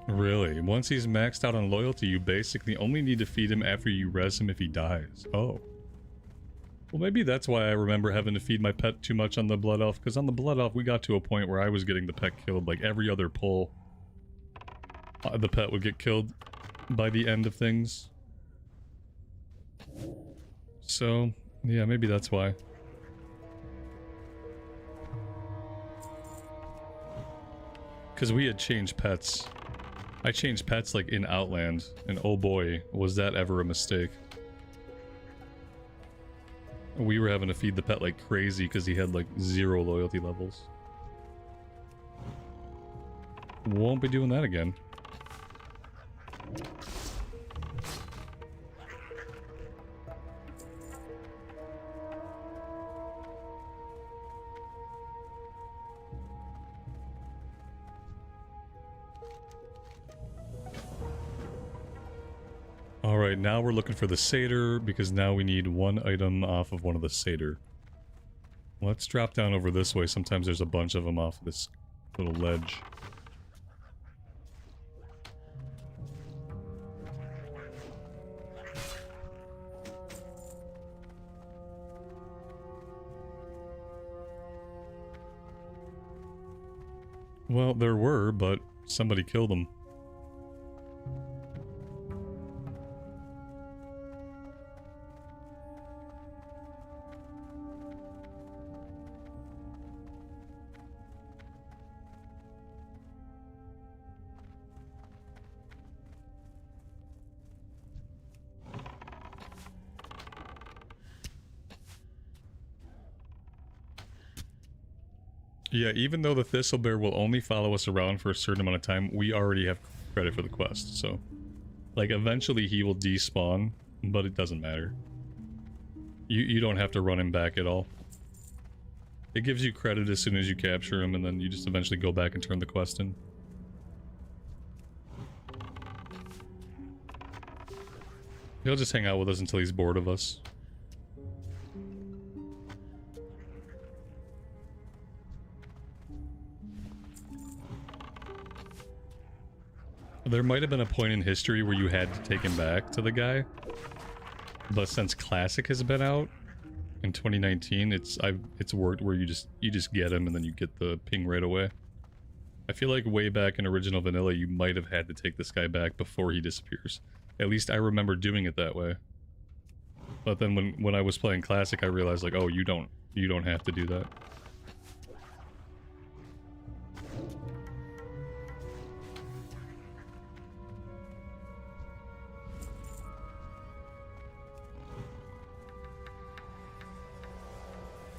Really? Once he's maxed out on loyalty, you basically only need to feed him after you res him if he dies. Oh. Well, maybe that's why I remember having to feed my pet too much on the Blood Elf, because on the Blood Elf, we got to a point where I was getting the pet killed, like every other pull. The pet would get killed by the end of things. So, yeah, maybe that's why. Because we had changed pets. I changed pets like in Outland, and oh boy, was that ever a mistake. We were having to feed the pet like crazy because he had like 0 loyalty levels. Won't be doing that again. Alright, now we're looking for the satyr, because now we need 1 item off of one of the satyr. Let's drop down over this way. Sometimes there's a bunch of them off this little ledge. Well, there were, but somebody killed them. Yeah, even though the Thistlebear will only follow us around for a certain amount of time, we already have credit for the quest, so... Like, eventually he will despawn, but it doesn't matter. You don't have to run him back at all. It gives you credit as soon as you capture him, and then you just eventually go back and turn the quest in. He'll just hang out with us until he's bored of us. There might have been a point in history where you had to take him back to the guy, but since Classic has been out in 2019, it's worked where you just get him and then you get the ping right away. I feel like way back in original vanilla, you might have had to take this guy back before he disappears. At least I remember doing it that way. But then when I was playing Classic, I realized like, oh, you don't have to do that.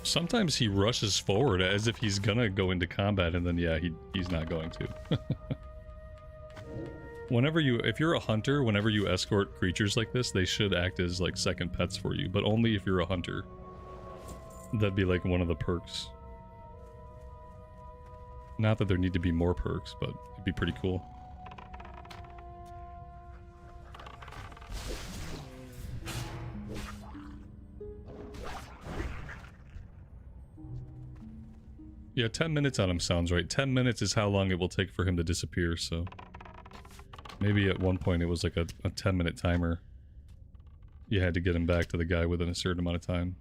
Sometimes he rushes forward as if he's gonna go into combat, and then yeah, he's not going to. If you're a hunter, whenever you escort creatures like this, they should act as like second pets for you, but only if you're a hunter. That'd be like one of the perks. Not that there need to be more perks, but it'd be pretty cool. Yeah, 10 minutes on him sounds right. 10 minutes is how long it will take for him to disappear, so... Maybe at one point it was like a 10-minute timer. You had to get him back to the guy within a certain amount of time.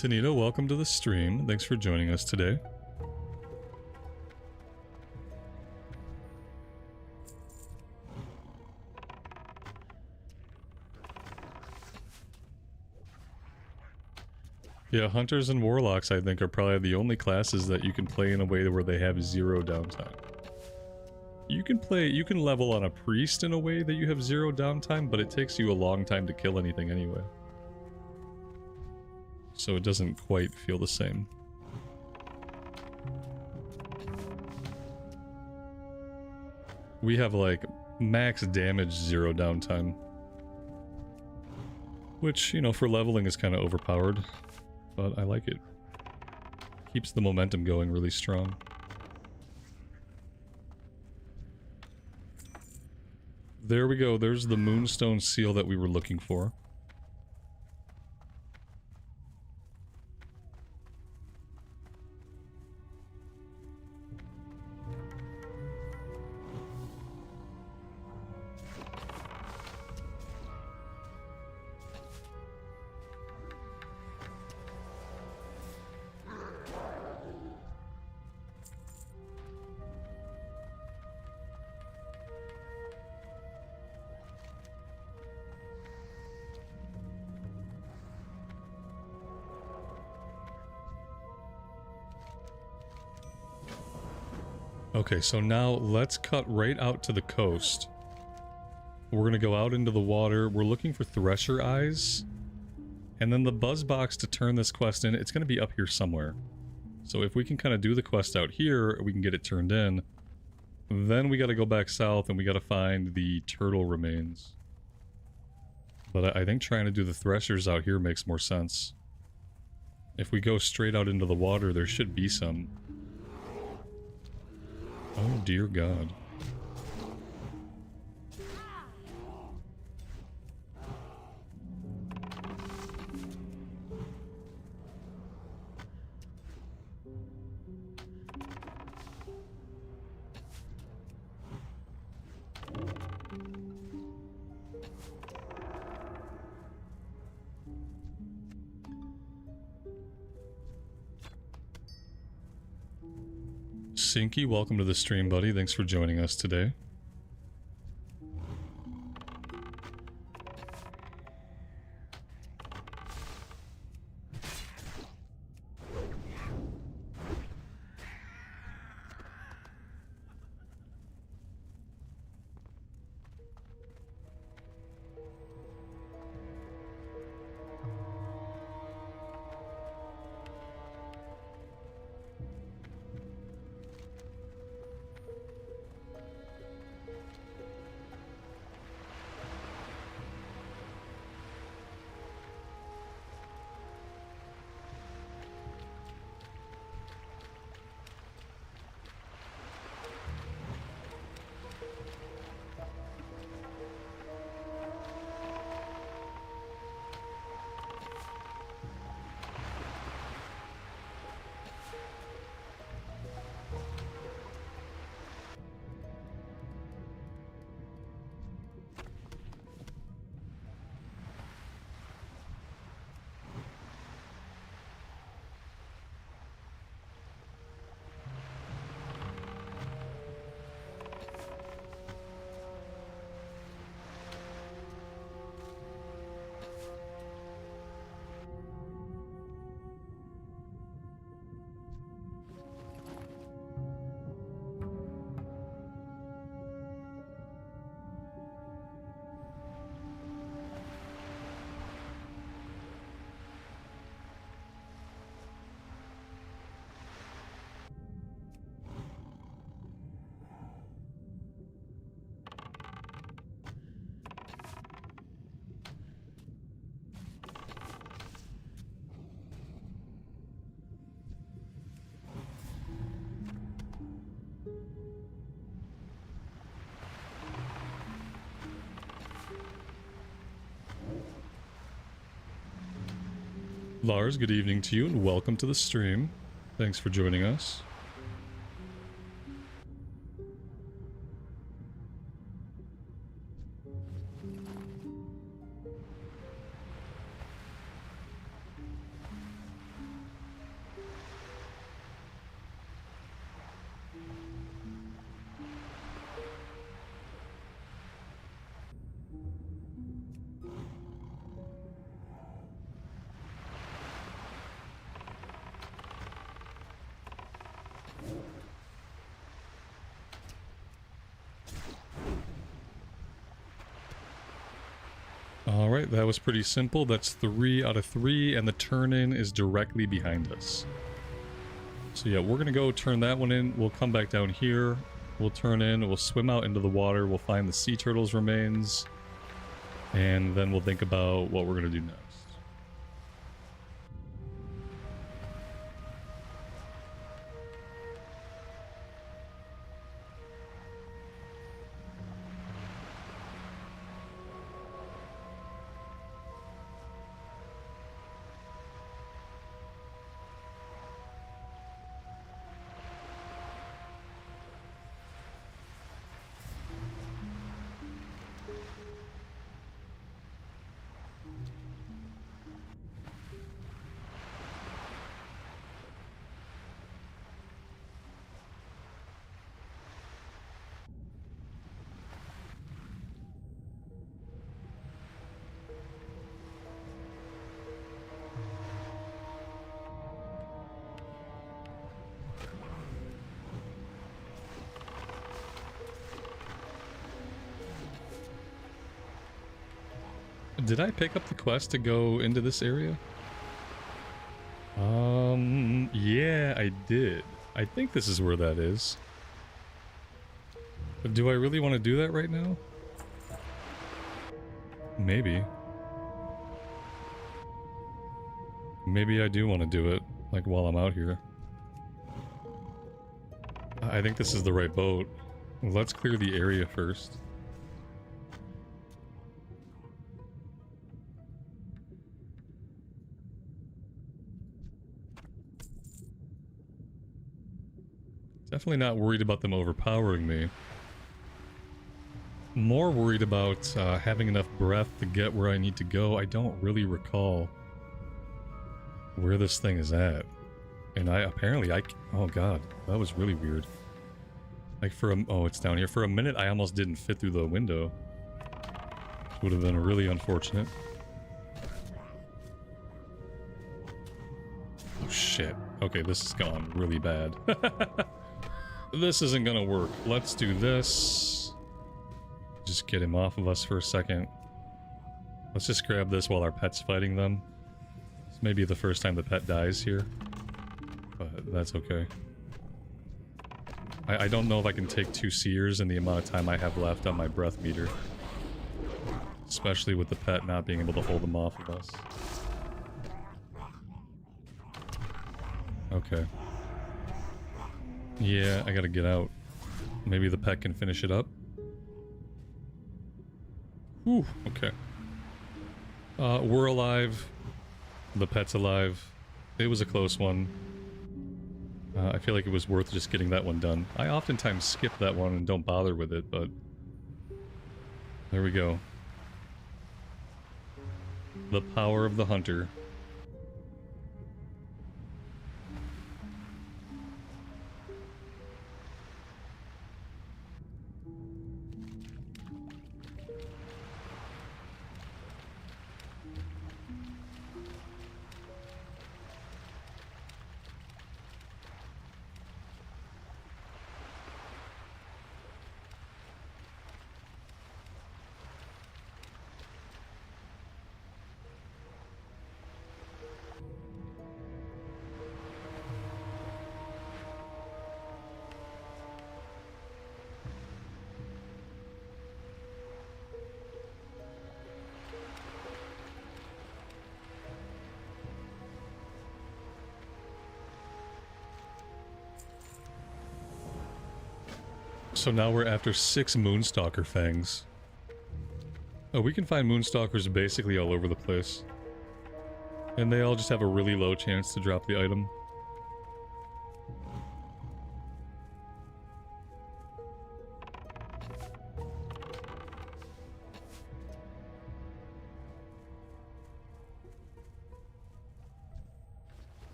Tanito, welcome to the stream. Thanks for joining us today. Yeah, Hunters and Warlocks, I think, are probably the only classes that you can play in a way where they have zero downtime. You can level on a Priest in a way that you have zero downtime, but it takes you a long time to kill anything anyway. So it doesn't quite feel the same. We have like max damage, zero downtime. Which, you know, for leveling is kind of overpowered. But I like it. Keeps the momentum going really strong. There we go. There's the Moonstone seal that we were looking for. Okay, so now let's cut right out to the coast. We're gonna go out into the water. We're looking for Thresher Eyes. And then the buzz box to turn this quest in, it's gonna be up here somewhere. So if we can kind of do the quest out here, we can get it turned in. Then we gotta go back south and we gotta find the turtle remains. But I think trying to do the Threshers out here makes more sense. If we go straight out into the water, there should be some. Oh dear God. Sinky, welcome to the stream, buddy. Thanks for joining us today. Lars, good evening to you and welcome to the stream. Thanks for joining us. Alright, that was pretty simple. That's 3 out of 3, and the turn-in is directly behind us. So yeah, we're gonna go turn that one in. We'll come back down here. We'll turn in, we'll swim out into the water, we'll find the sea turtle's remains, and then we'll think about what we're gonna do next. Did I pick up the quest to go into this area? Yeah, I did. I think this is where that is. But do I really want to do that right now? Maybe. Maybe I do want to do it, like, while I'm out here. I think this is the right boat. Let's clear the area first. Definitely not worried about them overpowering me. More worried about having enough breath to get where I need to go. I don't really recall where this thing is at. And oh god, that was really weird. Like oh, it's down here. For a minute, I almost didn't fit through the window. Which would have been really unfortunate. Oh shit. Okay, this has gone really bad. This isn't gonna work. Let's do this. Just get him off of us for a second. Let's just grab this while our pet's fighting them. This may be the first time the pet dies here. But that's okay. I don't know if I can take 2 seers in the amount of time I have left on my breath meter. Especially with the pet not being able to hold them off of us. Okay. Yeah, I gotta get out. Maybe the pet can finish it up. Whew, okay. We're alive. The pet's alive. It was a close one. I feel like it was worth just getting that one done. I oftentimes skip that one and don't bother with it, but... there we go. The power of the hunter. So now we're after 6 Moonstalker fangs. Oh, we can find Moonstalkers basically all over the place. And they all just have a really low chance to drop the item.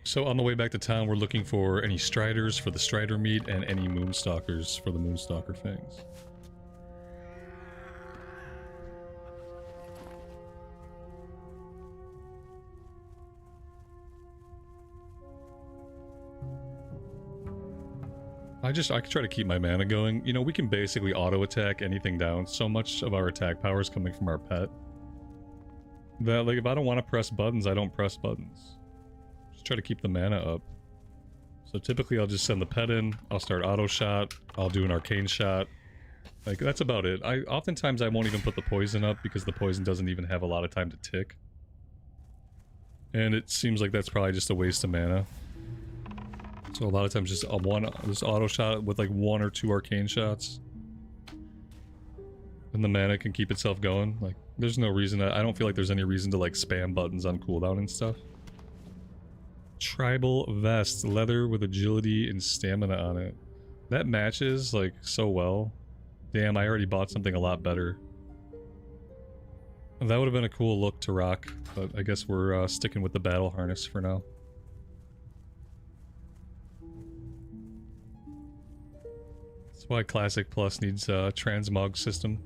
So on the way back to town, we're looking for any Striders for the Strider meat and any Moonstalkers for the Moonstalker fangs. I could try to keep my mana going. You know, we can basically auto-attack anything down. So much of our attack power is coming from our pet. That, like, if I don't want to press buttons, I don't press buttons. Just try to keep the mana up. So typically I'll just send the pet in, I'll start auto-shot, I'll do an arcane shot. Like, that's about it. Oftentimes I won't even put the poison up because the poison doesn't even have a lot of time to tick. And it seems like that's probably just a waste of mana. So a lot of times just this auto shot with like 1 or 2 arcane shots. And the mana can keep itself going. Like, there's no reason, I don't feel like there's any reason to like spam buttons on cooldown and stuff. Tribal vest, leather with agility and stamina on it. That matches like so well. Damn, I already bought something a lot better. That would have been a cool look to rock, but I guess we're sticking with the battle harness for now. That's why Classic Plus needs a transmog system.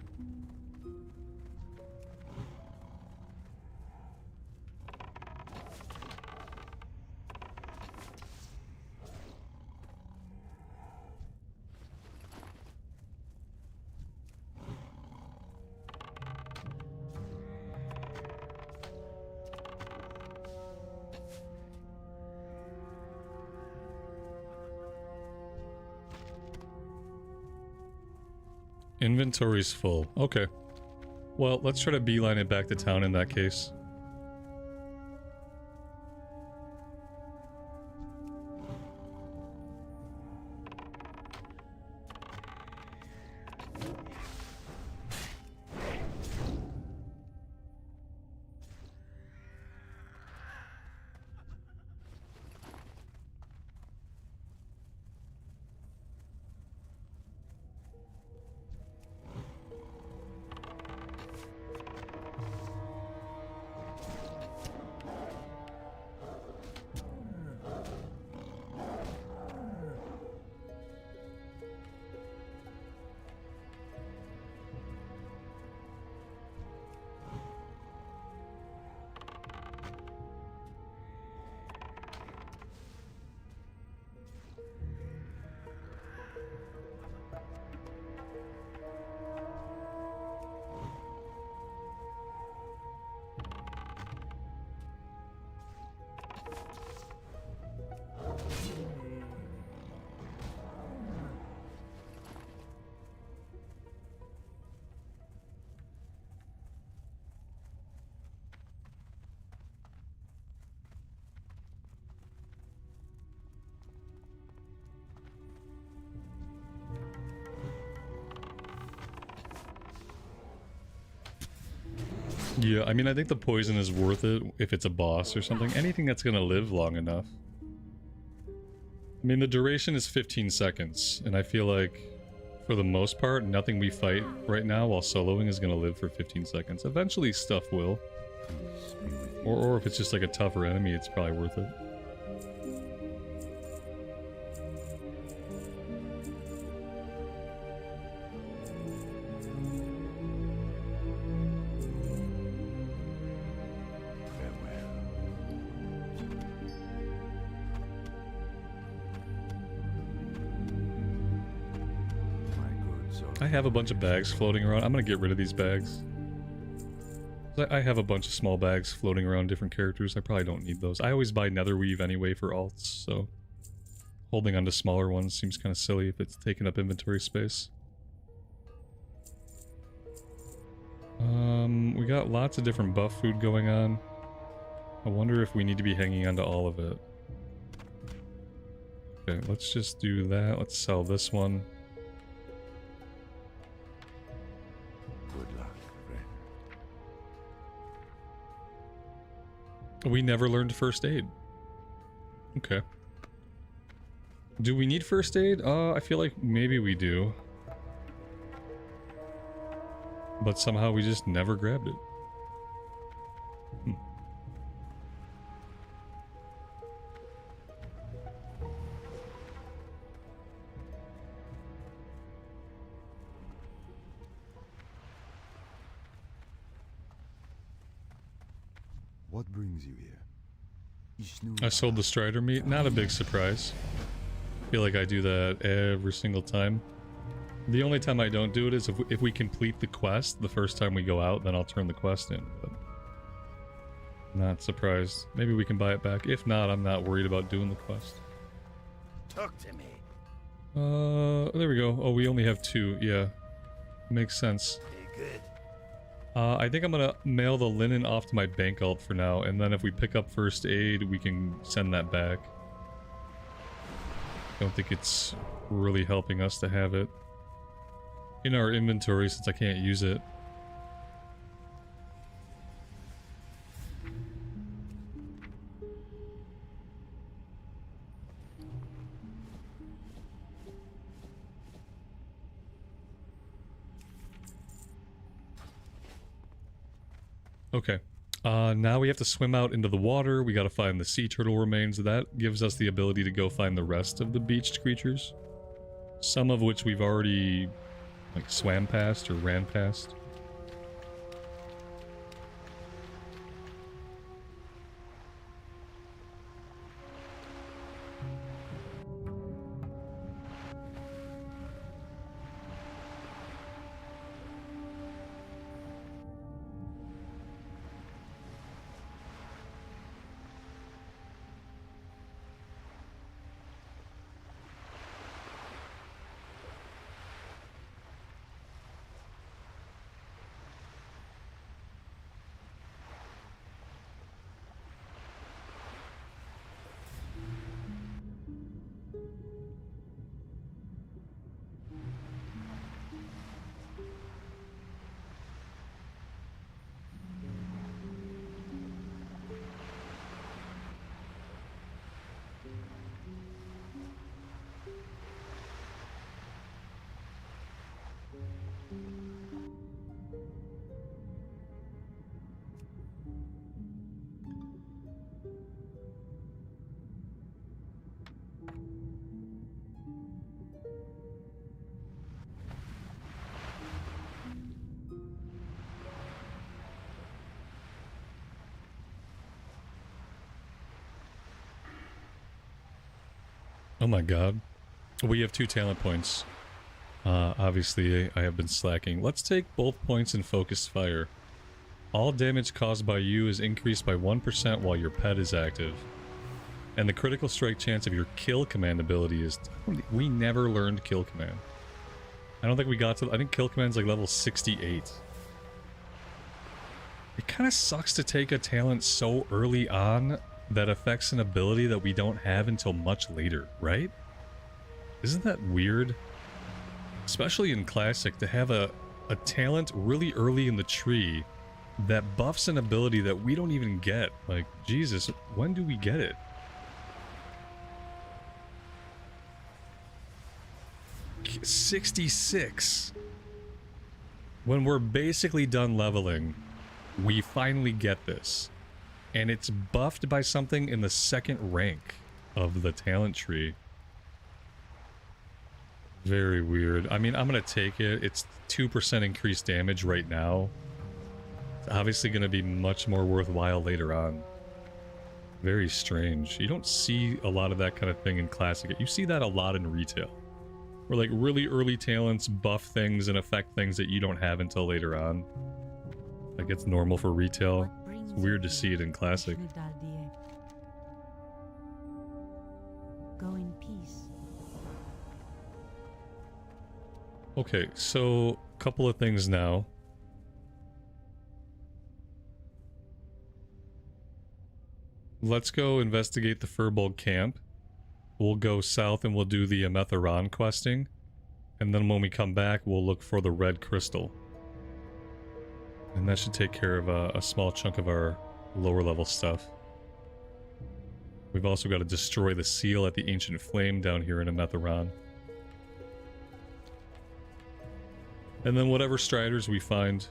Inventory's full. Okay. Well, let's try to beeline it back to town in that case. Yeah, I mean, I think the poison is worth it if it's a boss or something. Anything that's gonna live long enough. I mean, the duration is 15 seconds, and I feel like, for the most part, nothing we fight right now while soloing is gonna live for 15 seconds. Eventually, stuff will. Or if it's just like a tougher enemy, it's probably worth it. I have a bunch of bags floating around. I'm gonna get rid of these bags. I have a bunch of small bags floating around different characters. I probably don't need those. I always buy Netherweave anyway for alts, so holding onto smaller ones seems kind of silly if it's taking up inventory space. We got lots of different buff food going on. I wonder if we need to be hanging on to all of it. Okay, let's just do that. Let's sell this one. We never learned first aid. Okay. Do we need first aid? I feel like maybe we do. But somehow we just never grabbed it. What brings you here? I sold the Strider meat. Not a big surprise. I feel like I do that every single time. The only time I don't do it is if we complete the quest the first time we go out, then I'll turn the quest in. But not surprised. Maybe we can buy it back. If not, I'm not worried about doing the quest. Talk to me. There we go. Oh, we only have 2. Yeah. Makes sense. Be good. I think I'm gonna mail the linen off to my bank alt for now, and then if we pick up first aid, we can send that back. Don't think it's really helping us to have it in our inventory since I can't use it. Okay. Now we have to swim out into the water. We gotta find the sea turtle remains. That gives us the ability to go find the rest of the beached creatures. Some of which we've already, like, swam past or ran past. Oh my god. We have 2 talent points. Obviously, I have been slacking. Let's take both points and focus fire. All damage caused by you is increased by 1% while your pet is active. And the critical strike chance of your kill command ability is... We never learned kill command. I don't think we got to... I think kill command's like level 68. It kind of sucks to take a talent so early on that affects an ability that we don't have until much later, right? Isn't that weird? Especially in Classic, to have a talent really early in the tree that buffs an ability that we don't even get. Like, Jesus, when do we get it? $66. When we're basically done leveling, we finally get this. And it's buffed by something in the 2nd rank of the talent tree. Very weird. I mean, I'm gonna take it. It's 2% increased damage right now. It's obviously gonna be much more worthwhile later on. Very strange. You don't see a lot of that kind of thing in Classic. You see that a lot in retail. Where like really early talents buff things and affect things that you don't have until later on. Like it's normal for retail. It's weird to see it in Classic. Go in peace. Okay, so a couple of things now. Let's go investigate the Furbolg camp. We'll go south and we'll do the Ametheron questing. And then when we come back, we'll look for the red crystal. And that should take care of a small chunk of our lower level stuff. We've also got to destroy the seal at the Ancient Flame down here in Ametheron. And then whatever striders we find,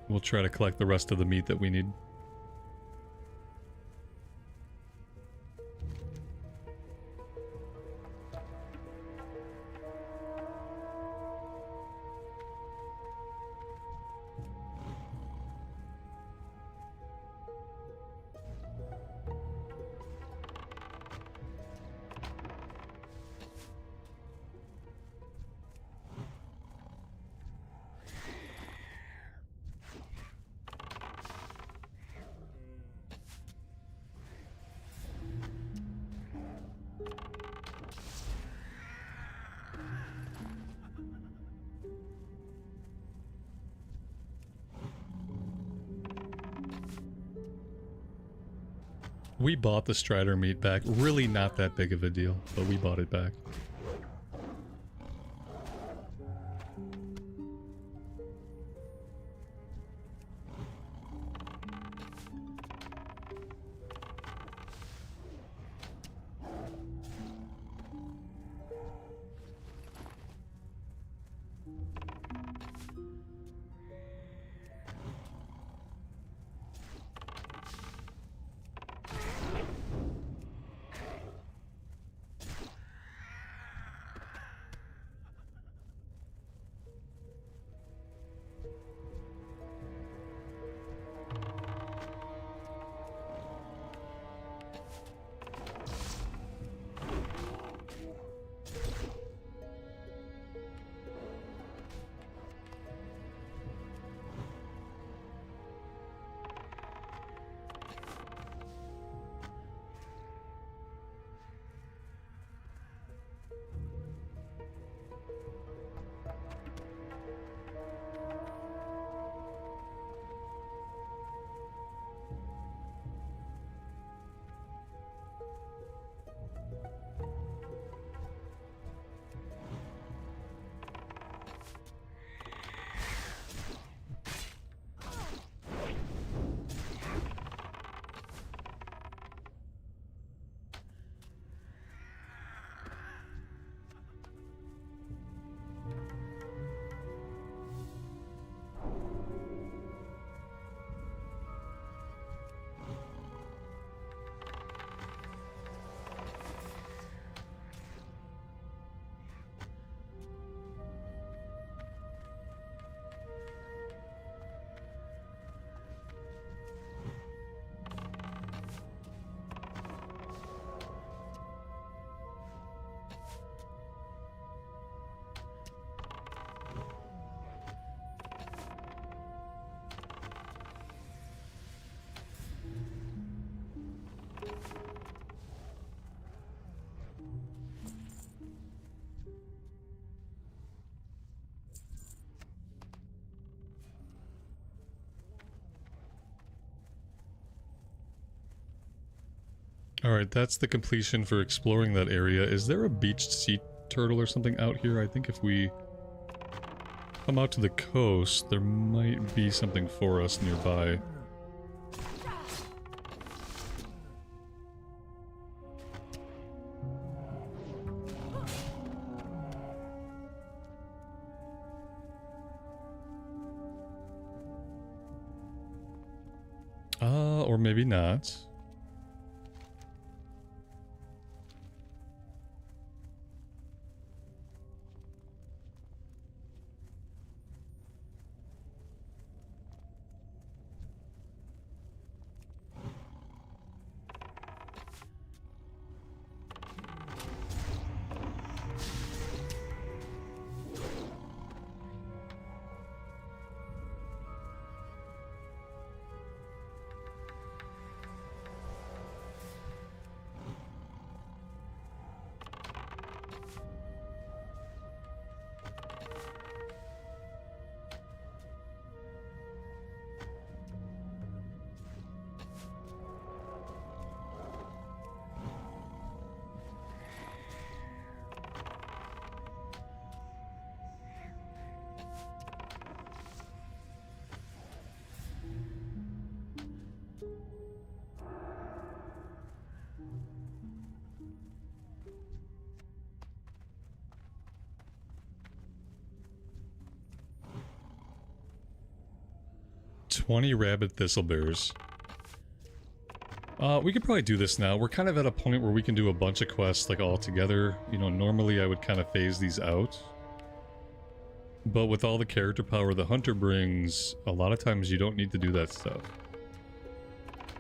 we'll try to collect the rest of the meat that we need. We bought the Strider meat back. Really not that big of a deal, but we bought it back. Alright, that's the completion for exploring that area. Is there a beached sea turtle or something out here? I think if we come out to the coast, there might be something for us nearby. Or maybe not. "20 rabid thistlebears." We could probably do this now. We're kind of at a point where we can do a bunch of quests, like, all together. You know, normally I would kind of phase these out. But with all the character power the hunter brings, a lot of times you don't need to do that stuff.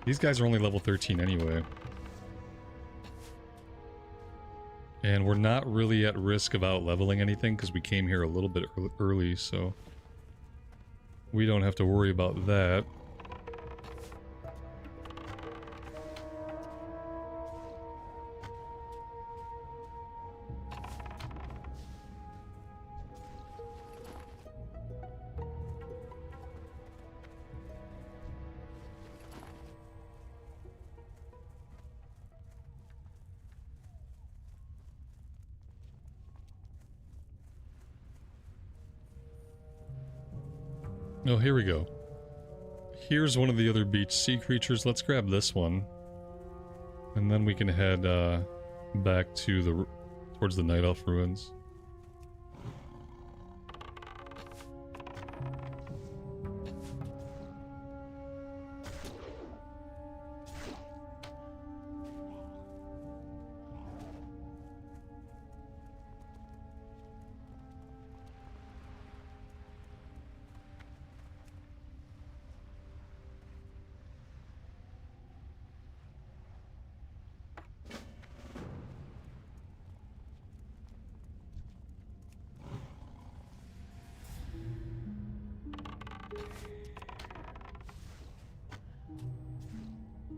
These guys are only level 13 anyway. And we're not really at risk of out-leveling anything, because we came here a little bit early, so we don't have to worry about that. Oh, here we go. Here's one of the other beach sea creatures. Let's grab this one. And then we can head back to towards the Night Elf ruins.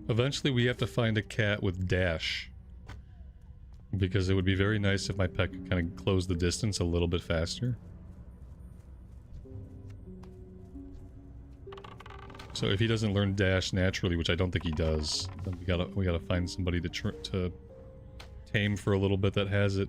Eventually we have to find a cat with dash. Because it would be very nice if my pet could kind of close the distance a little bit faster. So if he doesn't learn dash naturally, which I don't think he does, then we gotta find somebody to tame for a little bit that has it.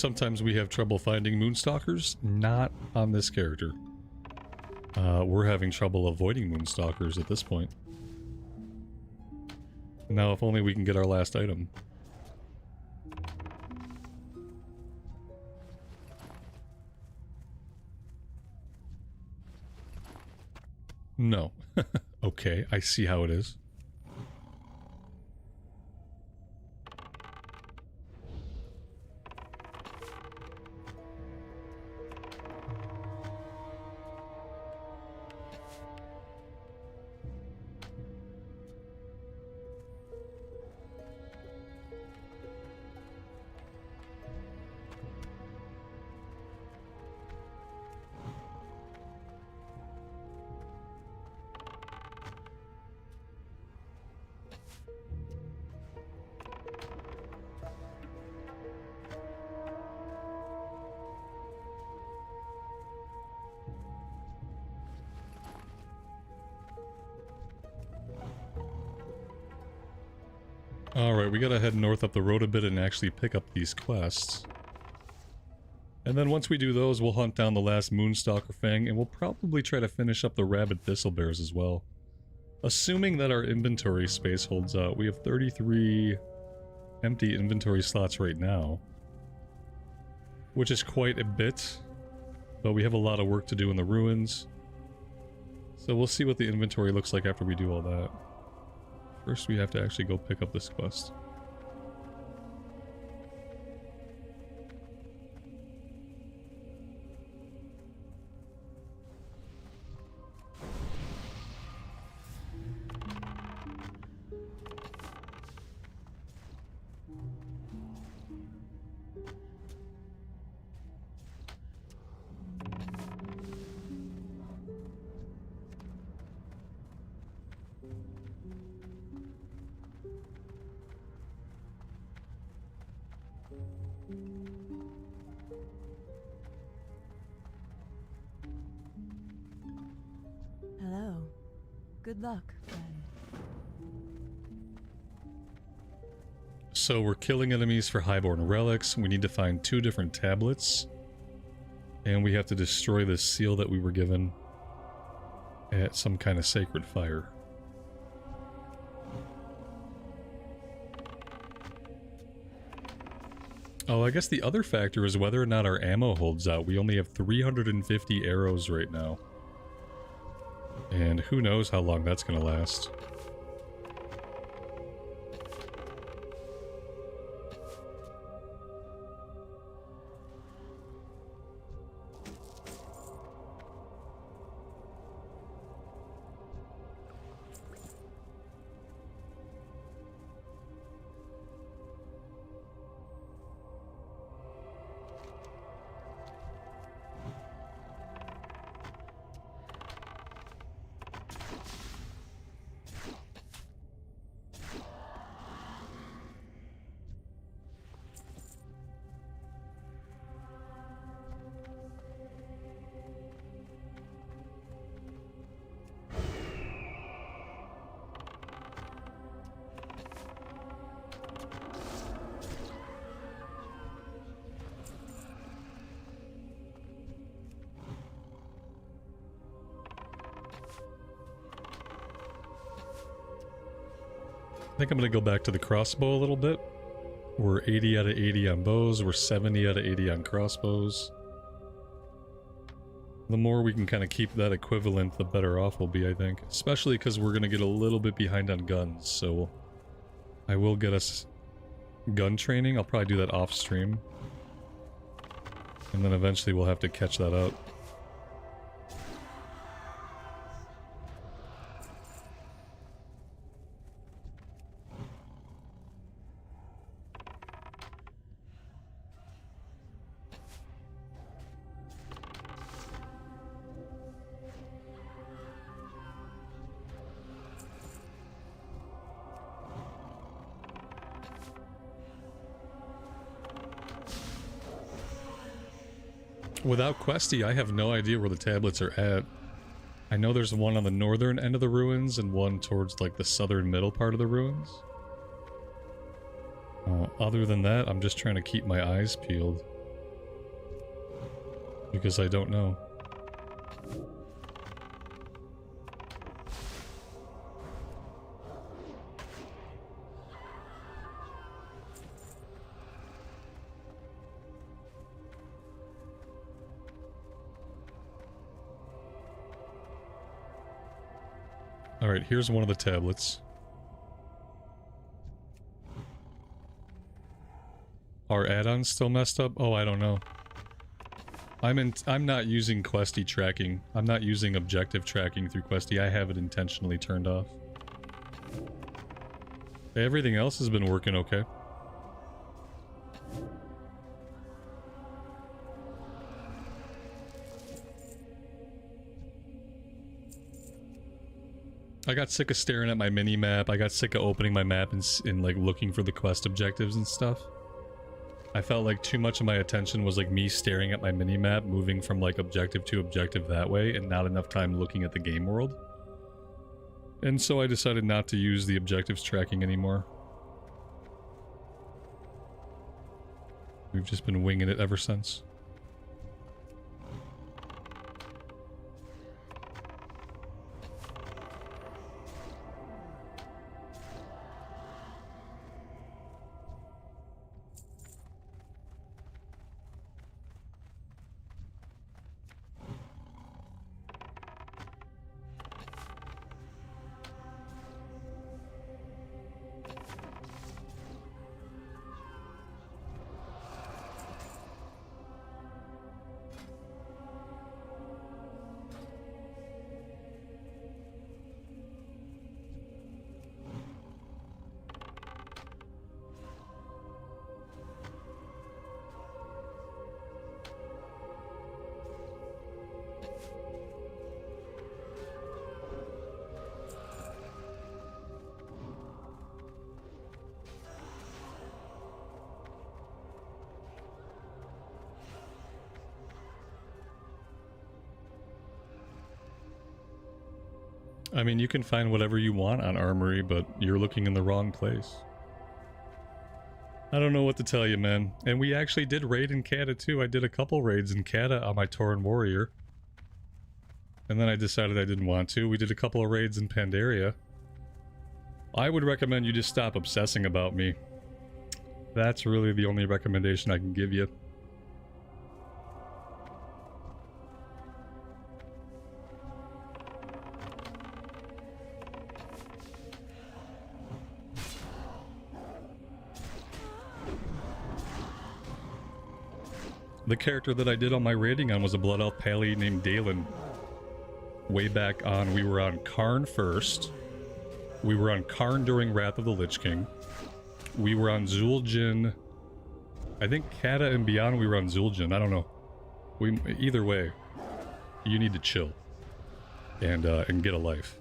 sometimes we have trouble finding Moonstalkers. Not on this character. We're having trouble avoiding Moonstalkers at this point. Now, if only we can get our last item. No. Okay, I see how it is. Alright, we gotta head north up the road a bit and actually pick up these quests. And then once we do those, we'll hunt down the last Moonstalker Fang, and we'll probably try to finish up the Rabid Thistlebears as well. Assuming that our inventory space holds out. We have 33 empty inventory slots right now, which is quite a bit, but we have a lot of work to do in the ruins. So we'll see what the inventory looks like after we do all that. First, we have to actually go pick up this quest. Hello. Good luck, friend. So we're killing enemies for Highborn relics. We need to find 2 different tablets. And we have to destroy this seal that we were given at some kind of sacred fire. Oh, I guess the other factor is whether or not our ammo holds out. We only have 350 arrows right now. And who knows how long that's going to last. I think I'm going to go back to the crossbow a little bit. We're 80 out of 80 on bows. We're 70 out of 80 on crossbows. The more we can kind of keep that equivalent, the better off we'll be, I think. Especially because we're going to get a little bit behind on guns, so I will get us gun training. I'll probably do that off stream. And then eventually we'll have to catch that up. Without Questy, I have no idea where the tablets are at. I know there's one on the northern end of the ruins and one towards like the southern middle part of the ruins. Other than that, I'm just trying to keep my eyes peeled. Because I don't know. Alright, here's one of the tablets. Are add-ons still messed up? Oh, I don't know. I'm not using Questy tracking. I'm not using objective tracking through Questy. I have it intentionally turned off. Everything else has been working okay. I got sick of staring at my mini-map. I got sick of opening my map and like looking for the quest objectives and stuff. I felt like too much of my attention was like me staring at my mini-map, moving from like objective to objective that way, and not enough time looking at the game world. And so I decided not to use the objectives tracking anymore. We've just been winging it ever since. I mean, you can find whatever you want on Armory, but you're looking in the wrong place. I don't know what to tell you, man. And we actually did raid in Kata too. I did a couple raids in Kata on my Tauren Warrior. And then I decided I didn't want to. We did a couple of raids in Pandaria. I would recommend you just stop obsessing about me. That's really the only recommendation I can give you. The character that I did on my raiding on was a Blood Elf Pally named Dalen. Way back on, we were on Karn first. We were on Karn during Wrath of the Lich King. We were on Zul'jin. I think Kata and beyond we were on Zul'jin. I don't know. Either way, you need to chill and get a life.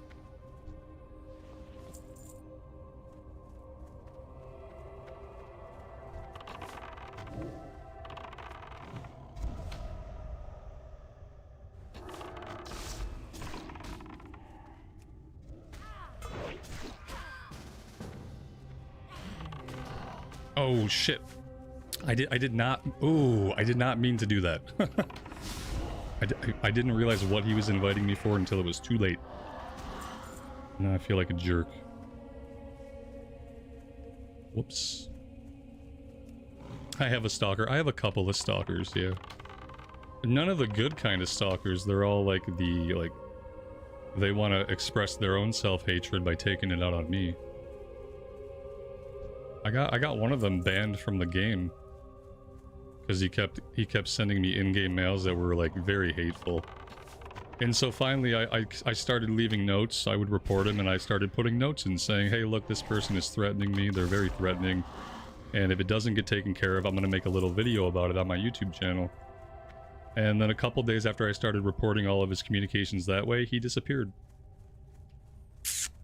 Oh shit. I did not mean to do that. I didn't realize what he was inviting me for until it was too late. Now I feel like a jerk. Whoops. I have a stalker. I have a couple of stalkers, yeah. None of the good kind of stalkers. They're all like they want to express their own self-hatred by taking it out on me. I got one of them banned from the game because he kept sending me in-game mails that were like very hateful. And so finally I started leaving notes. I would report him and I started putting notes in saying, hey, look, this person is threatening me. They're very threatening. And if it doesn't get taken care of, I'm going to make a little video about it on my YouTube channel. And then a couple days after I started reporting all of his communications that way, he disappeared.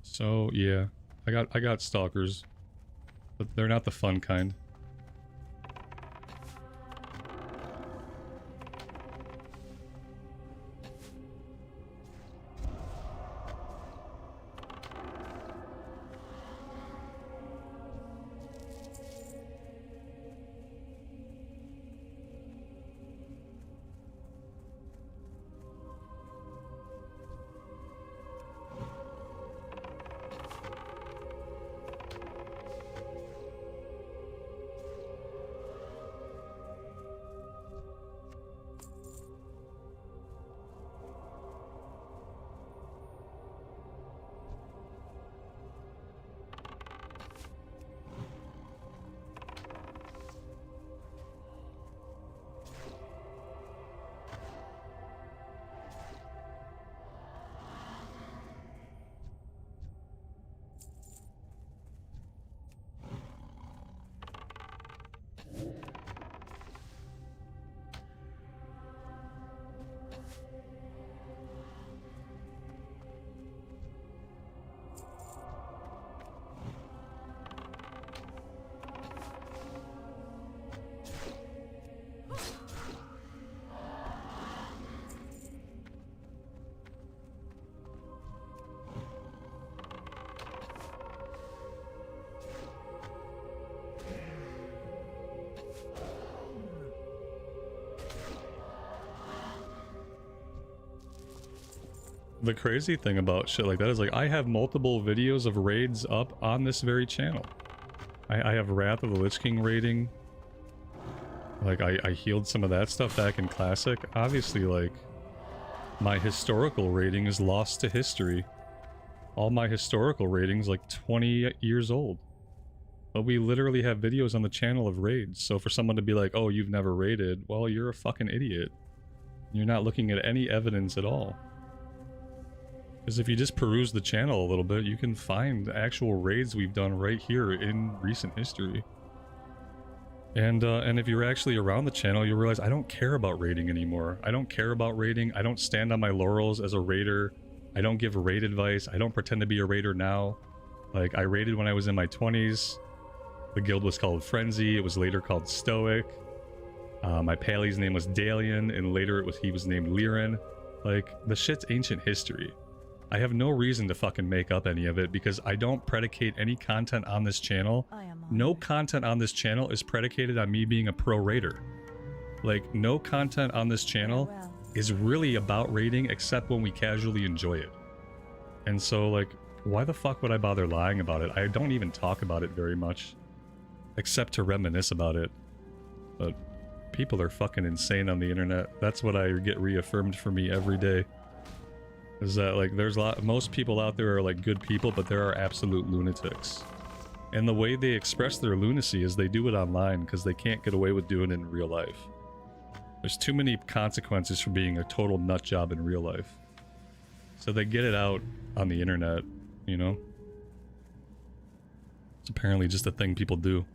So yeah, I got stalkers. But they're not the fun kind. the crazy thing about shit like that is like I have multiple videos of raids up on this very channel. I have Wrath of the Lich King raiding. Like I healed some of that stuff back in Classic. Obviously, like my historical rating is lost to history. All my historical ratings like 20 years old. But we literally have videos on the channel of raids. So for someone to be like, oh, you've never raided, well, you're a fucking idiot. You're not looking at any evidence at all. Because if you just peruse the channel a little bit, you can find actual raids we've done right here in recent history. And if you're actually around the channel, you'll realize I don't care about raiding anymore. I don't care about raiding. I don't stand on my laurels as a raider. I don't give raid advice. I don't pretend to be a raider now. Like, I raided when I was in my 20s. The guild was called Frenzy. It was later called Stoic. My Pally's name was Dalian, and later he was named Liren. Like, the shit's ancient history. I have no reason to fucking make up any of it because I don't predicate any content on this channel. No content on this channel is predicated on me being a pro raider. Like, no content on this channel is really about raiding except when we casually enjoy it. And so, like, why the fuck would I bother lying about it? I don't even talk about it very much. Except to reminisce about it. But people are fucking insane on the internet. That's what I get reaffirmed for me every day. Is that, like, most people out there are, like, good people, but there are absolute lunatics. And the way they express their lunacy is they do it online because they can't get away with doing it in real life. There's too many consequences for being a total nut job in real life. So they get it out on the internet, you know? It's apparently just a thing people do.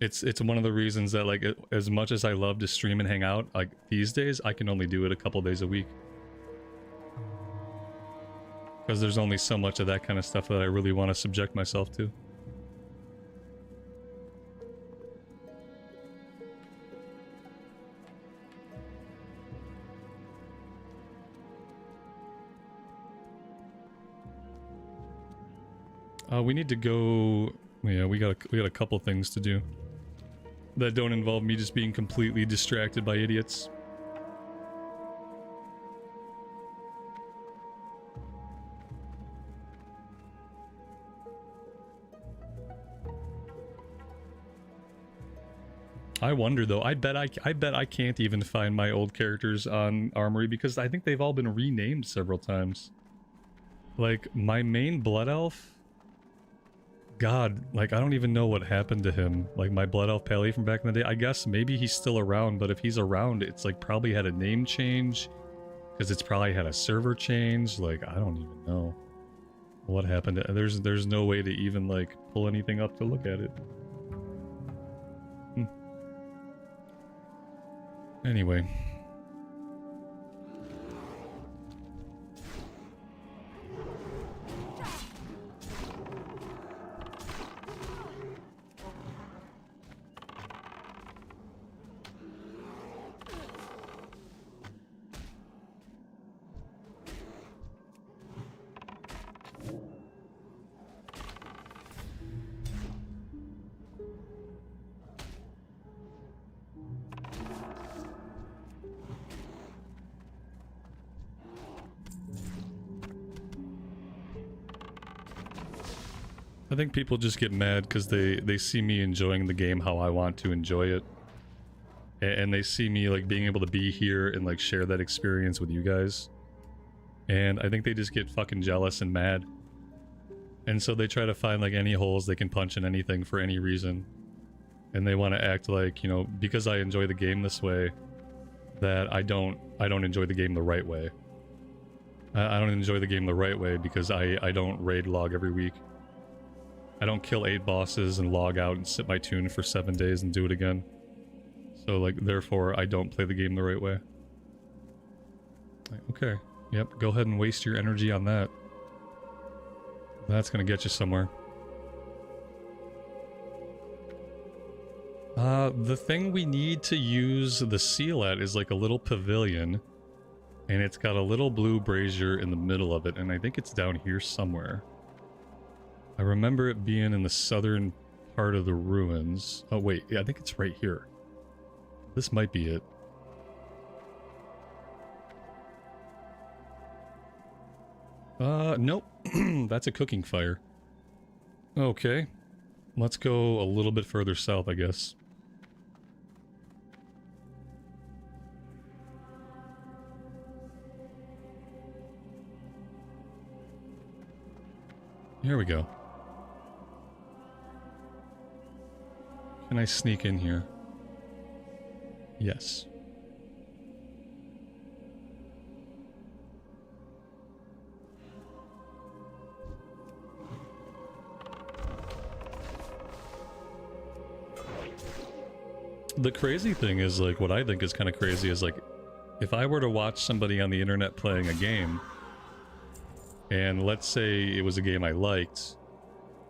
It's one of the reasons that, like, as much as I love to stream and hang out, like, these days, I can only do it a couple days a week. Because there's only so much of that kind of stuff that I really want to subject myself to. We need to go... Yeah, we got a couple things to do that don't involve me just being completely distracted by idiots. I wonder though. I bet I can't even find my old characters on Armory because I think they've all been renamed several times. Like my main Blood Elf. God, like, I don't even know what happened to him. Like, my Blood Elf Pally from back in the day. I guess maybe he's still around, but if he's around, it's, like, probably had a name change. Because it's probably had a server change. Like, I don't even know what happened. There's no way to even, like, pull anything up to look at it. Anyway. I think people just get mad because they see me enjoying the game how I want to enjoy it. And they see me, like, being able to be here and, like, share that experience with you guys. And I think they just get fucking jealous and mad. And so they try to find, like, any holes they can punch in anything for any reason. And they want to act like, you know, because I enjoy the game this way, that I don't enjoy the game the right way. I don't enjoy the game the right way because I don't raid log every week. I don't kill 8 bosses and log out and sit my tune for 7 days and do it again. So, like, therefore, I don't play the game the right way. Like, okay, yep, go ahead and waste your energy on that. That's gonna get you somewhere. The thing we need to use the seal at is like a little pavilion. And it's got a little blue brazier in the middle of it, and I think it's down here somewhere. I remember it being in the southern part of the ruins. Oh wait, yeah, I think it's right here. This might be it. Nope. That's a cooking fire. Okay. Let's go a little bit further south, I guess. Here we go. Can I sneak in here? Yes. The crazy thing is, like, what I think is kind of crazy is, like, if I were to watch somebody on the internet playing a game, and let's say it was a game I liked,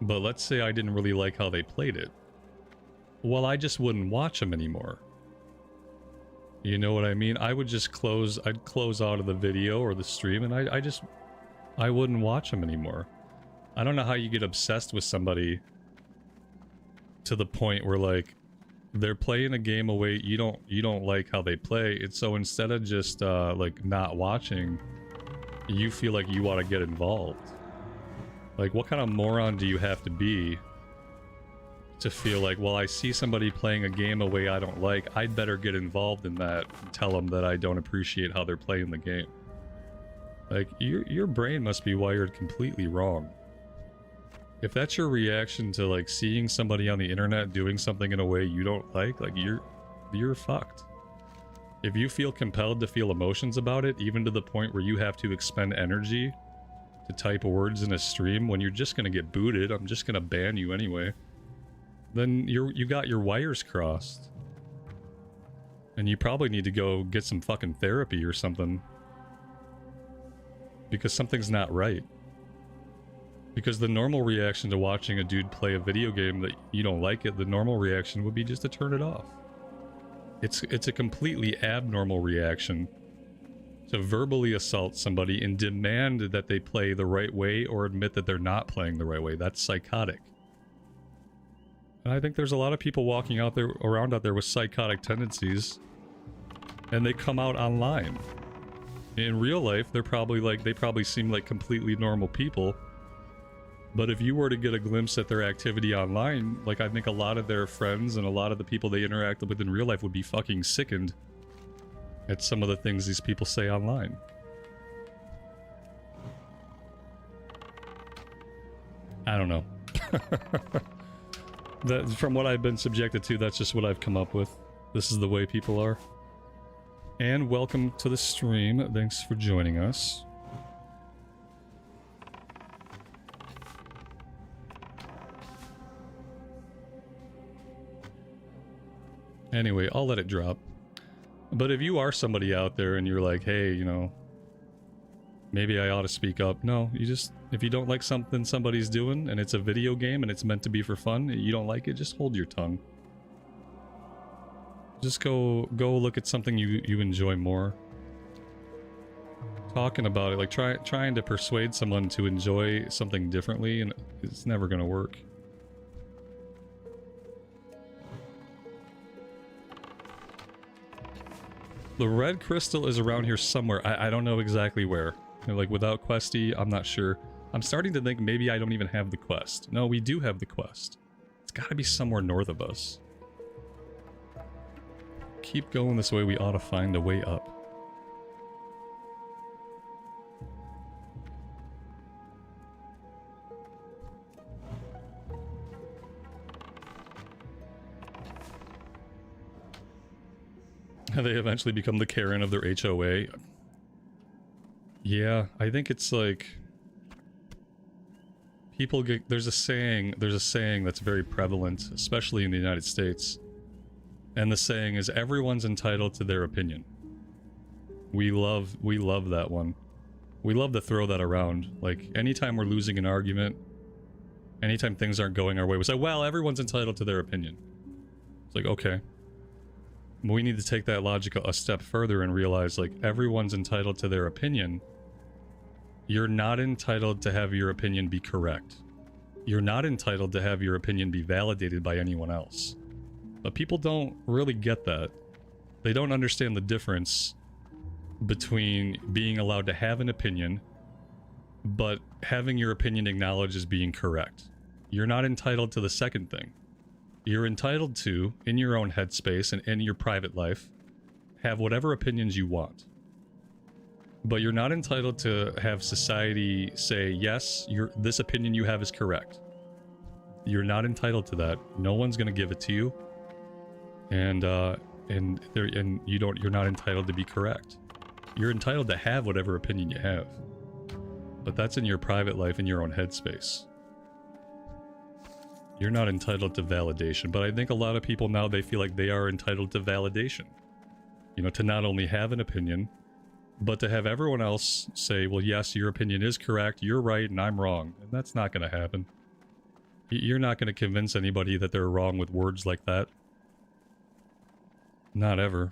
but let's say I didn't really like how they played it, well, I just wouldn't watch them anymore. You know what I mean? I would just I'd close out of the video or the stream, and I wouldn't watch them anymore. I don't know how you get obsessed with somebody to the point where, like, they're playing a game away, you don't like how they play it, so instead of just like not watching, you feel like you want to get involved. Like, what kind of moron do you have to be to feel like, well, I see somebody playing a game a way I don't like, I'd better get involved in that and tell them that I don't appreciate how they're playing the game? Like, your brain must be wired completely wrong. If that's your reaction to, like, seeing somebody on the internet doing something in a way you don't like you're fucked. If you feel compelled to feel emotions about it, even to the point where you have to expend energy to type words in a stream when you're just gonna get booted, I'm just gonna ban you anyway, then you got your wires crossed. And you probably need to go get some fucking therapy or something. Because something's not right. Because the normal reaction to watching a dude play a video game that you don't like it, the normal reaction would be just to turn it off. It's a completely abnormal reaction to verbally assault somebody and demand that they play the right way or admit that they're not playing the right way. That's psychotic. And I think there's a lot of people walking around out there with psychotic tendencies, and they come out online. In real life, they probably seem like completely normal people. But if you were to get a glimpse at their activity online, like, I think a lot of their friends and a lot of the people they interacted with in real life would be fucking sickened at some of the things these people say online. I don't know. From what I've been subjected to, that's just what I've come up with. This is the way people are. And welcome to the stream. Thanks for joining us. Anyway, I'll let it drop. But if you are somebody out there and you're like, hey, you know, maybe I ought to speak up. No, if you don't like something somebody's doing and it's a video game and it's meant to be for fun, you don't like it, just hold your tongue. Just go look at something you enjoy more. Talking about it, like trying to persuade someone to enjoy something differently, and it's never gonna work. The red crystal is around here somewhere. I don't know exactly where. You know, like, without Questy, I'm not sure. I'm starting to think maybe I don't even have the quest. No, we do have the quest. It's gotta be somewhere north of us. Keep going this way, we ought to find a way up. They eventually become the Karen of their HOA. Yeah, I think it's like people get, there's a saying that's very prevalent, especially in the United States. And the saying is, everyone's entitled to their opinion. We love that one. We love to throw that around. Like, anytime we're losing an argument, anytime things aren't going our way, we say, well, everyone's entitled to their opinion. It's like, okay. We need to take that logic a step further and realize, like, everyone's entitled to their opinion. You're not entitled to have your opinion be correct. You're not entitled to have your opinion be validated by anyone else. But people don't really get that. They don't understand the difference between being allowed to have an opinion, but having your opinion acknowledged as being correct. You're not entitled to the second thing. You're entitled to, in your own headspace and in your private life, have whatever opinions you want. But you're not entitled to have society say, yes, this opinion you have is correct. You're not entitled to that. No one's going to give it to you. And you're not entitled to be correct. You're entitled to have whatever opinion you have. But that's in your private life, in your own headspace. You're not entitled to validation. But I think a lot of people now, they feel like they are entitled to validation. You know, to not only have an opinion, but to have everyone else say, well, yes, your opinion is correct, you're right, and I'm wrong. And that's not going to happen. You're not going to convince anybody that they're wrong with words like that. Not ever.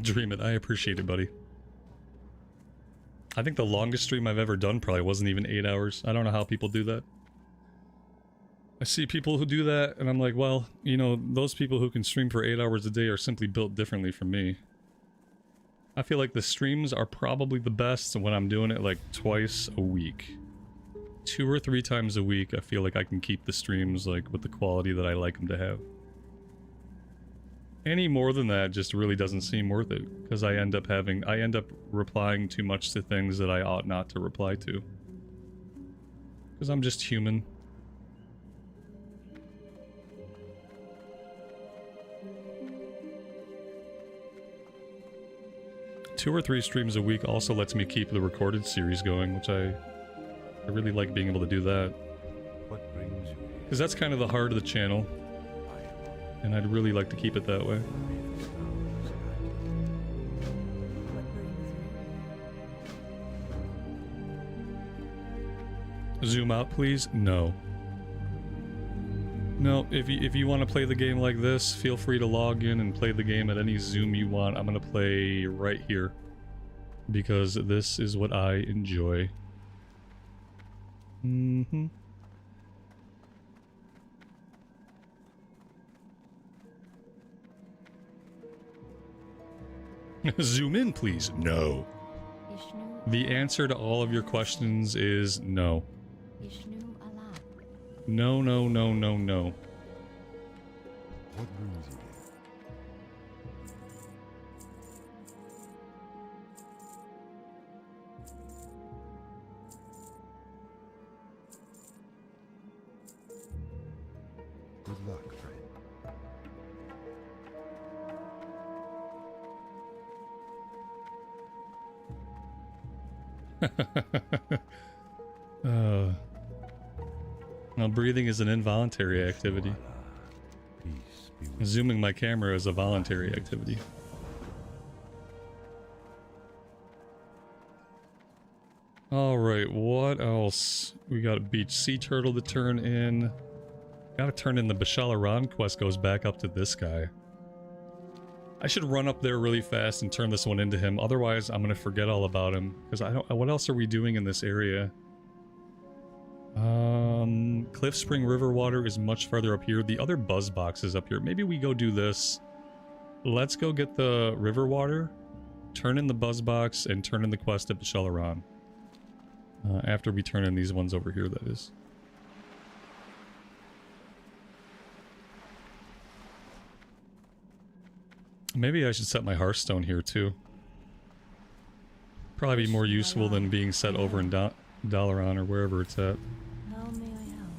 Dream it. I appreciate it, buddy. I think the longest stream I've ever done probably wasn't even 8 hours. I don't know how people do that. I see people who do that, and I'm like, well, you know, those people who can stream for 8 hours a day are simply built differently from me. I feel like the streams are probably the best when I'm doing it like twice a week. 2 or 3 times a week, I feel like I can keep the streams like with the quality that I like them to have. Any more than that just really doesn't seem worth it, because I end up replying too much to things that I ought not to reply to. Because I'm just human. Two or 3 streams a week also lets me keep the recorded series going, which I really like being able to do that. What brings you here? Because that's kind of the heart of the channel. And I'd really like to keep it that way. Zoom out, please? No. No, if you want to play the game like this, feel free to log in and play the game at any zoom you want. I'm going to play right here. Because this is what I enjoy. Mm-hmm. Zoom in, please. No. The answer to all of your questions is no. No, no, no, no, no. What brings you here? Good luck, friend. Well, breathing is an involuntary activity. Peace be with Zooming my camera is a voluntary activity. Alright, what else? We got a beach sea turtle to turn in. Gotta turn in the Bashalaran quest goes back up to this guy. I should run up there really fast and turn this one into him. Otherwise, I'm gonna forget all about him. Because I don't... What else are we doing in this area? Cliff Spring River Water is much farther up here. The other buzz box is up here. Maybe we go do this. Let's go get the river water. turn in the buzz box and turn in the quest at Bashalaran. After we turn in these ones over here, that is. Maybe I should set my Hearthstone here too. Probably be more useful than being set over in Dalaran or wherever it's at. How may I help?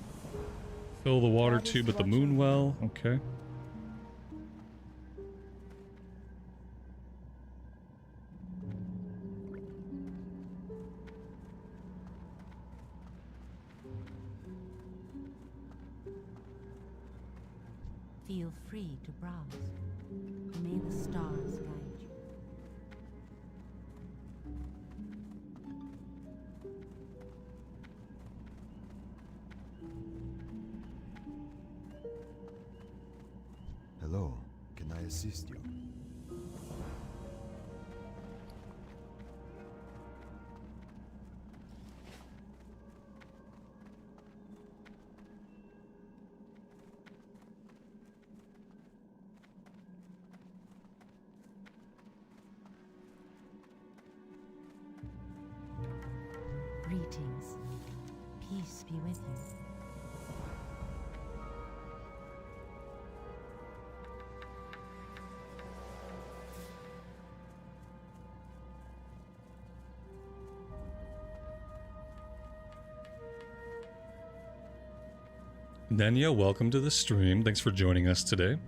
Fill the water tube at the moon well. Okay. Feel free to browse. May the stars guide you. Hello, can I assist you? Greetings. Peace be with you. Nenya, welcome to the stream. Thanks for joining us today.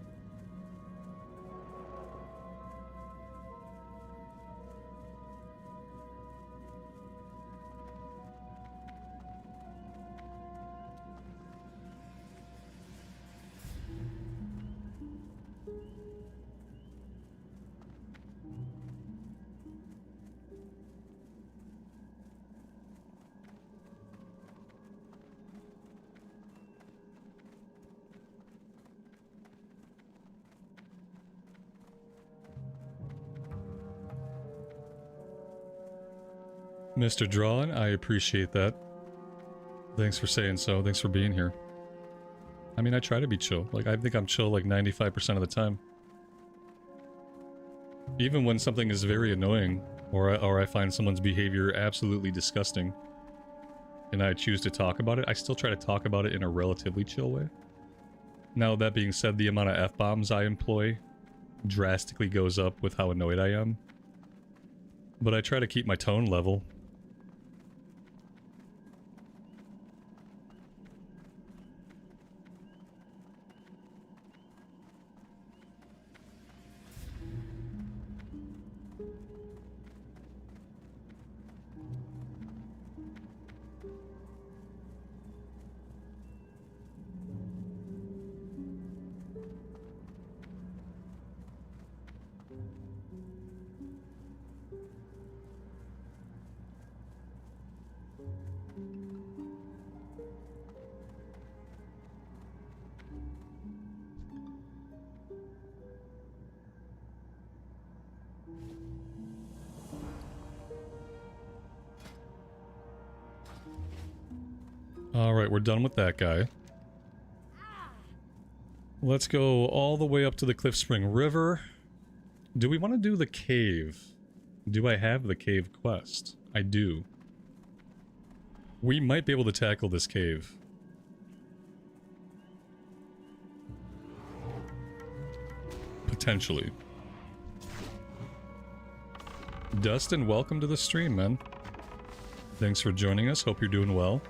Mr. Drawn, I appreciate that. Thanks for saying so. Thanks for being here. I mean, I try to be chill. Like, I think I'm chill like 95% of the time. Even when something is very annoying, or I find someone's behavior absolutely disgusting, and I choose to talk about it, I still try to talk about it in a relatively chill way. Now, that being said, the amount of F-bombs I employ drastically goes up with how annoyed I am. But I try to keep my tone level. Alright, we're done with that guy. Let's go all the way up to the Cliff Spring River. Do we want to do the cave? Do I have the cave quest? I do. We might be able to tackle this cave. Potentially. Dustin, welcome to the stream, man. Thanks for joining us. Hope you're doing well.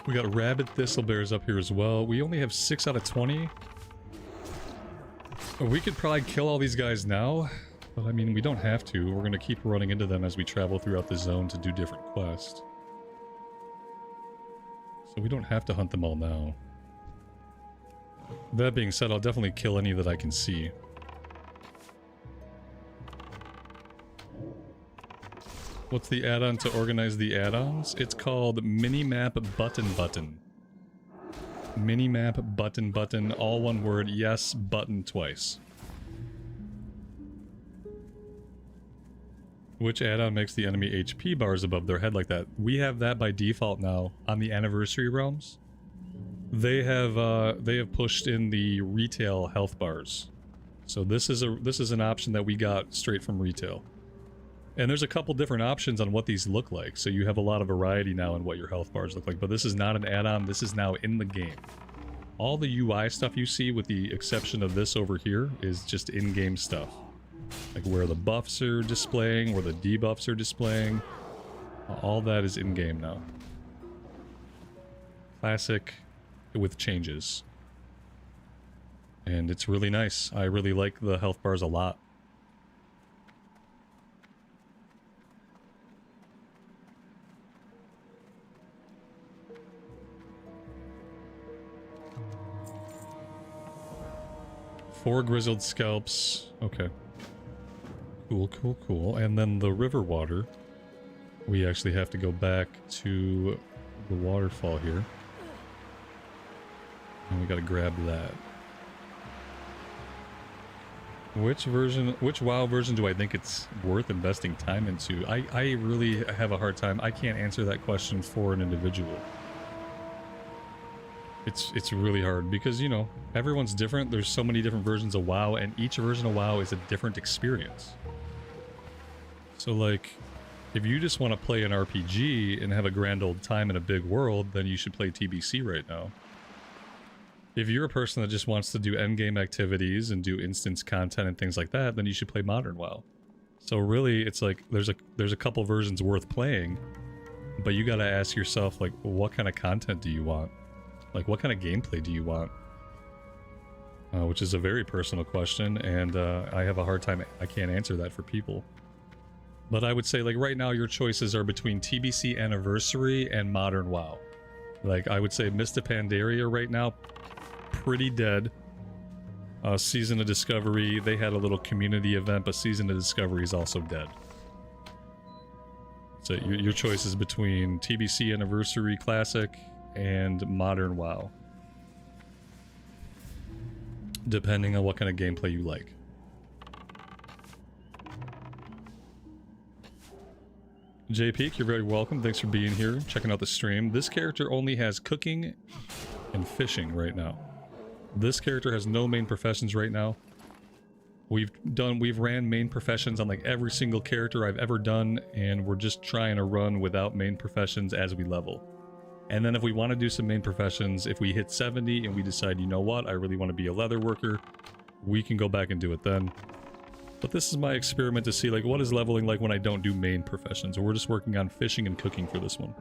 We got rabid thistlebears up here as well. We only have 6 out of 20. We could probably kill all these guys now, but I mean, we don't have to. We're going to keep running into them as we travel throughout the zone to do different quests. So we don't have to hunt them all now. That being said, I'll definitely kill any that I can see. What's the add-on to organize the add-ons? It's called MinimapButton. MinimapButton, all one word, yes, button twice. Which add-on makes the enemy HP bars above their head like that? We have that by default now on the anniversary realms. They have pushed in the retail health bars. So this is an option that we got straight from retail. And there's a couple different options on what these look like, so you have a lot of variety now in what your health bars look like, but this is not an add-on, this is now in the game. All the UI stuff you see, with the exception of this over here, is just in-game stuff. Like where the buffs are displaying, where the debuffs are displaying. All that is in-game now. Classic with changes. And it's really nice. I really like the health bars a lot. Four grizzled scalps. Okay. Cool, cool, cool. And then the river water. We actually have to go back to the waterfall here. And we gotta grab that. Which WoW version do I think it's worth investing time into? I really have a hard time. I can't answer that question for an individual. It's really hard because, you know, everyone's different. There's so many different versions of WoW, and each version of WoW is a different experience. So, like, if you just want to play an RPG and have a grand old time in a big world, then you should play TBC right now. If you're a person that just wants to do endgame activities and do instance content and things like that, then you should play Modern WoW. So really, it's like, there's a couple versions worth playing, but you gotta ask yourself, like, what kind of content do you want? Like, what kind of gameplay do you want? Which is a very personal question, and I have a hard time, I can't answer that for people. But I would say, like, right now your choices are between TBC Anniversary and Modern WoW. Like, I would say Mist of Pandaria right now, pretty dead. Season of Discovery, they had a little community event, but Season of Discovery is also dead. So your choice is between TBC Anniversary Classic and Modern WoW, depending on what kind of gameplay you like. JPeak, you're very welcome. Thanks for being here, checking out the stream. This character only has cooking and fishing right now. This character has no main professions right now. We've ran main professions on like every single character I've ever done, and we're just trying to run without main professions as we level. And then if we want to do some main professions, if we hit 70 and we decide, you know what, I really want to be a leather worker, we can go back and do it then. But this is my experiment to see, like, what is leveling like when I don't do main professions. Or we're just working on fishing and cooking for this one.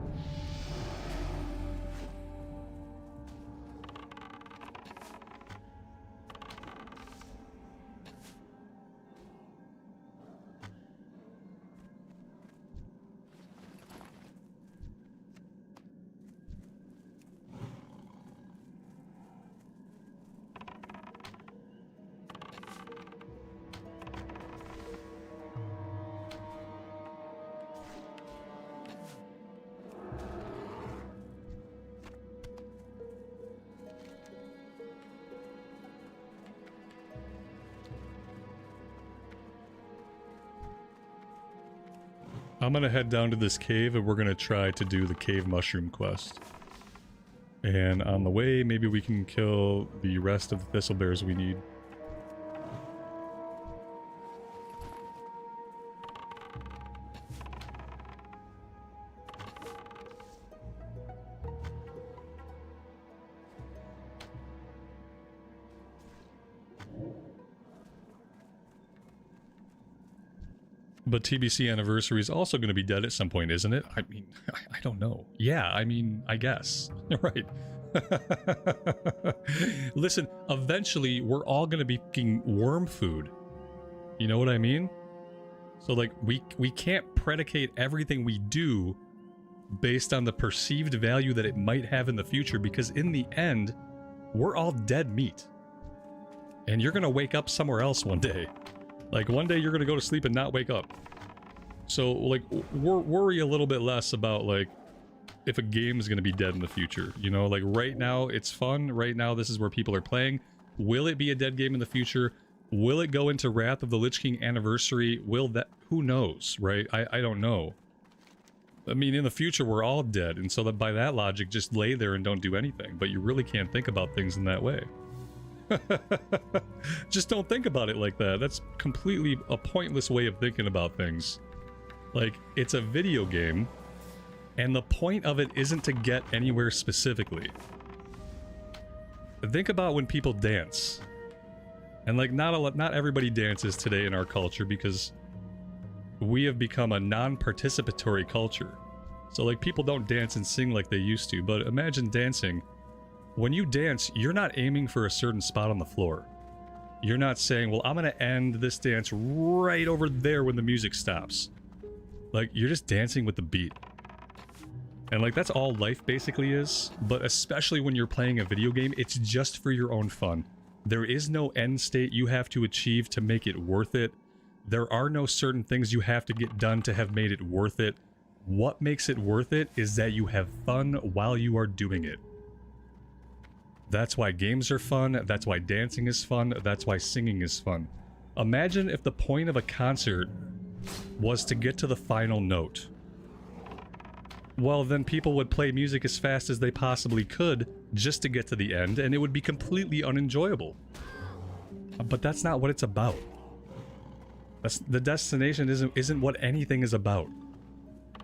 I'm gonna head down to this cave and we're gonna try to do the cave mushroom quest. And on the way, maybe we can kill the rest of the thistle bears we need. But TBC Anniversary is also going to be dead at some point, isn't it? I mean, I don't know. Yeah, I mean, I guess. Right. Listen, eventually we're all going to be fucking worm food. You know what I mean? So like we can't predicate everything we do based on the perceived value that it might have in the future, because in the end, we're all dead meat. And you're going to wake up somewhere else one day. Like one day you're going to go to sleep and not wake up. So like worry a little bit less about like if a game is going to be dead in the future. You know, like right now it's fun. Right now this is where people are playing. Will it be a dead game in the future? Will it go into Wrath of the Lich King Anniversary? Will that... Who knows, right? I don't know. I mean, in the future, we're all dead, and so that by that logic, just lay there and don't do anything. But you really can't think about things in that way. Just don't think about it like that. That's completely a pointless way of thinking about things. Like, it's a video game, and the point of it isn't to get anywhere specifically. Think about when people dance. And like, not everybody dances today in our culture because we have become a non-participatory culture. So like, people don't dance and sing like they used to. But imagine dancing. When you dance, you're not aiming for a certain spot on the floor. You're not saying, well, I'm gonna end this dance right over there when the music stops. Like, you're just dancing with the beat. And like, that's all life basically is. But especially when you're playing a video game, it's just for your own fun. There is no end state you have to achieve to make it worth it. There are no certain things you have to get done to have made it worth it. What makes it worth it is that you have fun while you are doing it. That's why games are fun, that's why dancing is fun, that's why singing is fun. Imagine if the point of a concert was to get to the final note. Well, then people would play music as fast as they possibly could just to get to the end, and it would be completely unenjoyable. But that's not what it's about. The destination isn't what anything is about.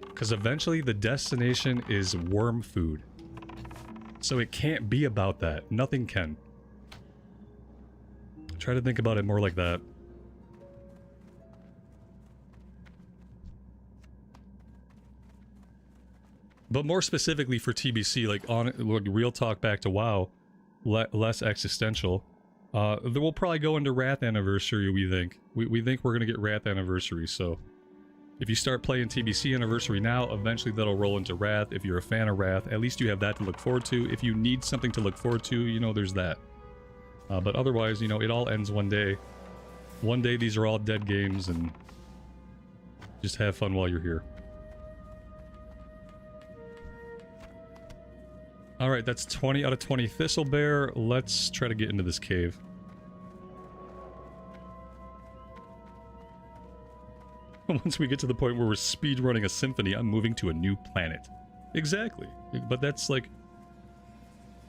Because eventually the destination is worm food. So it can't be about that. Nothing can. Try to think about it more like that. But more specifically for TBC, like real talk back to WoW, less existential. We'll probably go into Wrath Anniversary, we think. We think we're going to get Wrath Anniversary, so... If you start playing TBC Anniversary now, eventually that'll roll into Wrath. If you're a fan of Wrath, at least you have that to look forward to. If you need something to look forward to, you know, there's that. But otherwise, you know, it all ends one day. One day these are all dead games, and just have fun while you're here. Alright, that's 20 out of 20 Thistlebear. Let's try to get into this cave. Once we get to the point where we're speedrunning a symphony, I'm moving to a new planet. Exactly. But that's like...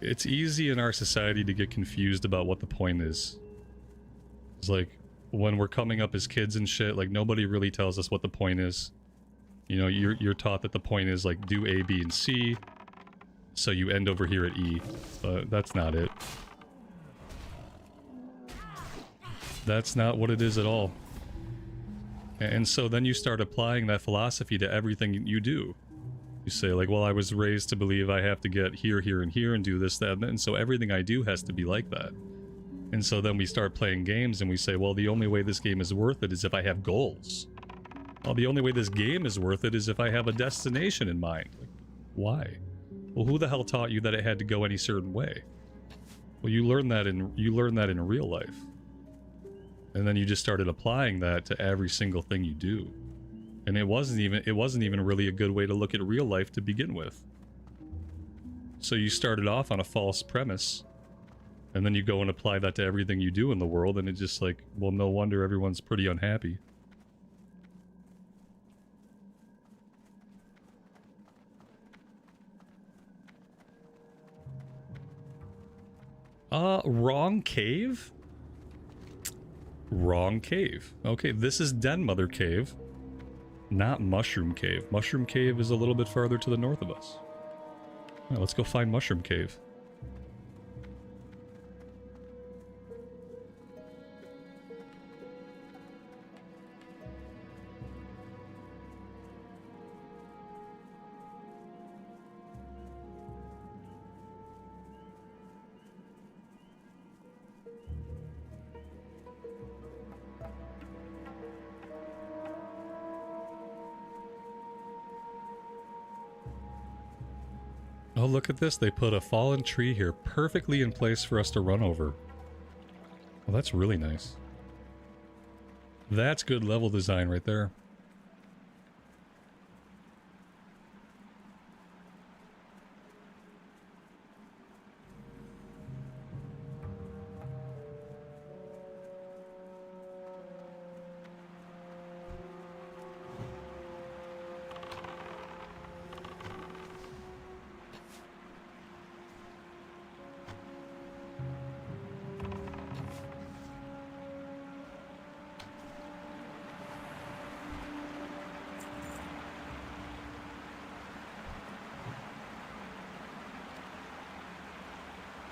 It's easy in our society to get confused about what the point is. It's like, when we're coming up as kids and shit, like, nobody really tells us what the point is. You know, you're taught that the point is, like, do A, B, and C, so you end over here at E. But that's not it. That's not what it is at all. And so then you start applying that philosophy to everything you do. You say like, well, I was raised to believe I have to get here, here, and here and do this, that, and so everything I do has to be like that. And so then we start playing games and we say, well, the only way this game is worth it is if I have goals. Well, the only way this game is worth it is if I have a destination in mind. Like, why? Well, who the hell taught you that it had to go any certain way? Well, you learn that in real life. And then you just started applying that to every single thing you do. And it wasn't even really a good way to look at real life to begin with. So you started off on a false premise, and then you go and apply that to everything you do in the world, and it's just like, well, no wonder everyone's pretty unhappy. Wrong cave? Wrong cave. Okay, this is Den Mother Cave, not Mushroom Cave. Mushroom Cave is a little bit farther to the north of us. All right, let's go find Mushroom Cave. Oh, look at this. They put a fallen tree here perfectly in place for us to run over. Well, that's really nice. That's good level design right there.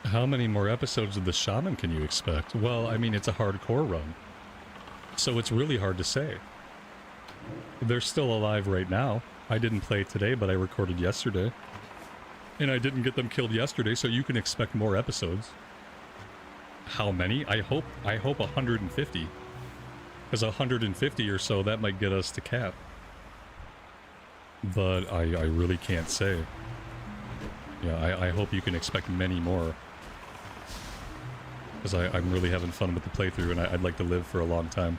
How many more episodes of the Shaman can you expect? Well, I mean, it's a hardcore run, so it's really hard to say. They're still alive right now. I didn't play today, but I recorded yesterday. And I didn't get them killed yesterday, so you can expect more episodes. How many? I hope 150. Because 150 or so, that might get us to cap. But I really can't say. Yeah, I hope you can expect many more. Because I'm really having fun with the playthrough, and I'd like to live for a long time.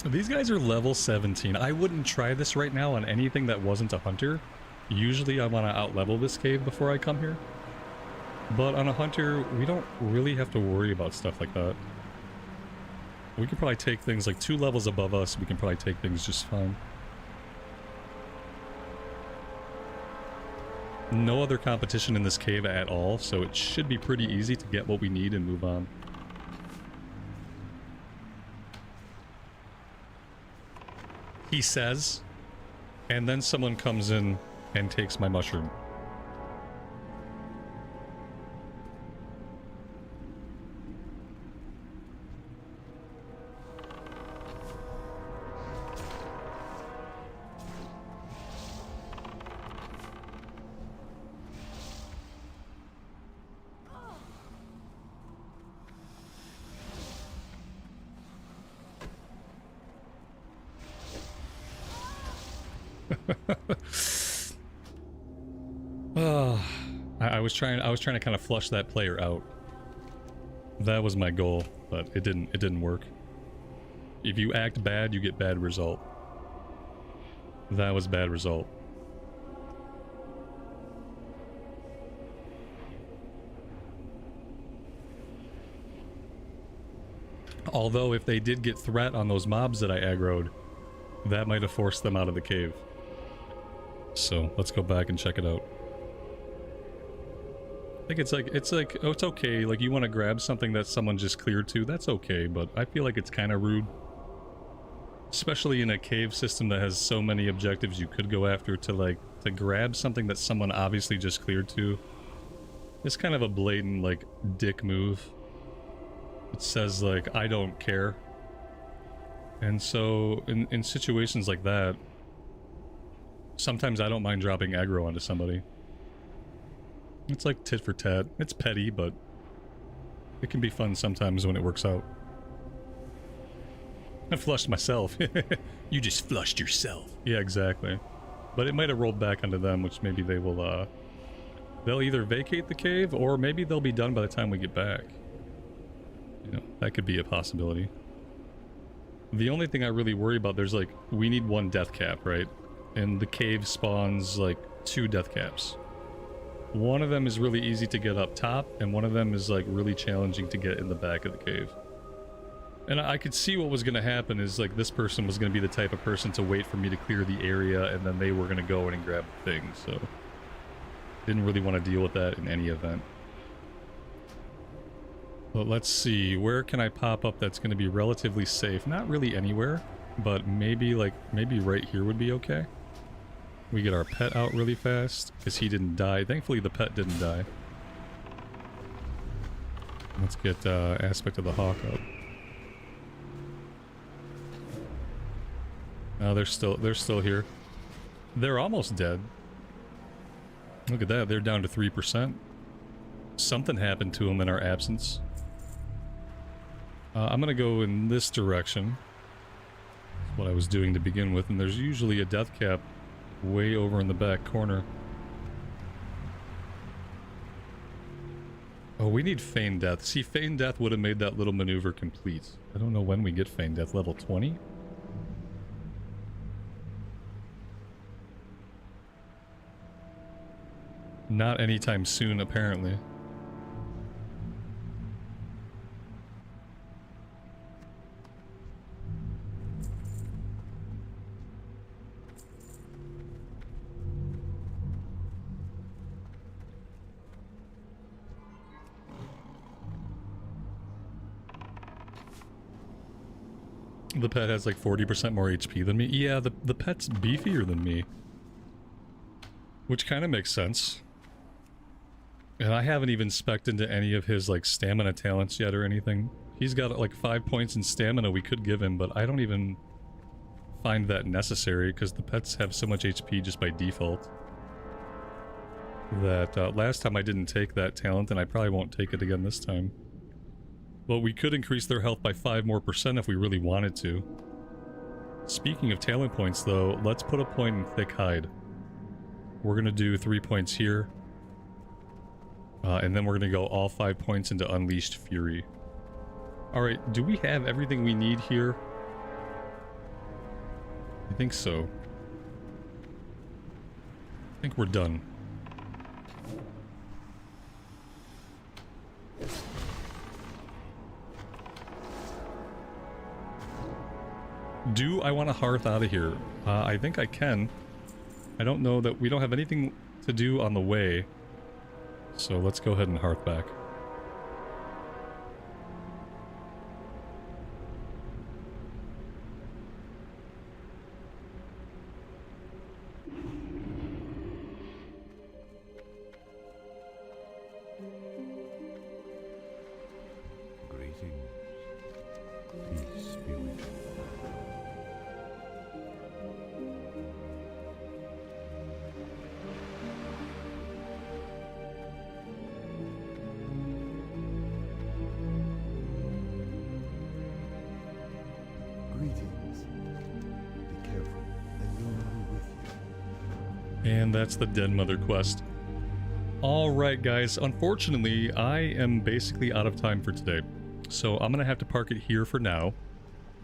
These guys are level 17. I wouldn't try this right now on anything that wasn't a hunter. Usually I want to out-level this cave before I come here. But on a hunter, we don't really have to worry about stuff like that. We can probably take things like 2 levels above us. We can probably take things just fine. No other competition in this cave at all, so it should be pretty easy to get what we need and move on. He says, and then someone comes in and takes my mushroom. I was trying to kind of flush that player out. That was my goal, but it didn't work. If you act bad, you get bad result. That was bad result. Although if they did get threat on those mobs that I aggroed, that might have forced them out of the cave. So let's go back and check it out. I think it's like, oh, it's okay, like you want to grab something that someone just cleared to, that's okay, but I feel like it's kind of rude. Especially in a cave system that has so many objectives you could go after, to grab something that someone obviously just cleared to. It's kind of a blatant, like, dick move. It says, like, I don't care. And so, in situations like that, sometimes I don't mind dropping aggro onto somebody. It's like tit for tat. It's petty, but it can be fun sometimes when it works out. I flushed myself. You just flushed yourself. Yeah, exactly. But it might have rolled back onto them, which maybe they will, they'll either vacate the cave, or maybe they'll be done by the time we get back. You know, that could be a possibility. The only thing I really worry about, there's like, we need 1 death cap, right? And the cave spawns like 2 death caps. One of them is really easy to get up top, and one of them is like really challenging to get in the back of the cave. And I could see what was going to happen is like this person was going to be the type of person to wait for me to clear the area, and then they were going to go in and grab the thing, so didn't really want to deal with that in any event. But let's see, where can I pop up that's going to be relatively safe? Not really anywhere, but maybe right here would be okay. We get our pet out really fast, because he didn't die. Thankfully the pet didn't die. Let's get Aspect of the Hawk up. Oh, they're still here. They're almost dead. Look at that, they're down to 3%. Something happened to them in our absence. I'm gonna go in this direction. That's what I was doing to begin with, and there's usually a death cap way over in the back corner. Oh, we need Feign Death. See, Feign Death would have made that little maneuver complete. I don't know when we get Feign Death. Level 20? Not anytime soon, apparently. The pet has like 40% more HP than me. Yeah, the pet's beefier than me. Which kind of makes sense. And I haven't even spec'd into any of his like stamina talents yet or anything. He's got like 5 points in stamina we could give him, but I don't even find that necessary because the pets have so much HP just by default. That last time I didn't take that talent, and I probably won't take it again this time. But we could increase their health by 5% more if we really wanted to. Speaking of talent points though, let's put a point in Thick Hide. We're gonna do 3 points here. And then we're gonna go all 5 points into Unleashed Fury. Alright, do we have everything we need here? I think so. I think we're done. Do I want to hearth out of here? I think I can. I don't know that we don't have anything to do on the way. So let's go ahead and hearth back. Greetings. Peace be with you. Greetings. Be careful. Let Luna be with you. And that's the Dead Mother quest. Alright guys, unfortunately I am basically out of time for today. So I'm gonna have to park it here for now.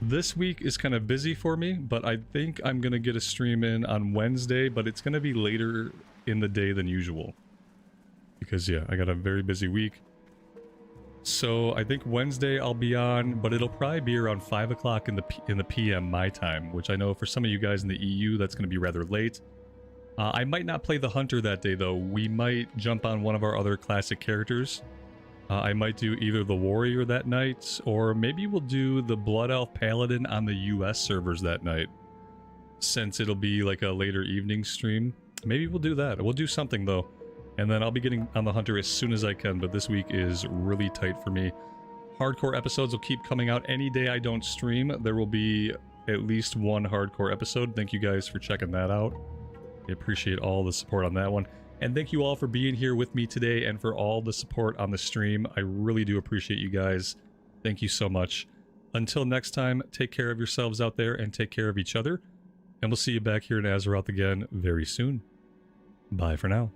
This week is kind of busy for me, but I think I'm gonna get a stream in on Wednesday, but it's gonna be later in the day than usual. Because yeah, I got a very busy week. So I think Wednesday I'll be on, but it'll probably be around 5 o'clock in the PM my time, which I know for some of you guys in the EU that's gonna be rather late. I might not play the Hunter that day though. We might jump on one of our other classic characters. I might do either the Warrior that night, or maybe we'll do the Blood Elf Paladin on the US servers that night. Since it'll be like a later evening stream. Maybe we'll do that. We'll do something though. And then I'll be getting on the Hunter as soon as I can, but this week is really tight for me. Hardcore episodes will keep coming out any day I don't stream. There will be at least one hardcore episode. Thank you guys for checking that out. I appreciate all the support on that one. And thank you all for being here with me today and for all the support on the stream. I really do appreciate you guys. Thank you so much. Until next time, take care of yourselves out there and take care of each other. And we'll see you back here in Azeroth again very soon. Bye for now.